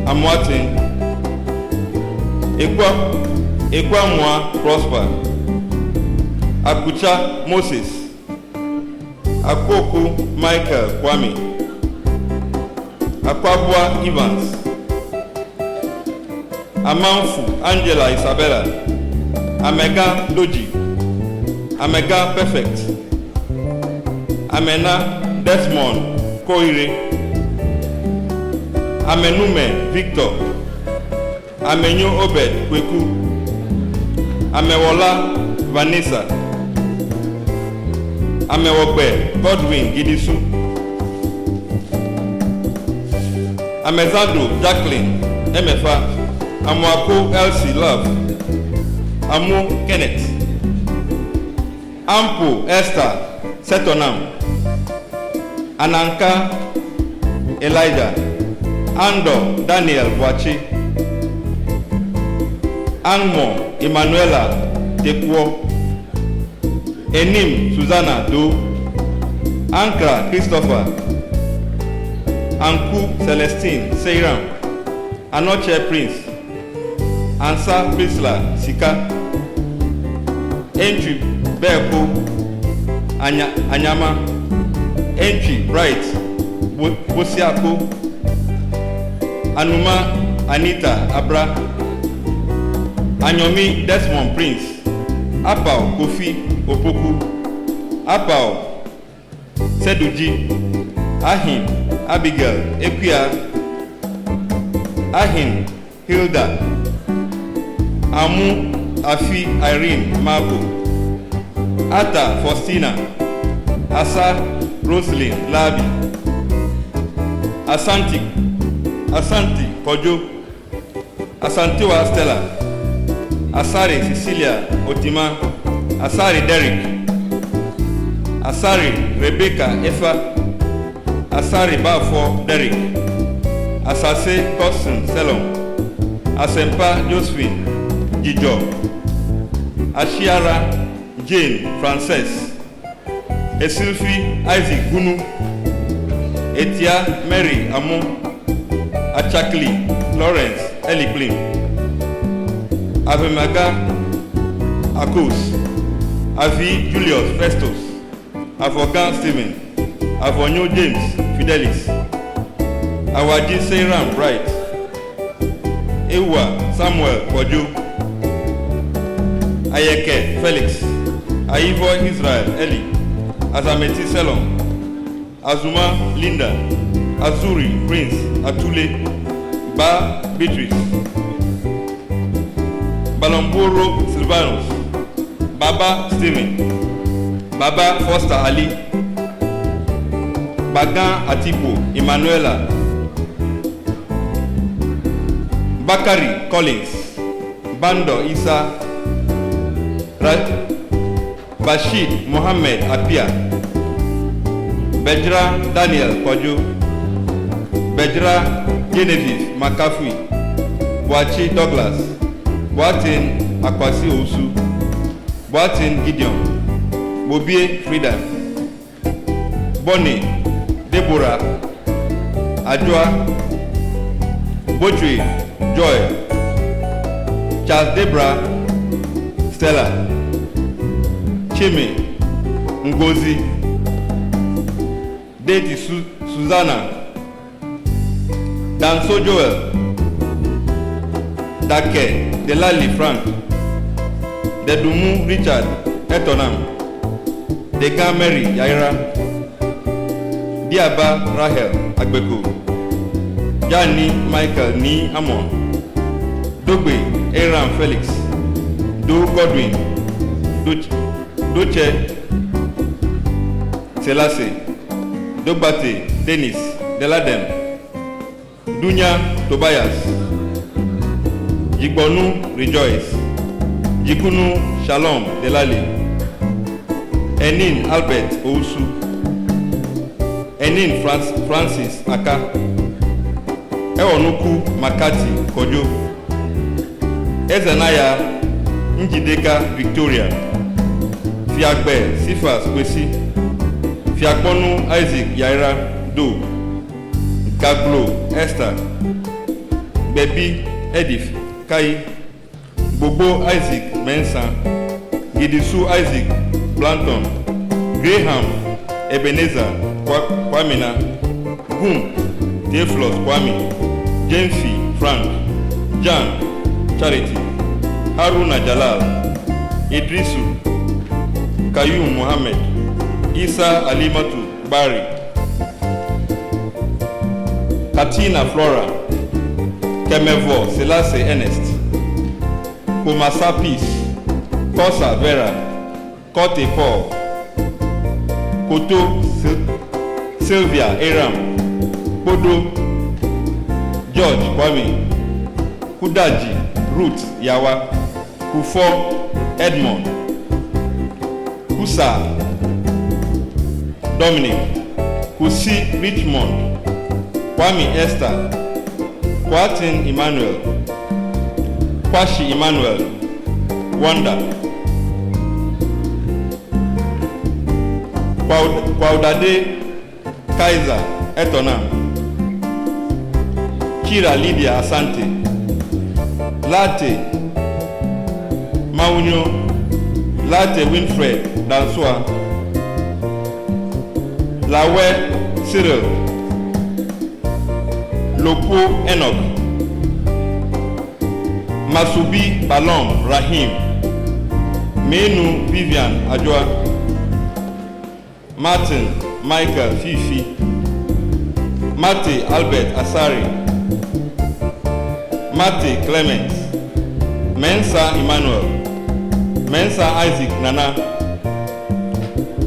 Amwatin, Ekwamwa Prosper, Akucha Moses, Akoku Michael Kwame, Akwabwa Evans, Amanfu Angela Isabella, Amega Doji, Amega Perfect, Amena Desmond Koire, Amenume Victor, Amenyo Obed Kweku, Amewola Vanessa, Amewope Godwin Gidisu, Amezado Jacqueline Emefa, Amwako Elsie Love, Amu Kenneth, Ampo Esther Setonam, Ananka Elijah, Ando Daniel Boachi, Angmo Emanuela Tekwo, Enim Susanna Do, Ankra Christopher, Anku Celestine Seiram, Anoche Prince, Ansa Prisla Sika, Entry Beko Anyama, Entry Bright Bosiako, Anuma Anita Abra, Anyomi Desmond Prince, Apao Kofi Opoku, Apao Seduji, Ahin Abigail Equia, Ahin Hilda, Amu Afi Irene Mabo, Ata Faustina, Asa Roslyn Labi, Asante Kojo, Asantewa Stella, Asari Cecilia Otima, Asari Derek, Asari Rebecca Efa, Asari Bafo Derek, Asase Cousin Selon, Asempa Josephine Jijo, Ashiara Jane Frances, Esilfi Isaac Gunu, Etia Mary Amu, Achakli Lawrence Eliklim, Avemaga Akos, Avi Julius Festus, Avogan Stephen, Avonyo James Fidelis, Awaji Seiram Bright, Ewa Samuel Kojo, Ayeke Felix, Aivo Israel Eli, Azameti Selon, Azuma Linda, Azuri Prince Atule, Ba Beatrice, Balomboro Silvanus, Baba Stephen, Baba Foster Ali, Bagan Atipo Emanuela, Bakari Collins, Bando Isa, Bashir Mohammed Apia, Bejra Daniel Kojo, Bejra Genevieve Makafui, Boachi Douglas, Boatin Akwasi Owusu, Boatin Gideon, Bobie Frida, Bonnie Deborah, Adjoa, Botri Joy, Charles Debra, Stella, Chime Ngozi, Deti Susanna, Danso Joel, Dake Delali Frank, Dedumu Richard Etonam, Dega Mary Yaira, Diaba Rahel Agbeko, Jani Michael Ni Amon, Dogbe Aaron Felix, Do Godwin, Doche Selassie, Dogbate Dennis Deladem, Dunya Tobias, Jigbonu Rejoice, Jikunu Shalom Delali, Enin Albert Owusu, Enin Francis Aka, Ewonuku Makati Kojo, Ezenaya Njideka Victoria, Fiagbe Sifas Kwesi, Fiakponu Isaac Yaira Do, Gaglo Esther, Baby Edith Kai, Bobo Isaac Mensa, Gidisu Isaac Blanton, Graham Ebenezer Kwamina, Gum Theophilus Kwame, Jamesy Frank, Jan Charity, Haruna Jalal, Idrisu Kayum Mohammed, Isa Alimatu Bari, Katina Flora, Kemevo Selassie Ernest, Komasa Peace, Kosa Vera, Kote Paul, Koto Sylvia Aram, Kodo George Kwame, Kudaji Ruth Yawa, Kufo Edmond, Kusa Dominic, Kusi Richmond, Kwame Esther, Kwatin Emmanuel, Kwashi Emmanuel, Wanda, Kwaudade Kaiser Etonam, Kira Lydia Asante, Late Maunyo, Late Winfred Dansua, Lawe Cyril, Lopo Enoch, Masubi Balom Rahim, Menu Vivian Adjoa, Martin Michael Fifi, Mate Albert Asari, Mate Clement, Mensa Emmanuel, Mensa Isaac Nana,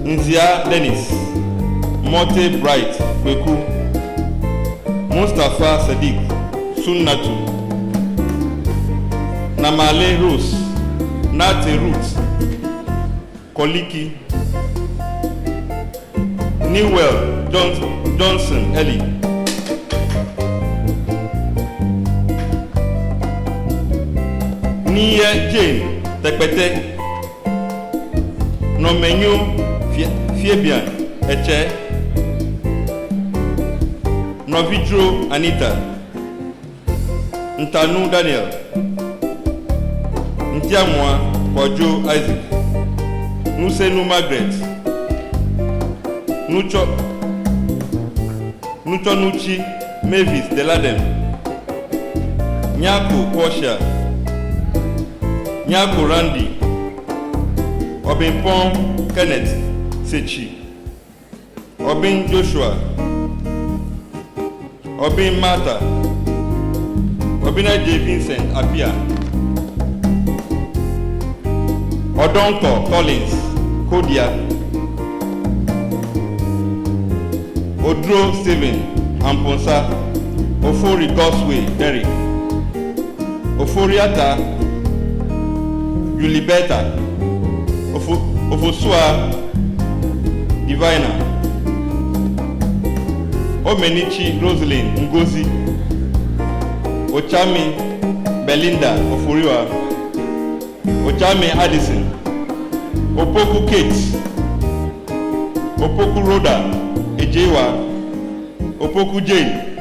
Nzia Dennis, Mote Bright Kweku, Mustafa Sadiq Sunnatu, Namale Rose, Nate Ruth, Koliki, Newell Johnson Ellie, Niye Jane Tekpete, Nomenyo Fiebian Eche, Novidro Anita, Ntanu Daniel, Ntiamwa Kojo Isaac, Nusenu Margaret, Nuchi Mavis Deladem, Nyako Kwosha, Nyako Randy, Obinpon Kenneth Sechi, Obin Joshua, Obin Martha, Obina J. Vincent Apia, Odonko Collins Kodia, Odro Stephen Amponsa, Ofori Gosway Derek, Oforiata Julibeta, Ofosua Divina, Omenichi Rosalind Ngozi, Ochami Belinda Ofuriwa, Ojame Addison, Opoku Kate, Opoku Rhoda Ejewa, Opoku Jane,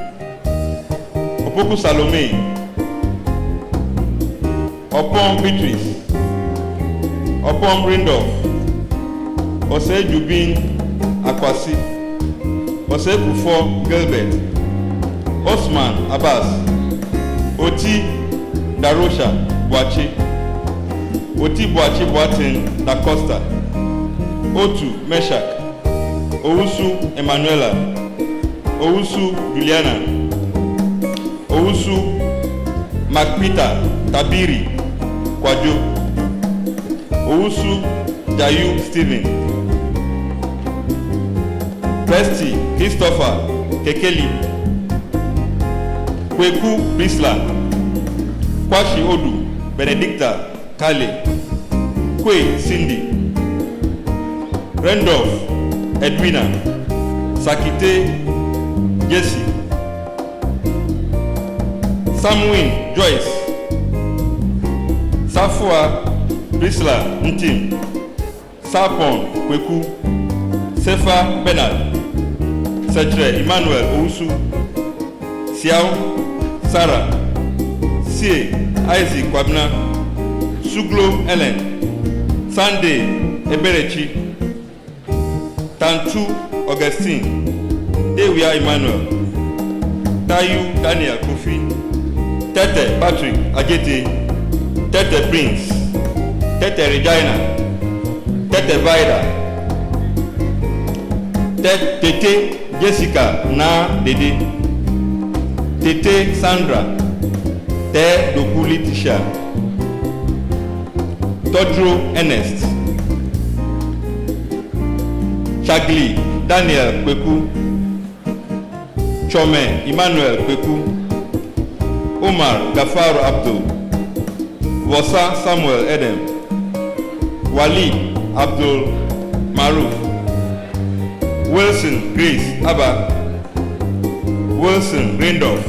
Opoku Salome, Opom Beatrice, Opom Rindolph, Ose Jubin Akwasi, Ose Kufo Gilbert, Osman Abbas, Oti Darosha Boachi, Oti Boachi Boatin Da Costa, Otu Meshach, Owusu Emanuela, Owusu Juliana, Owusu Macpeter Tabiri Kwajo, Owusu Jayu Stephen, Presti Christopher Kekeli, Kweku Bisla, Kwashi Odu Benedicta Kale, Kwe Cindy, Randolph Edwina, Sakite Jesse, Samwin Joyce, Safua Bisla Ntim, Sapon Kweku, Sefa Bernard, Sedre Emmanuel Owusu, Siao Sarah, Sie Isaac Kwabna, Suglo Ellen, Sunday Eberechi, Tantu Augustine, Ewia Emmanuel, Tayu Daniel Kofi, Tete Patrick Ajete, Tete Prince, Tete Regina, Tete Vida, Tete Jessica Na Dede, Tete Sandra, Te Dokuli Tisha, Todro Ernest, Chagli Daniel Kweku, Chome Emmanuel Kweku, Omar Gafaru Abdul, Wasa Samuel Edem, Wali Abdul Maruf, Wilson Grace Abba, Wilson Randolph,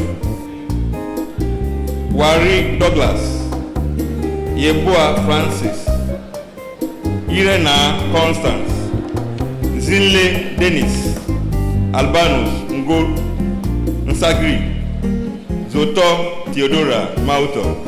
Wari Douglas, Yeboah Francis, Irena Constance, Zinle Dennis, Albanus Ngol Nsagri, Zoto Theodora Mauto.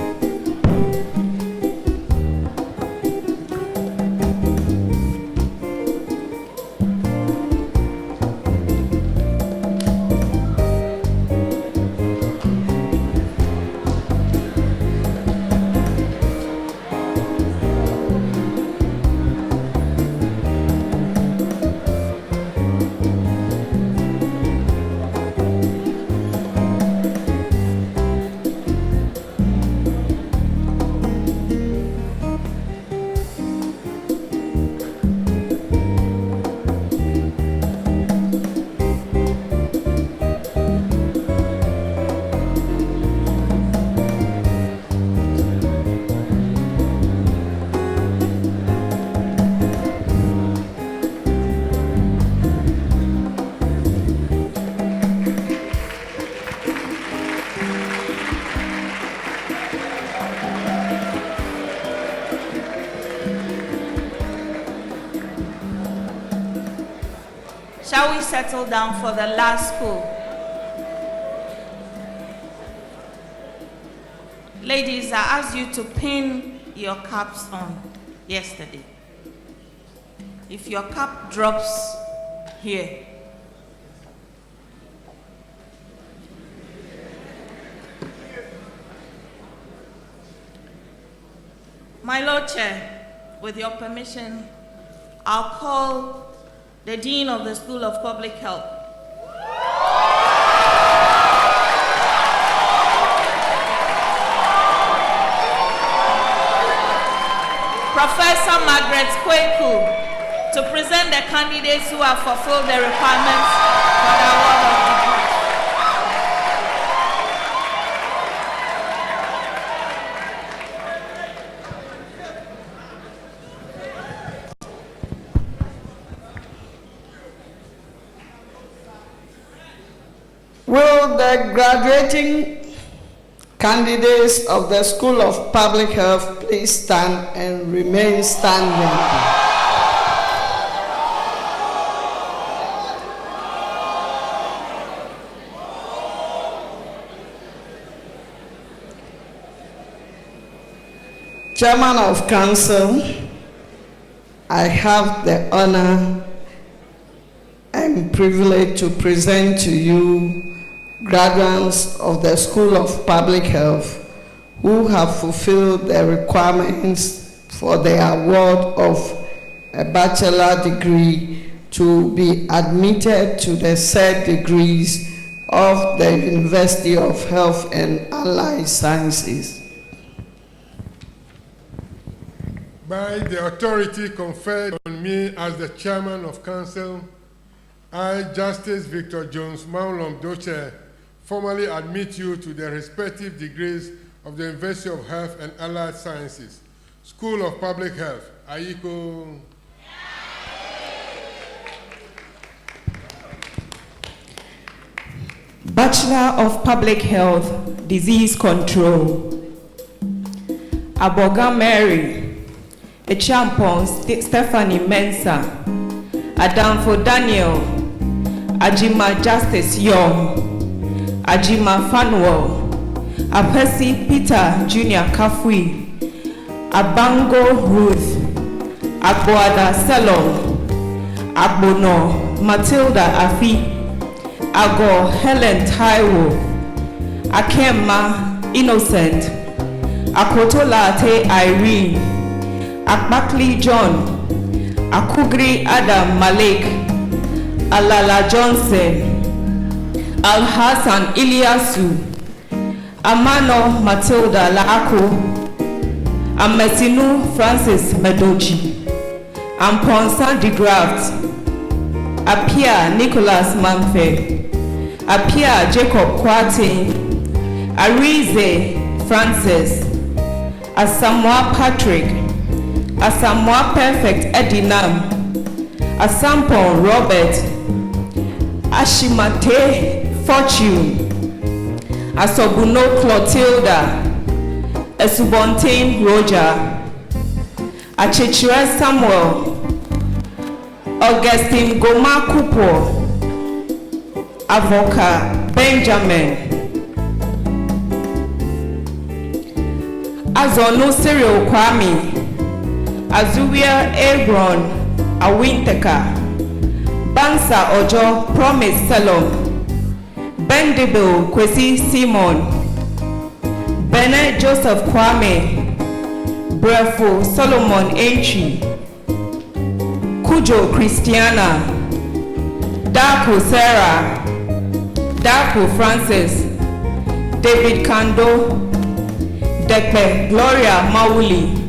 Shall we settle down for the last school? Ladies, I asked you to pin your caps on yesterday. If your cap drops here, my Lord Chair, with your permission, I'll call the Dean of the School of Public Health. Professor Margaret Kweku, to present the candidates who have fulfilled the requirements for the award of degree. Will the graduating Candidates of the School of Public Health, please stand and remain standing. Chairman of Council, I have the honor and privilege to present to you graduates of the School of Public Health who have fulfilled the requirements for the award of a bachelor degree to be admitted to the said degrees of the University of Health and Allied Sciences. By the authority conferred on me as the Chairman of Council, I, Justice Victor Jones Maulom Doche, formally admit you to the respective degrees of the University of Health and Allied Sciences, School of Public Health, Aiko. Bachelor of Public Health, Disease Control. Aboga Mary, Echampon Stephanie Mensah, Adamfo Daniel, Ajima Justice Young, Ajima Fanuel, Apesi Peter Junior Kafui, Abango Ruth, Agboada Selon, Agbono Matilda Afi, Ago Helen Taiwo, Akema Innocent, Akotolate Irene, Akbakli John, Akugri Adam Malik, Alala Johnson, Al-Hassan Iliasu, Amano Matilda Laako, Ametinu Francis Medoji, Amponsa de Graft, Apia Nicholas Manfe, Apia Jacob Kwate, Arize Francis, Asamoah Patrick, Asamoah Perfect Edinam, Asampon Robert, Ashimate Fortune, Asobuno Clotilda, Esubontain Roger, Achechire Samuel, Augustine Goma Kupo, Avoka Benjamin, Azonu Cyril Kwame, Azuria Abron Awinteka, Bansa Ojo Promise Salom, Bendible Kwesi Simon, Bene Joseph Kwame, Brefo Solomon Enchi, Kujo Christiana, Daku Sarah, Daku Francis, David Kando, Dekpe Gloria Mauli,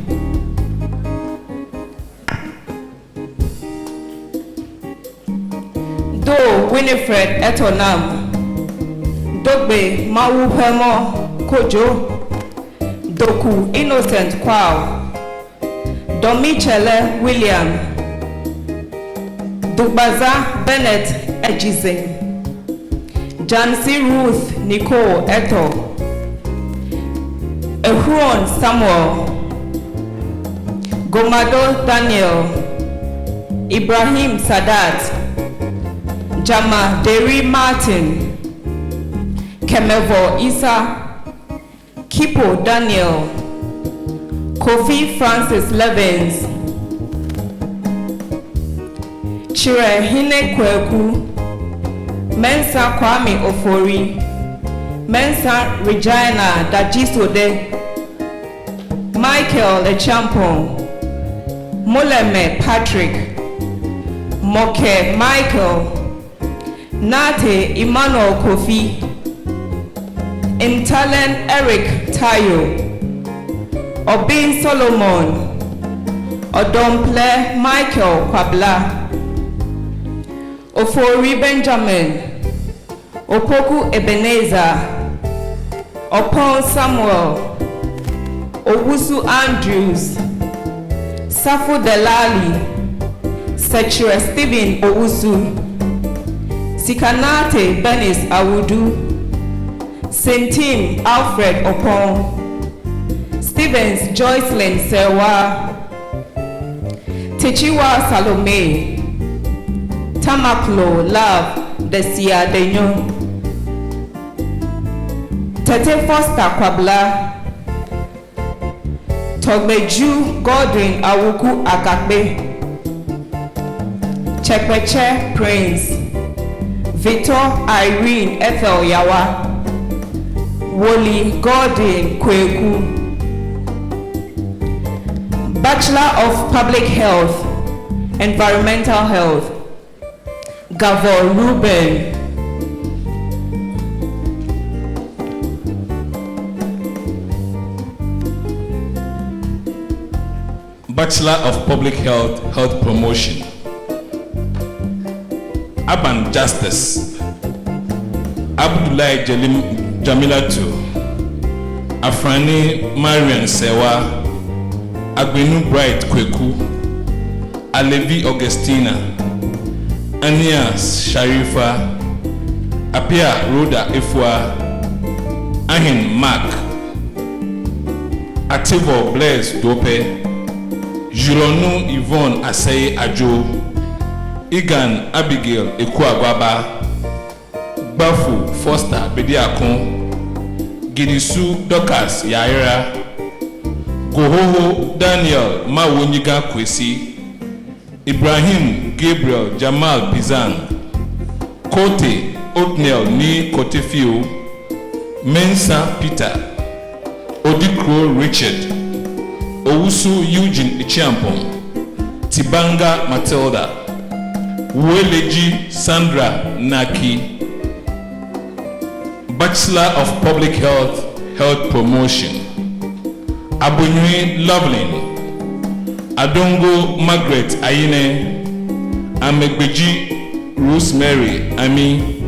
Do Winifred Etonam, Dogbe Mawu Pemo Kojo, Doku Innocent Kwao, Domichele William, Dugbaza Bennett Ejize, Jancy Ruth Nicole Eto, Ehron Samuel, Gomado Daniel, Ibrahim Sadat, Jama Derry Martin, Kemevo Isa, Kipo Daniel, Kofi Francis Levins, Chire Hine Kweku, Mensa Kwame Ofori, Mensa Regina Dajisode, Michael Echampon, Moleme Patrick, Moke Michael, Nate Emmanuel Kofi, Intalen Eric Tayo, Obin Solomon, Odomple Michael Kwabla, Ofori Benjamin, Opoku Ebenezer, Opon Samuel, Owusu Andrews, Safu Delali, Secure Stephen Owusu, Sikanate Benis Awudu, Sentim Alfred Opon, Stevens Joycelyn Sewa, Techiwa Salome, Tamaklo Love Desia Denyo, Tete Foster Kwabla, Togbeju Godwin Awuku Agakbe, Chekweche Prince, Victor Irene Ethel Yawa, Woli Godwin Kweku, Bachelor of Public Health, Environmental Health, Gavor Ruben, Bachelor of Public Health, Health Promotion, Urban Justice, Abdullahi Jamilatu, Afrani Marian Sewa, Agbenu Bright Kweku, Alevi Augustina, Anias Sharifa, Apia Rhoda Ifwa, Ahin Mark, Ativo Blaise Dope, Julonu Yvonne Aseye Ajo, Igan Abigail Ekuagwaba, Bafu Foster Bediakon, Gidisu Dokas Yaira, Gohoho Daniel Mawonyiga Kwesi, Ibrahim Gabriel Jamal Pizan, Kote Othniel Ni Kotefio, Mensa Peter, Odikro Richard, Owusu Eugene Ichiampong, Tibanga Matilda, Uweleji Sandra Naki, Bachelor of Public Health, Health Promotion, Abunyi Lovelin, Adongo Margaret Ayine, Amegbeji Rosemary Ami,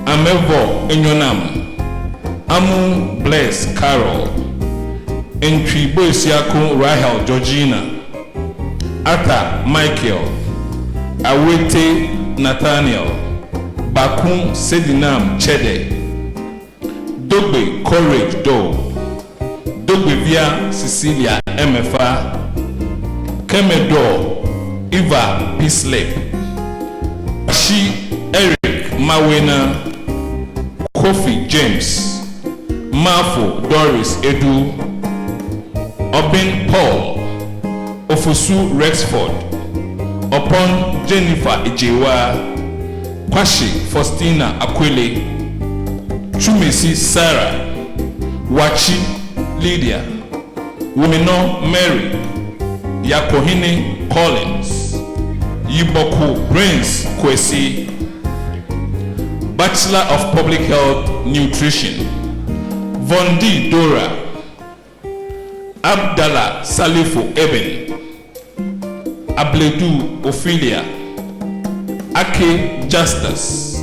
Amevo Enyonam, Amu Bless Carol, Entry Boisiako Rahel Georgina, Arthur Michael, Awete Nathaniel, Bakun Sedinam Chede, Dogbe Courage Do, Dogbe Via Cecilia MFA, Kemedo Eva Peacelip, Ashi Eric Mawena, Kofi James, Mafo Doris Edu, Obin Paul, Ofosu Rexford, upon Jennifer Ijewa, Kwashi Faustina Akwele, Chumesi Sarah, Wachi Lydia, Wumino Mary, Yakohine Collins, Yiboku Prince Kwesi, Bachelor of Public Health Nutrition, Vondi Dora, Abdallah Salifu Eben, Abledu Ophelia, Ake Justus,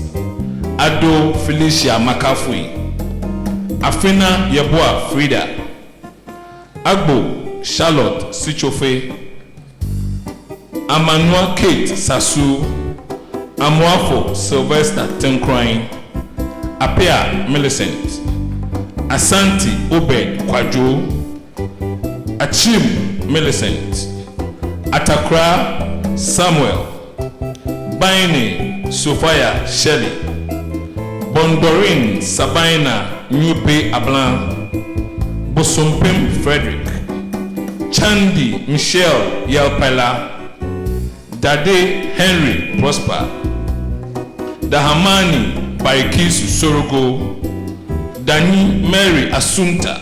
Ado Felicia Makafui, Afena Yeboah Frida, Agbo Charlotte Sichofe, Amanua Kate Sasu, Amuafo Sylvester Tenkrine, Apia Millicent, Asante Obed Kwajo, Achim Millicent, Atakra Samuel, Baine Sophia Shelley, Bondorin Sabina Nyupe Ablan, Bosompim Frederick, Chandi Michelle Yalpela, Dade Henry Prosper, Dahamani Barikisu Sorogo, Dani Mary Asunta,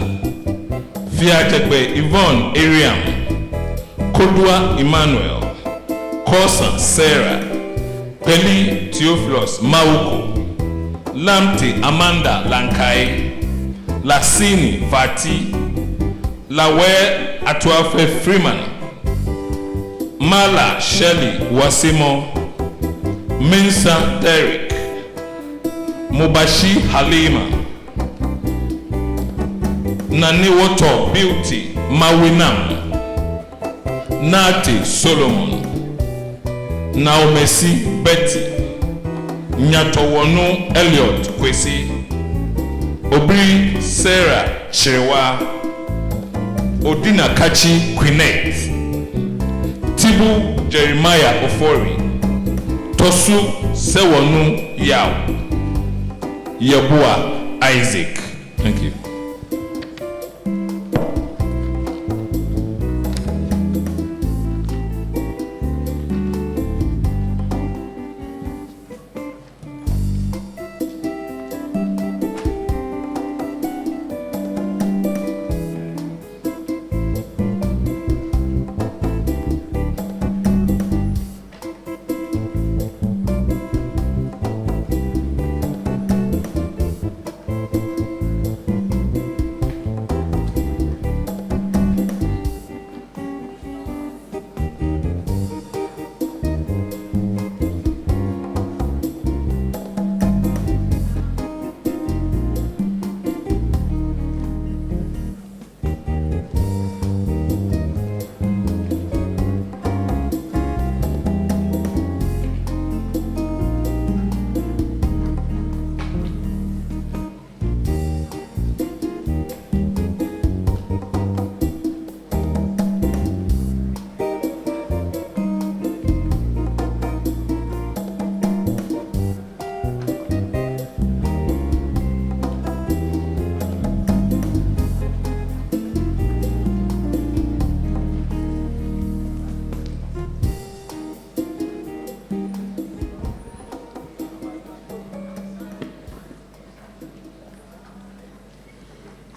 Fiatekbe Yvonne Ariam, Kodua Emmanuel, Corson Sarah, Peli Theophilus Mauko, Lamte Amanda Lankai, Lasini Vati, Lawe Atuafe Freeman, Mala Shelley Wasimo, Mensa Derek, Mubashi Halima, Naniwoto Beauty Mawinam, Nati Solomon, Naomesi Betty, Nyatowonu Elliot Kwesi, Obri Sarah Chewa, Odina Kachi Quinette, Tibu Jeremiah Ofori, Tosu Sewonu Yao, Yabua Isaac. Thank you.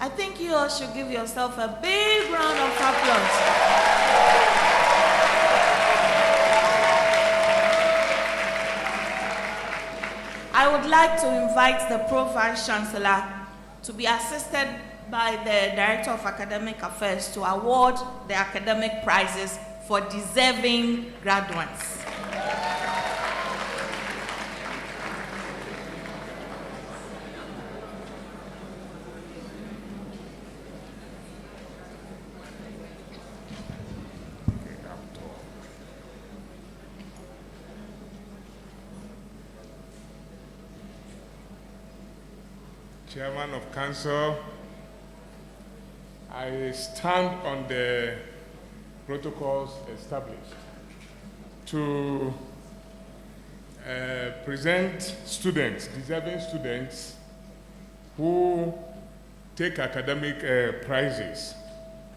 I think you all should give yourself a big round of applause. I would like to invite the Pro-Vice Chancellor to be assisted by the Director of Academic Affairs to award the academic prizes for deserving graduates. Chairman of Council, I stand on the protocols established to present students, deserving students, who take academic prizes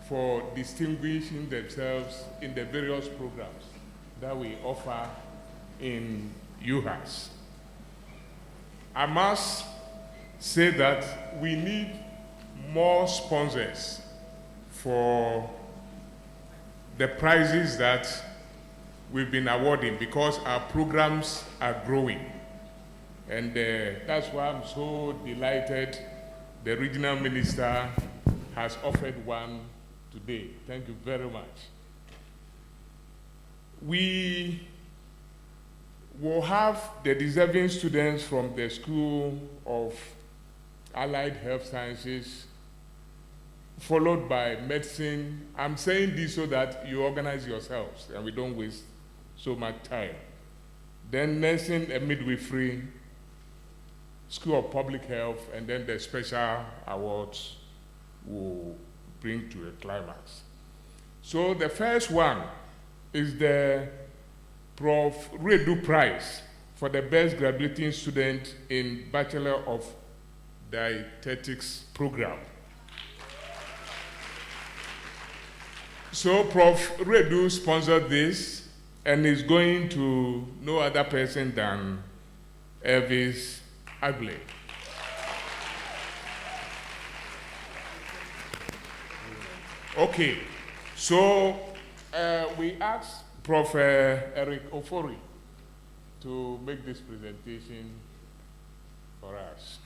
for distinguishing themselves in the various programs that we offer in UHAS. I must say that we need more sponsors for the prizes that we've been awarding, because our programs are growing. And that's why I'm so delighted the regional minister has offered one today. Thank you very much. We will have the deserving students from the School of Allied Health Sciences, followed by medicine. I'm saying this so that you organize yourselves and we don't waste so much time. Then nursing and midwifery, School of Public Health, and then the special awards will bring to a climax. So the first one is the Prof. Redu Prize for the best graduating student in Bachelor of Dietetics program. So Prof. Redu sponsored this and is going to no other person than Elvis Agley. Okay, so we asked Prof. Eric Ofori to make this presentation for us.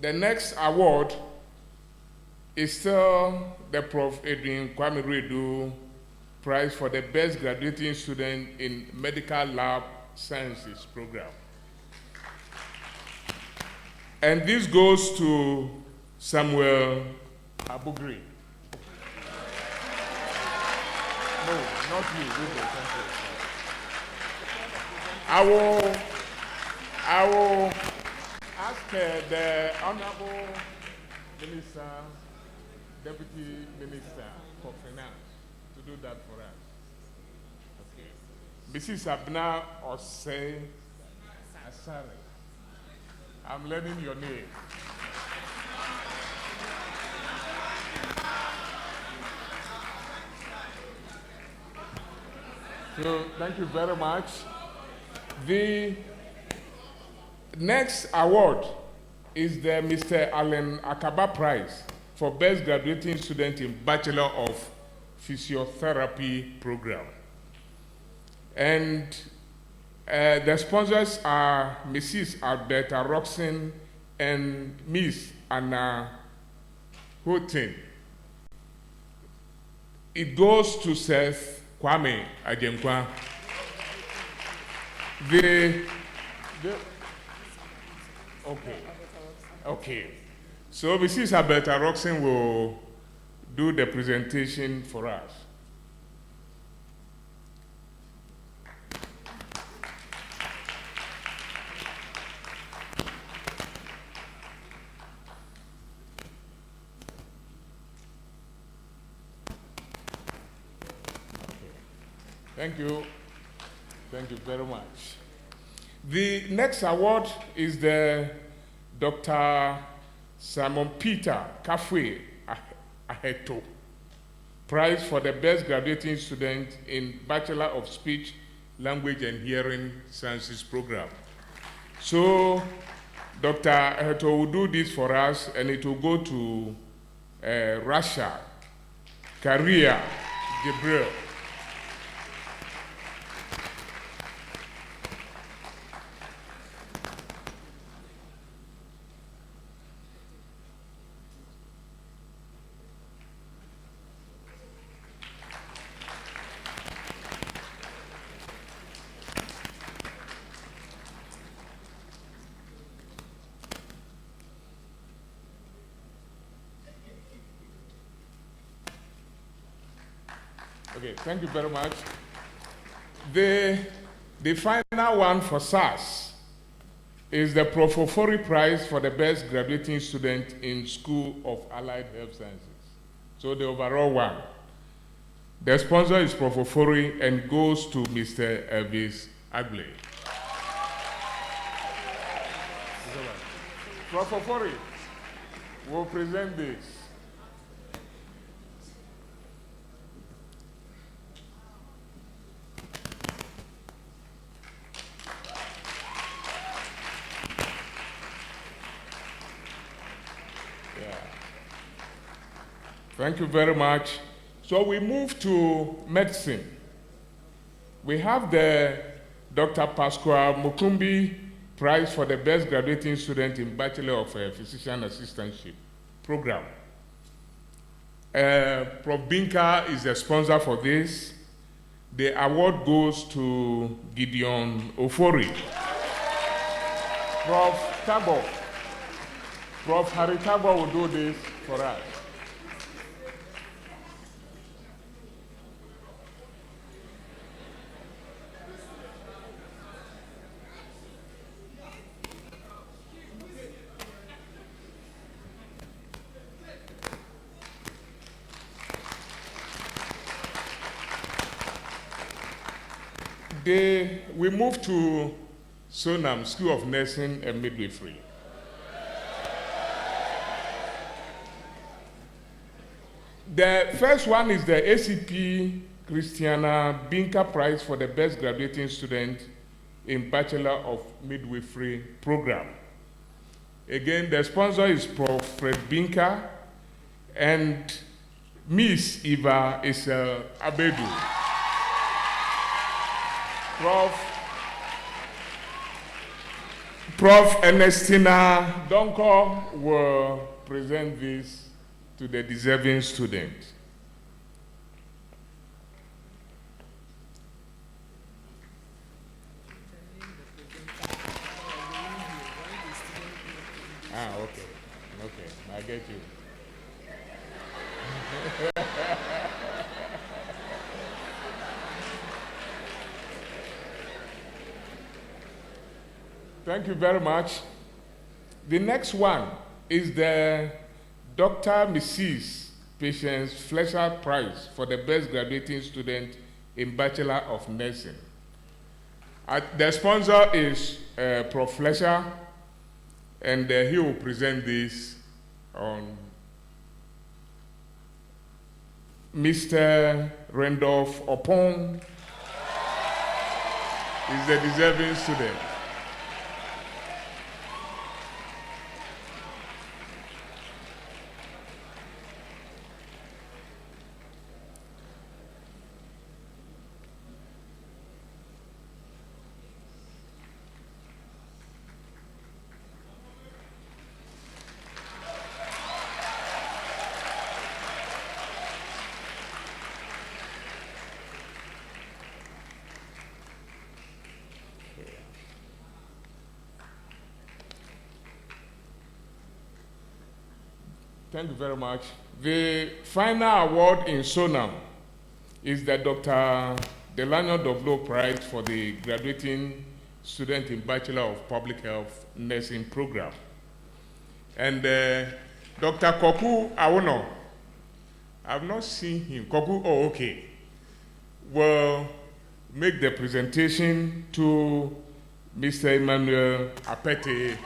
The next award is still the Prof. Edwin Kwame Redu Prize for the best graduating student in Medical Lab Sciences program. And this goes to Samuel Abugri. No, not you. I will ask the Honorable Minister, Deputy Minister for Finance to do that for us. Okay. Mrs. Abna Osei Asare. I'm learning your name. So, thank you very much. The next award is the Mr. Allen Akaba Prize for Best Graduating Student in Bachelor of Physiotherapy Program. And the sponsors are Mrs. Alberta Roxon and Miss Anna Houghton. It goes to Seth Kwame Ajenkwa. Okay. So Mrs. Alberta Roxon will do the presentation for us. Thank you. Thank you very much. The next award is the Dr. Simon Peter Kafwe Aheto Prize for the Best Graduating Student in Bachelor of Speech, Language and Hearing Sciences Program. So Dr. Aheto will do this for us, and it will go to Russia, Korea, Gabriel. Okay, thank you very much. The final one for SAS is the Profofori Prize for the Best Graduating Student in School of Allied Health Sciences. So the overall one. The sponsor is Profofori and goes to Mr. Elvis Agley. Profofori will present this. Thank you very much. So we move to medicine. We have the Dr. Pasqua Mukumbi Prize for the Best Graduating Student in Bachelor of Physician Assistantship Program. Prof. Binka is the sponsor for this. The award goes to Gideon Ofori. Prof. Harry Tabo will do this for us. We move to Sonam, School of Nursing and Midwifery. The first one is the ACP Christiana Binka Prize for the Best Graduating Student in Bachelor of Midwifery Program. Again, the sponsor is Prof. Fred Binka and Miss Eva Isel Abedu. Prof. Ernestina Donko will present this to the deserving student. Okay, I get you. Thank you very much. The next one is the Dr. Mrs. Patience Fletcher Prize for the best graduating student in Bachelor of Nursing. The sponsor is Prof. Fletcher, and he will present this on Mr. Randolph Opon. Is the deserving student. Thank you very much. The final award in Sonam is the Dr. Delano W.H.O Prize for the graduating student in Bachelor of Public Health Nursing program. And Dr. Koku Awono, I've not seen him. Koku, oh, okay, will make the presentation to Mr. Emmanuel Apete.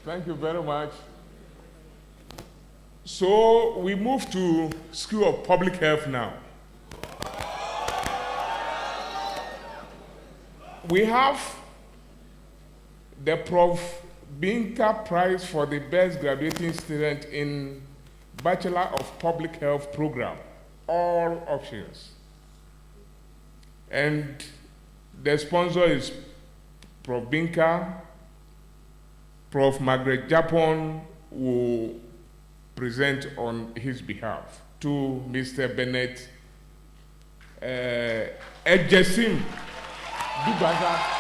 Thank you very much. So we move to School of Public Health now. We have the Prof. Binka Prize for the best graduating student in Bachelor of Public Health program, all options. And the sponsor is Prof. Binka. Prof. Margaret Japon will present on his behalf to Mr. Bennett Ejesim Dubaza.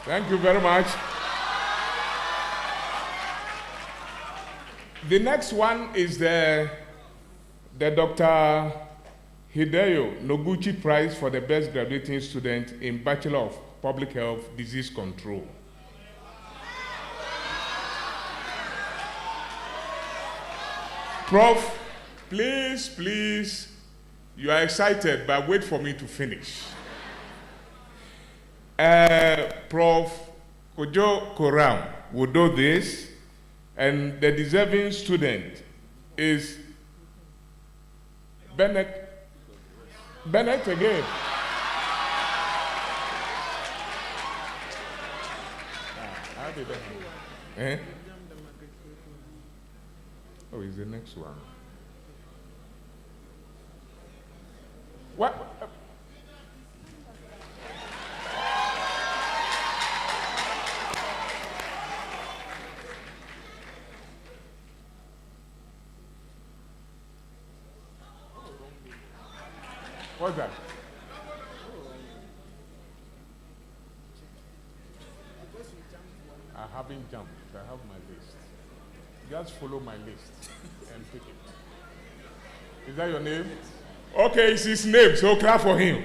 Thank you very much. The next one is the Dr. Hideo Noguchi Prize for the best graduating student in Bachelor of Public Health Disease Control. Prof, please, you are excited, but wait for me to finish. Prof. Kojo Koram will do this, and the deserving student is Bennett again. How did that happen? Oh, is the next one. What? What's that? I haven't jumped. I have my list. Just follow my list and pick it. Is that your name? Okay, it's his name, so clap for him.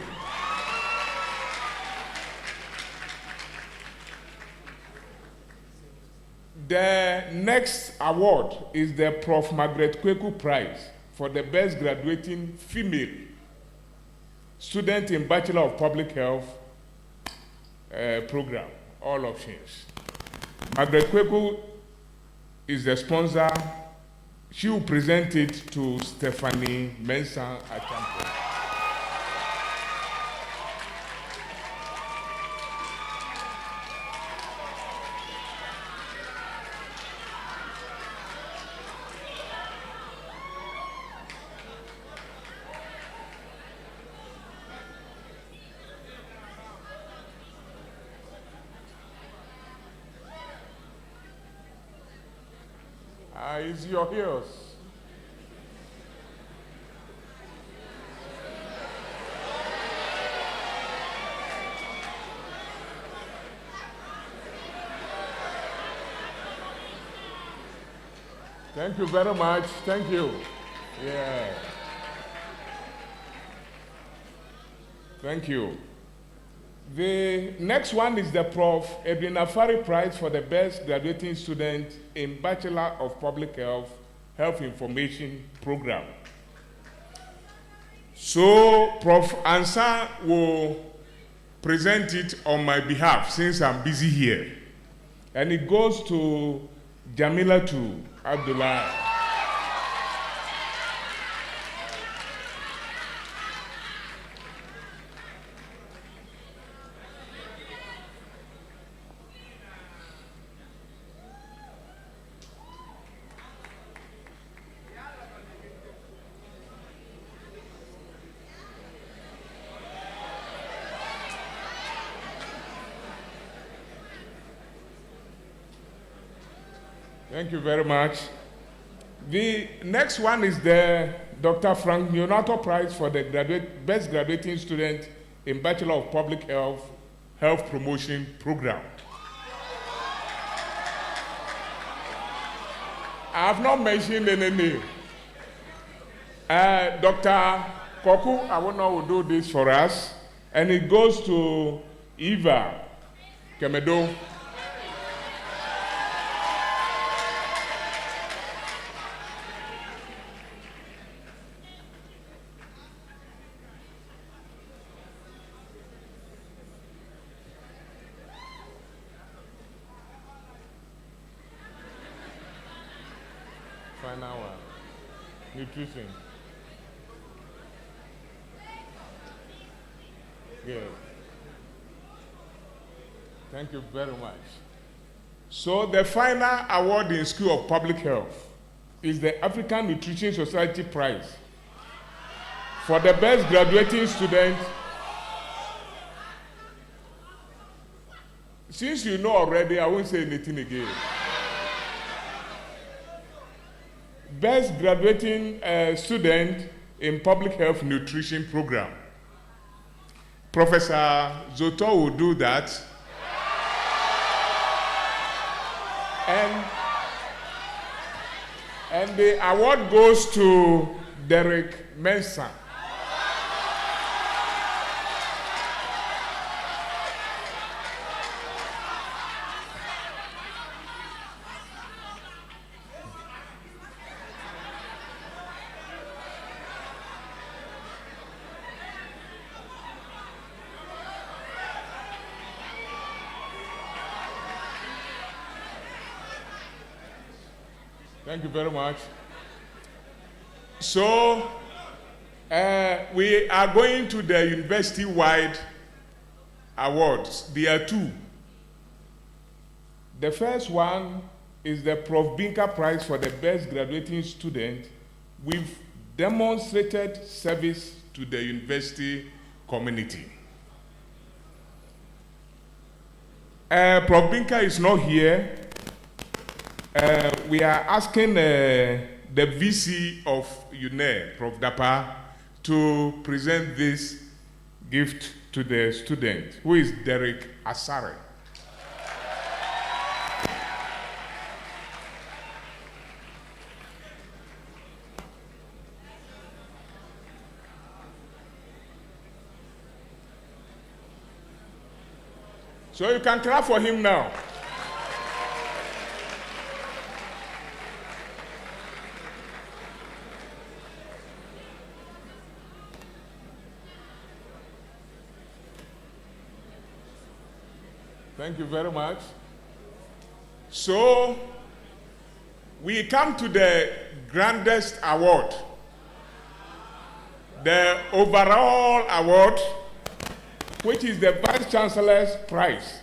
The next award is the Prof. Margaret Kweku Prize for the best graduating female student in Bachelor of Public Health program, all options. Margaret Kweku is the sponsor. She will present it to Stephanie Mensah Achampo. Is your heels. Thank you very much. Thank you. Yeah. Thank you. The next one is the Prof. Edwin Afari Prize for the best graduating student in Bachelor of Public Health, Health Information Program. So Prof. Ansa will present it on my behalf since I'm busy here. And it goes to Jamilatu Abdullah. Thank you very much. The next one is the Dr. Frank Neonato Prize for the best graduating student in Bachelor of Public Health, Health Promotion Program. I have not mentioned any name. Dr. Koku Awona will do this for us, and it goes to Eva Kemedo. Final one. Nutrition. Good. Thank you very much. So the final award in School of Public Health is the African Nutrition Society Prize for the best graduating student. Since you know already, I won't say anything again. Best graduating student in Public Health Nutrition Program. Professor Zoto will do that. And the award goes to Derek Mensah. Thank you very much. So, we are going to the university-wide awards. There are two. The first one is the Prof. Binka Prize for the best graduating student with demonstrated service to the university community. Prof. Binka is not here. We are asking the VC of UNE, Prof. Dapa, to present this gift to the student, who is Derek Asare. So you can clap for him now. Thank you very much. So, we come to the grandest award, the overall award, which is the Vice Chancellor's prize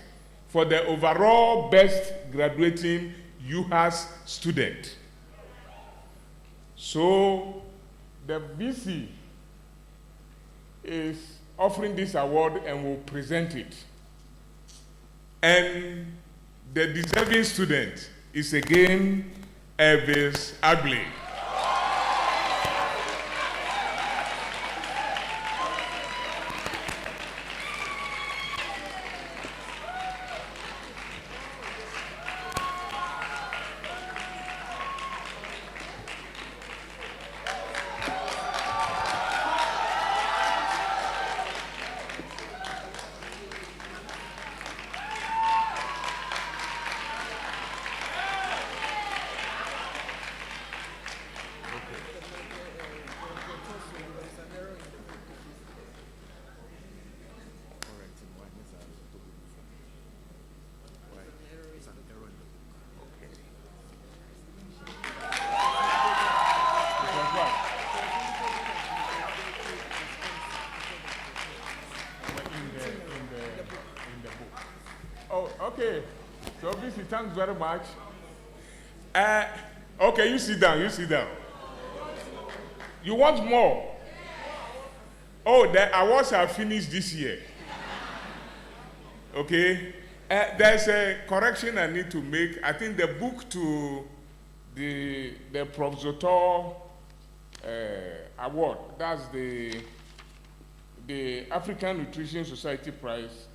for the overall best graduating UHAS student. So, the VC is offering this award and will present it. And the deserving student is again Elvis Agley. Okay, so obviously, thanks very much. Okay, you sit down, You want more? Oh, the awards are finished this year. Okay, there's a correction I need to make. I think the book to the Prof. Zotor award, that's the African Nutrition Society Prize.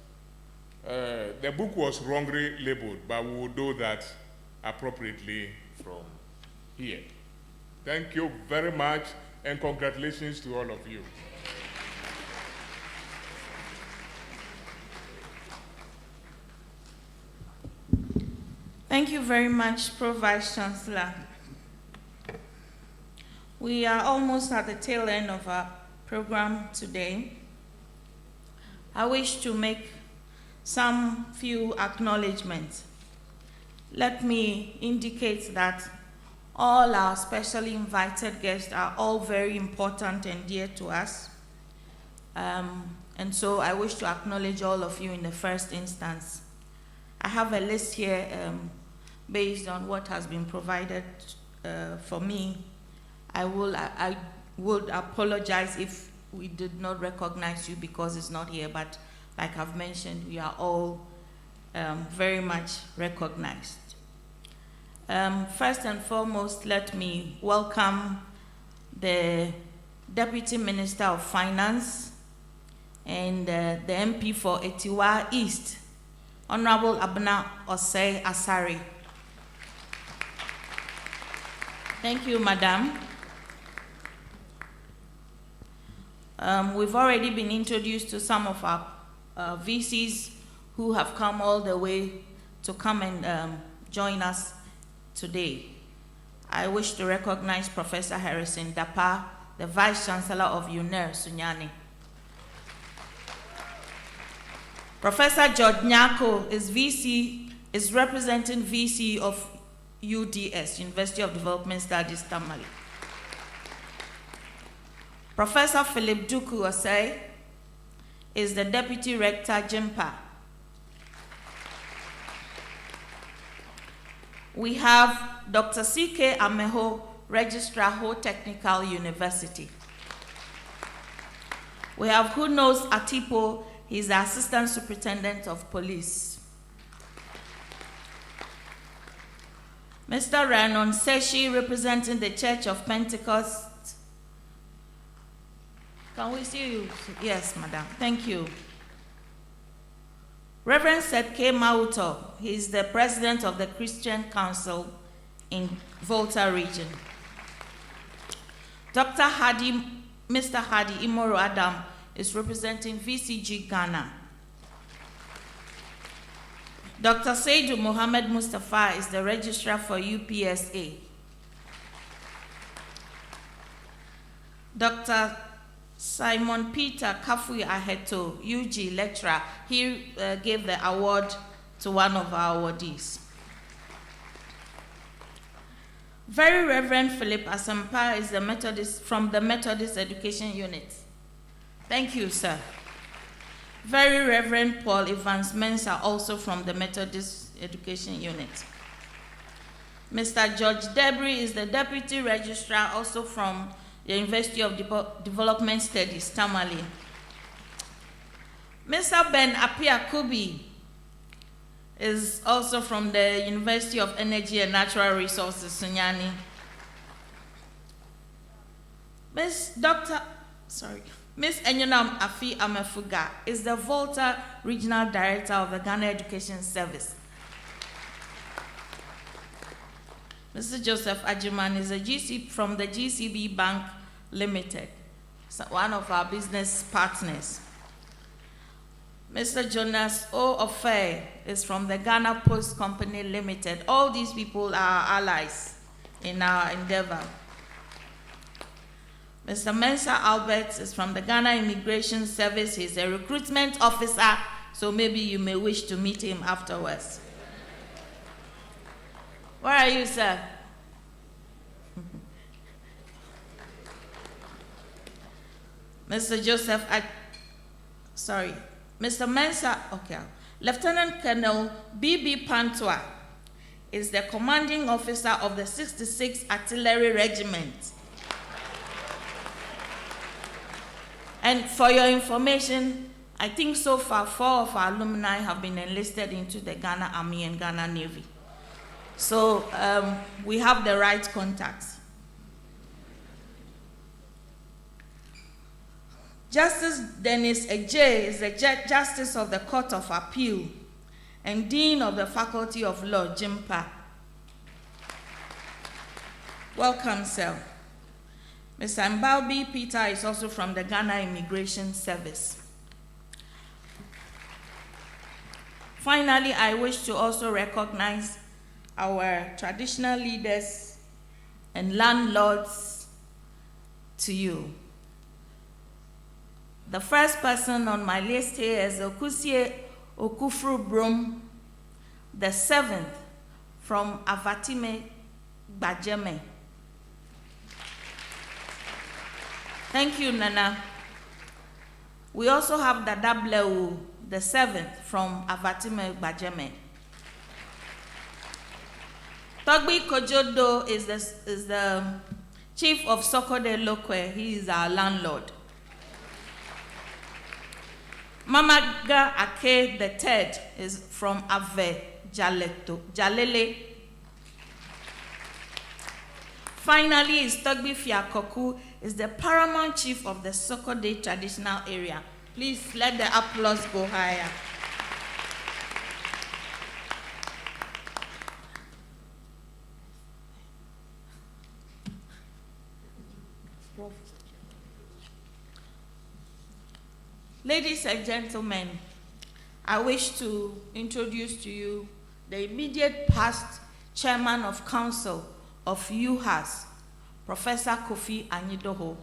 The book was wrongly labeled, but we will do that appropriately from here. Thank you very much, and congratulations to all of you. Thank you very much, Pro Vice Chancellor. We are almost at the tail end of our program today. I wish to make some few acknowledgments. Let me indicate that all our specially invited guests are all very important and dear to us. And so I wish to acknowledge all of you in the first instance. I have a list here based on what has been provided for me. I would apologize if we did not recognize you because it's not here, but like I've mentioned, we are all very much recognized. First and foremost, let me welcome the Deputy Minister of Finance and the MP for Etiwa East, Honorable Abna Osei Asari. Thank you, Madam. We've already been introduced to some of our VCs who have come all the way to come and join us today. I wish to recognize Professor Harrison Dapa, the Vice Chancellor of UNER, Sunyani. Professor George Nyako is representing VC of UDS, University of Development Studies, Tamale. Professor Philip Duku Osei is the Deputy Rector, Jimpa. We have Dr. C.K. Ameho, Registrar, Ho Technical University. We have Who Knows Atipo, he's the Assistant Superintendent of Police. Mr. Renon Seshi, representing the Church of Pentecost. Can we see you? Yes, Madam. Thank you. Reverend Seth K. Mauto, he is the President of the Christian Council in Volta region. Dr. Mr. Hadi Imoro Adam is representing VCG Ghana. Dr. Seidu Mohammed Mustafa is the Registrar for UPSA. Dr. Simon Peter Kafui Aheto, UG lecturer, he gave the award to one of our awardees. Very Reverend Philip Asampa is the Methodist from the Methodist Education Unit. Thank you, sir. Very Reverend Paul Evans Mensah, also from the Methodist Education Unit. Mr. George Debris is the Deputy Registrar, also from the University of Development Studies, Tamale. Mr. Ben Apia Kubi is also from the University of Energy and Natural Resources, Sunyani. Miss Enyonam Afi Amefuga is the Volta Regional Director of the Ghana Education Service. Mr. Joseph Ajiman is a GC from the GCB Bank Limited, one of our business partners. Mr. Jonas O. Ofe is from the Ghana Post Company Limited. All these people are allies in our endeavor. Mr. Mensah Albert is from the Ghana Immigration Service. He's a recruitment officer, so maybe you may wish to meet him afterwards. Where are you, sir? Mr. Joseph, Mr. Mensah, okay. Lieutenant Colonel B.B. Pantua is the commanding officer of the 66th Artillery Regiment. And for your information, I think so far 4 of our alumni have been enlisted into the Ghana Army and Ghana Navy. So we have the right contacts. Justice Dennis Ejay is the Justice of the Court of Appeal and Dean of the Faculty of Law, Jimpa. Welcome, sir. Mr. Mbalbi Peter is also from the Ghana Immigration Service. Finally, I wish to also recognize our traditional leaders and landlords to you. The first person on my list here is Okusie Okufru Brum, the 7th from Avatime Bajeme. Thank you, Nana. We also have the W.H.O, the 7th from Avatime Bajeme. Togbi Kojodo is the chief of Sokode Lokwe. He is our landlord. Mamaga Ake the 3rd is from Ave Jalele. Finally, is Togbi Fiakoku is the paramount chief of the Sokode traditional area. Please let the applause go higher. Ladies and gentlemen, I wish to introduce to you the immediate past chairman of council of UHAS, Professor Kofi Anyidoho.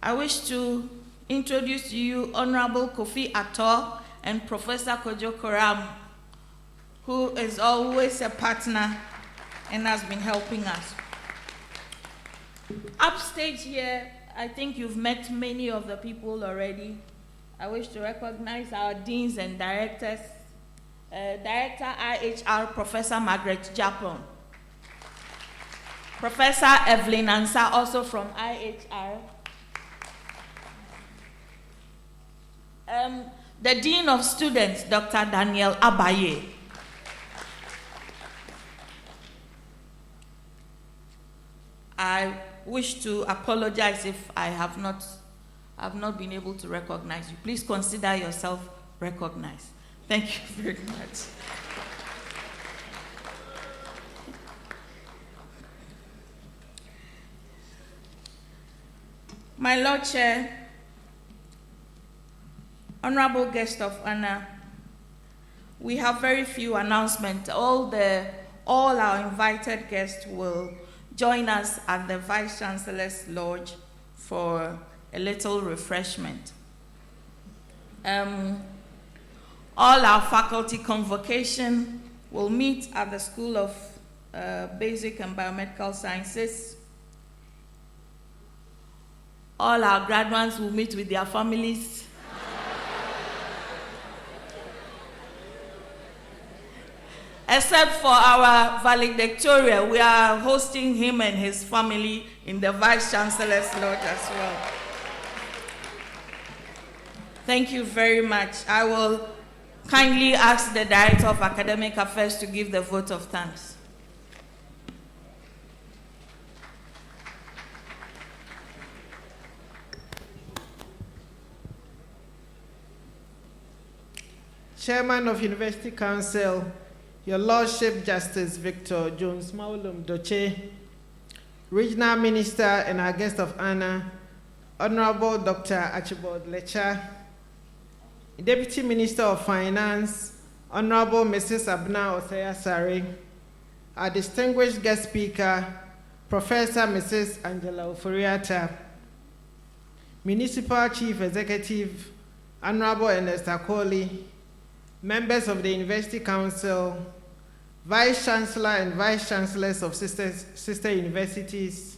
I wish to introduce to you Honorable Kofi Ator and Professor Kojo Koram, who is always a partner and has been helping us. Upstage here, I think you've met many of the people already. I wish to recognize our deans and directors. Director IHR, Professor Margaret Japon. Professor Evelyn Ansa, also from IHR. The Dean of Students, Dr. Daniel Abaye. I wish to apologize if I have not been able to recognize you. Please consider yourself recognized. Thank you very much. My Lord Chair, honorable guest of honor, we have very few announcements. All our invited guests will join us at the Vice Chancellor's Lodge for a little refreshment. All our faculty convocation will meet at the School of Basic and Biomedical Sciences. All our graduates will meet with their families. Except for our valedictorian, we are hosting him and his family in the Vice Chancellor's Lodge as well. Thank you very much. I will kindly ask the Director of Academic Affairs to give the vote of thanks. Chairman of University Council, Your Lordship Justice Victor Jones Maulum Doche, Regional Minister and our guest of honor, Honorable Dr. Archibald Lecha, Deputy Minister of Finance, Honorable Mrs. Abna Osaya-Sari, our distinguished guest speaker, Professor Mrs. Angela Oforiatta, Municipal Chief Executive, Honorable Ernest Akoli, members of the University Council, Vice Chancellor and Vice Chancellors of sister universities,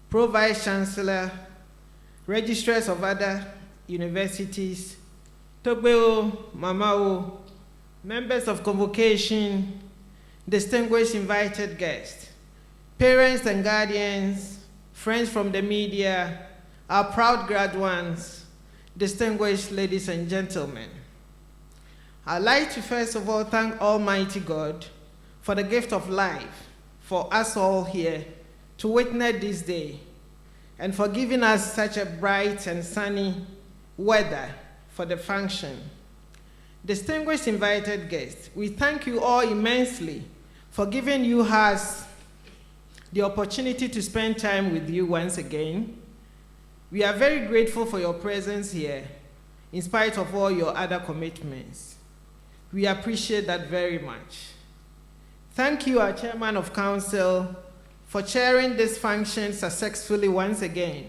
Pro-Vice Chancellor, registrars of other universities, Togbe-O, Mama-O, members of convocation, distinguished invited guests, parents and guardians, friends from the media, our proud graduates, distinguished ladies and gentlemen. I'd like to first of all thank Almighty God for the gift of life for us all here to witness this day and for giving us such a bright and sunny weather for the function. Distinguished invited guests, we thank you all immensely for giving UHAS the opportunity to spend time with you once again. We are very grateful for your presence here in spite of all your other commitments. We appreciate that very much. Thank you, our Chairman of Council, for chairing this function successfully once again.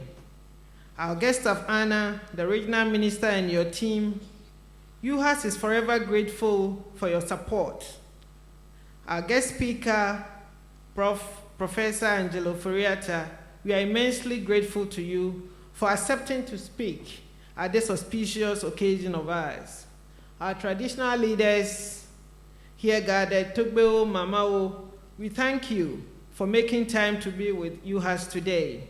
Our guest of honor, the Regional Minister and your team, UHAS is forever grateful for your support. Our guest speaker, Professor Angelo Oforiatta, we are immensely grateful to you for accepting to speak at this auspicious occasion of ours. Our traditional leaders here gathered, Togbe-O, Mama-O, we thank you for making time to be with UHAS today.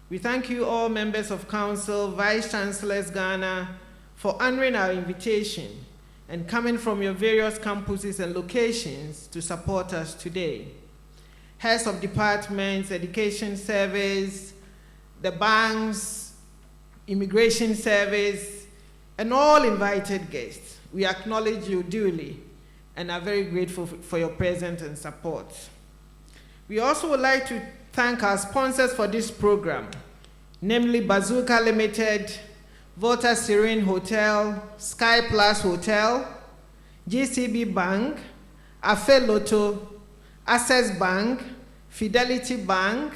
We thank you all members of council, Vice Chancellors Ghana, for honoring our invitation and coming from your various campuses and locations to support us today. Heads of departments, education service, the banks, immigration service, and all invited guests, we acknowledge you duly and are very grateful for your presence and support. We also would like to thank our sponsors for this program, namely Bazooka Limited, Volta Serene Hotel, Sky Plus Hotel, GCB Bank, Afe Lotto, Access Bank, Fidelity Bank,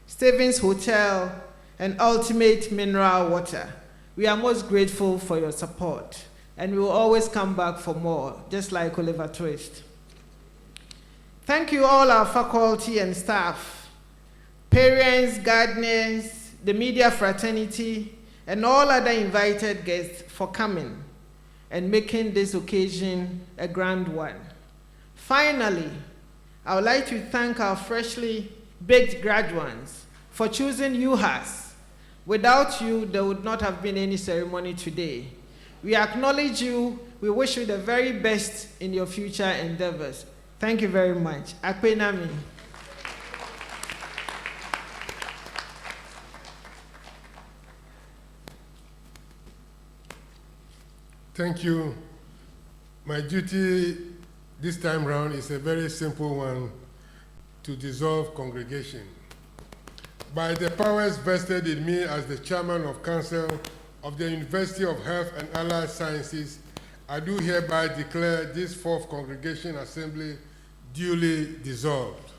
Stevens Hotel, and Ultimate Mineral Water. We are most grateful for your support, and we will always come back for more, just like Oliver Twist. Thank you all our faculty and staff, parents, gardeners, the media fraternity, and all other invited guests for coming and making this occasion a grand one. Finally, I would like to thank our freshly baked graduates for choosing UHAS. Without you, there would not have been any ceremony today. We acknowledge you. We wish you the very best in your future endeavors. Thank you very much. Akpenami. Thank you. My duty this time round is a very simple one: to dissolve congregation. By the powers vested in me as the Chairman of Council of the University of Health and Allied Sciences, I do hereby declare this fourth congregation assembly duly dissolved.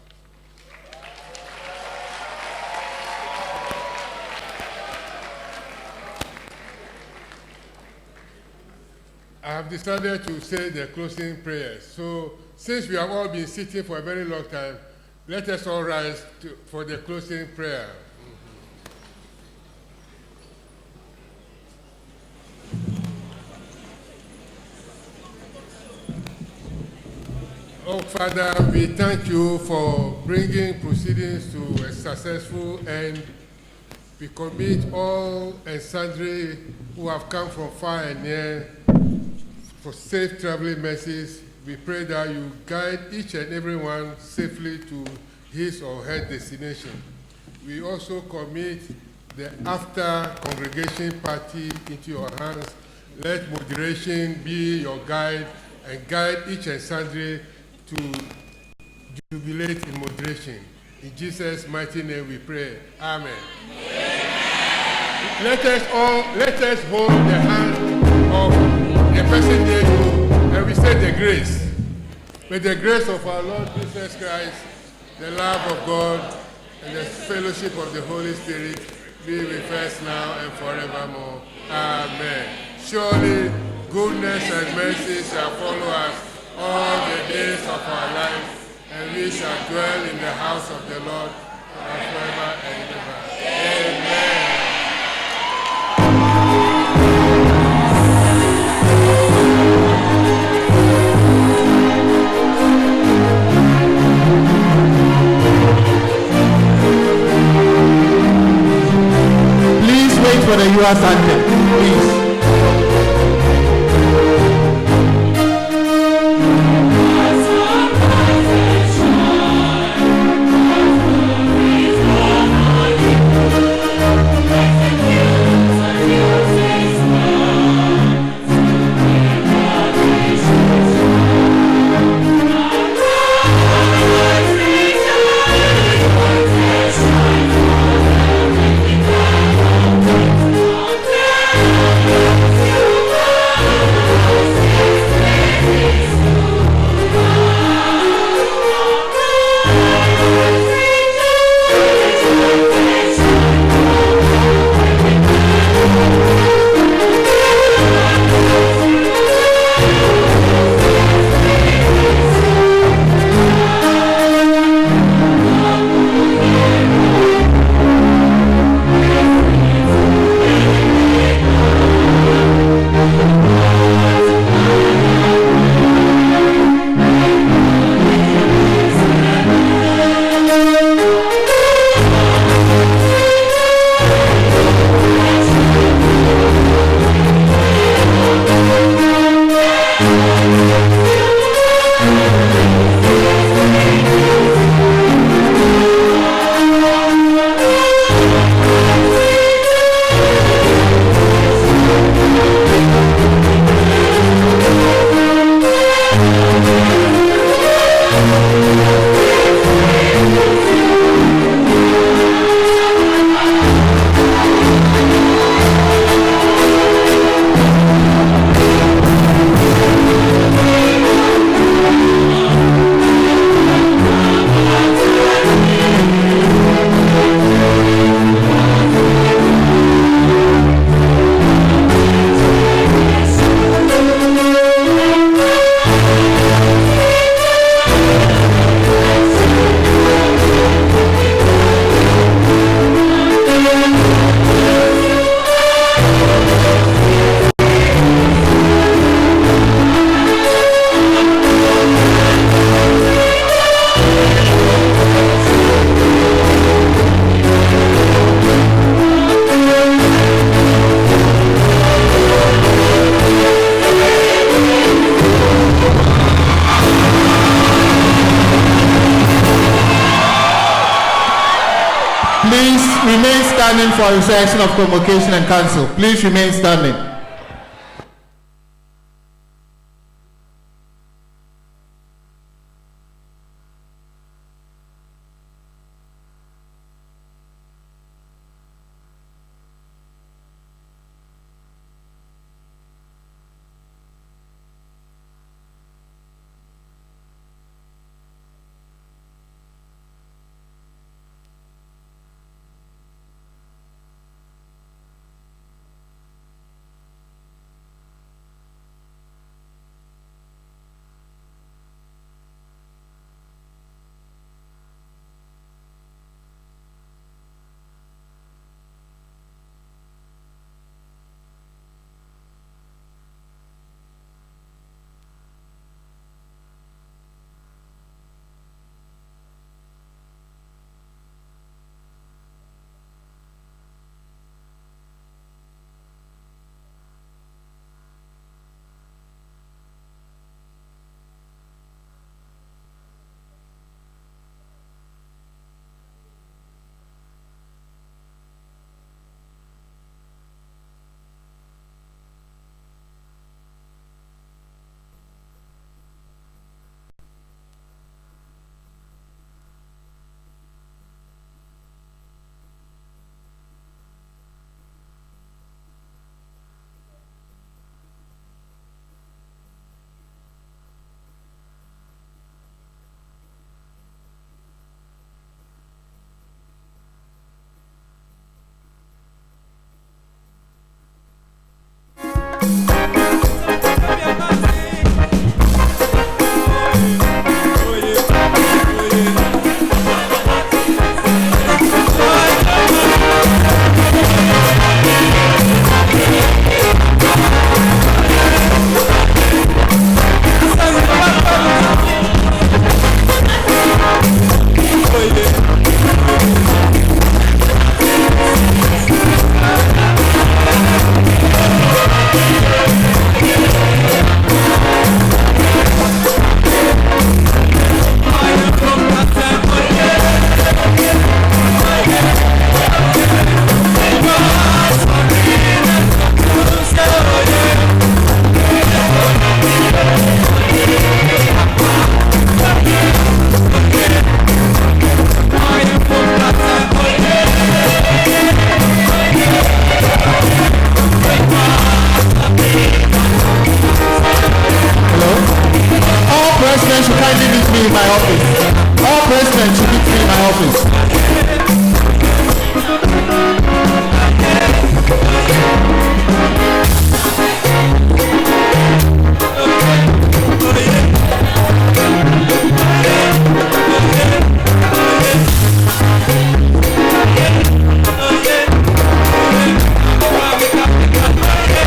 I have decided to say the closing prayers. So, since we have all been sitting for a very long time, let us all rise for the closing prayer. Oh, Father, we thank you for bringing proceedings to a successful end. We commit all and sundry who have come from far and near for safe traveling mercies. We pray that you guide each and every one safely to his or her destination. We also commit the after congregation party into your hands. Let moderation be your guide and guide each and sundry to jubilate in moderation. In Jesus' mighty name we pray. Amen. Let us hold the hand of the person near you and we say the grace. May the grace of our Lord Jesus Christ, the love of God, and the fellowship of the Holy Spirit be with us now and forevermore. Amen. Surely goodness and mercy shall follow us all the days of our lives, and we shall dwell in the house of the Lord forever and ever. Amen. Please wait for the UHAS anthem, please. Remain standing for a session of convocation and council. Please remain standing. me in my office. All presidents should meet me in my office.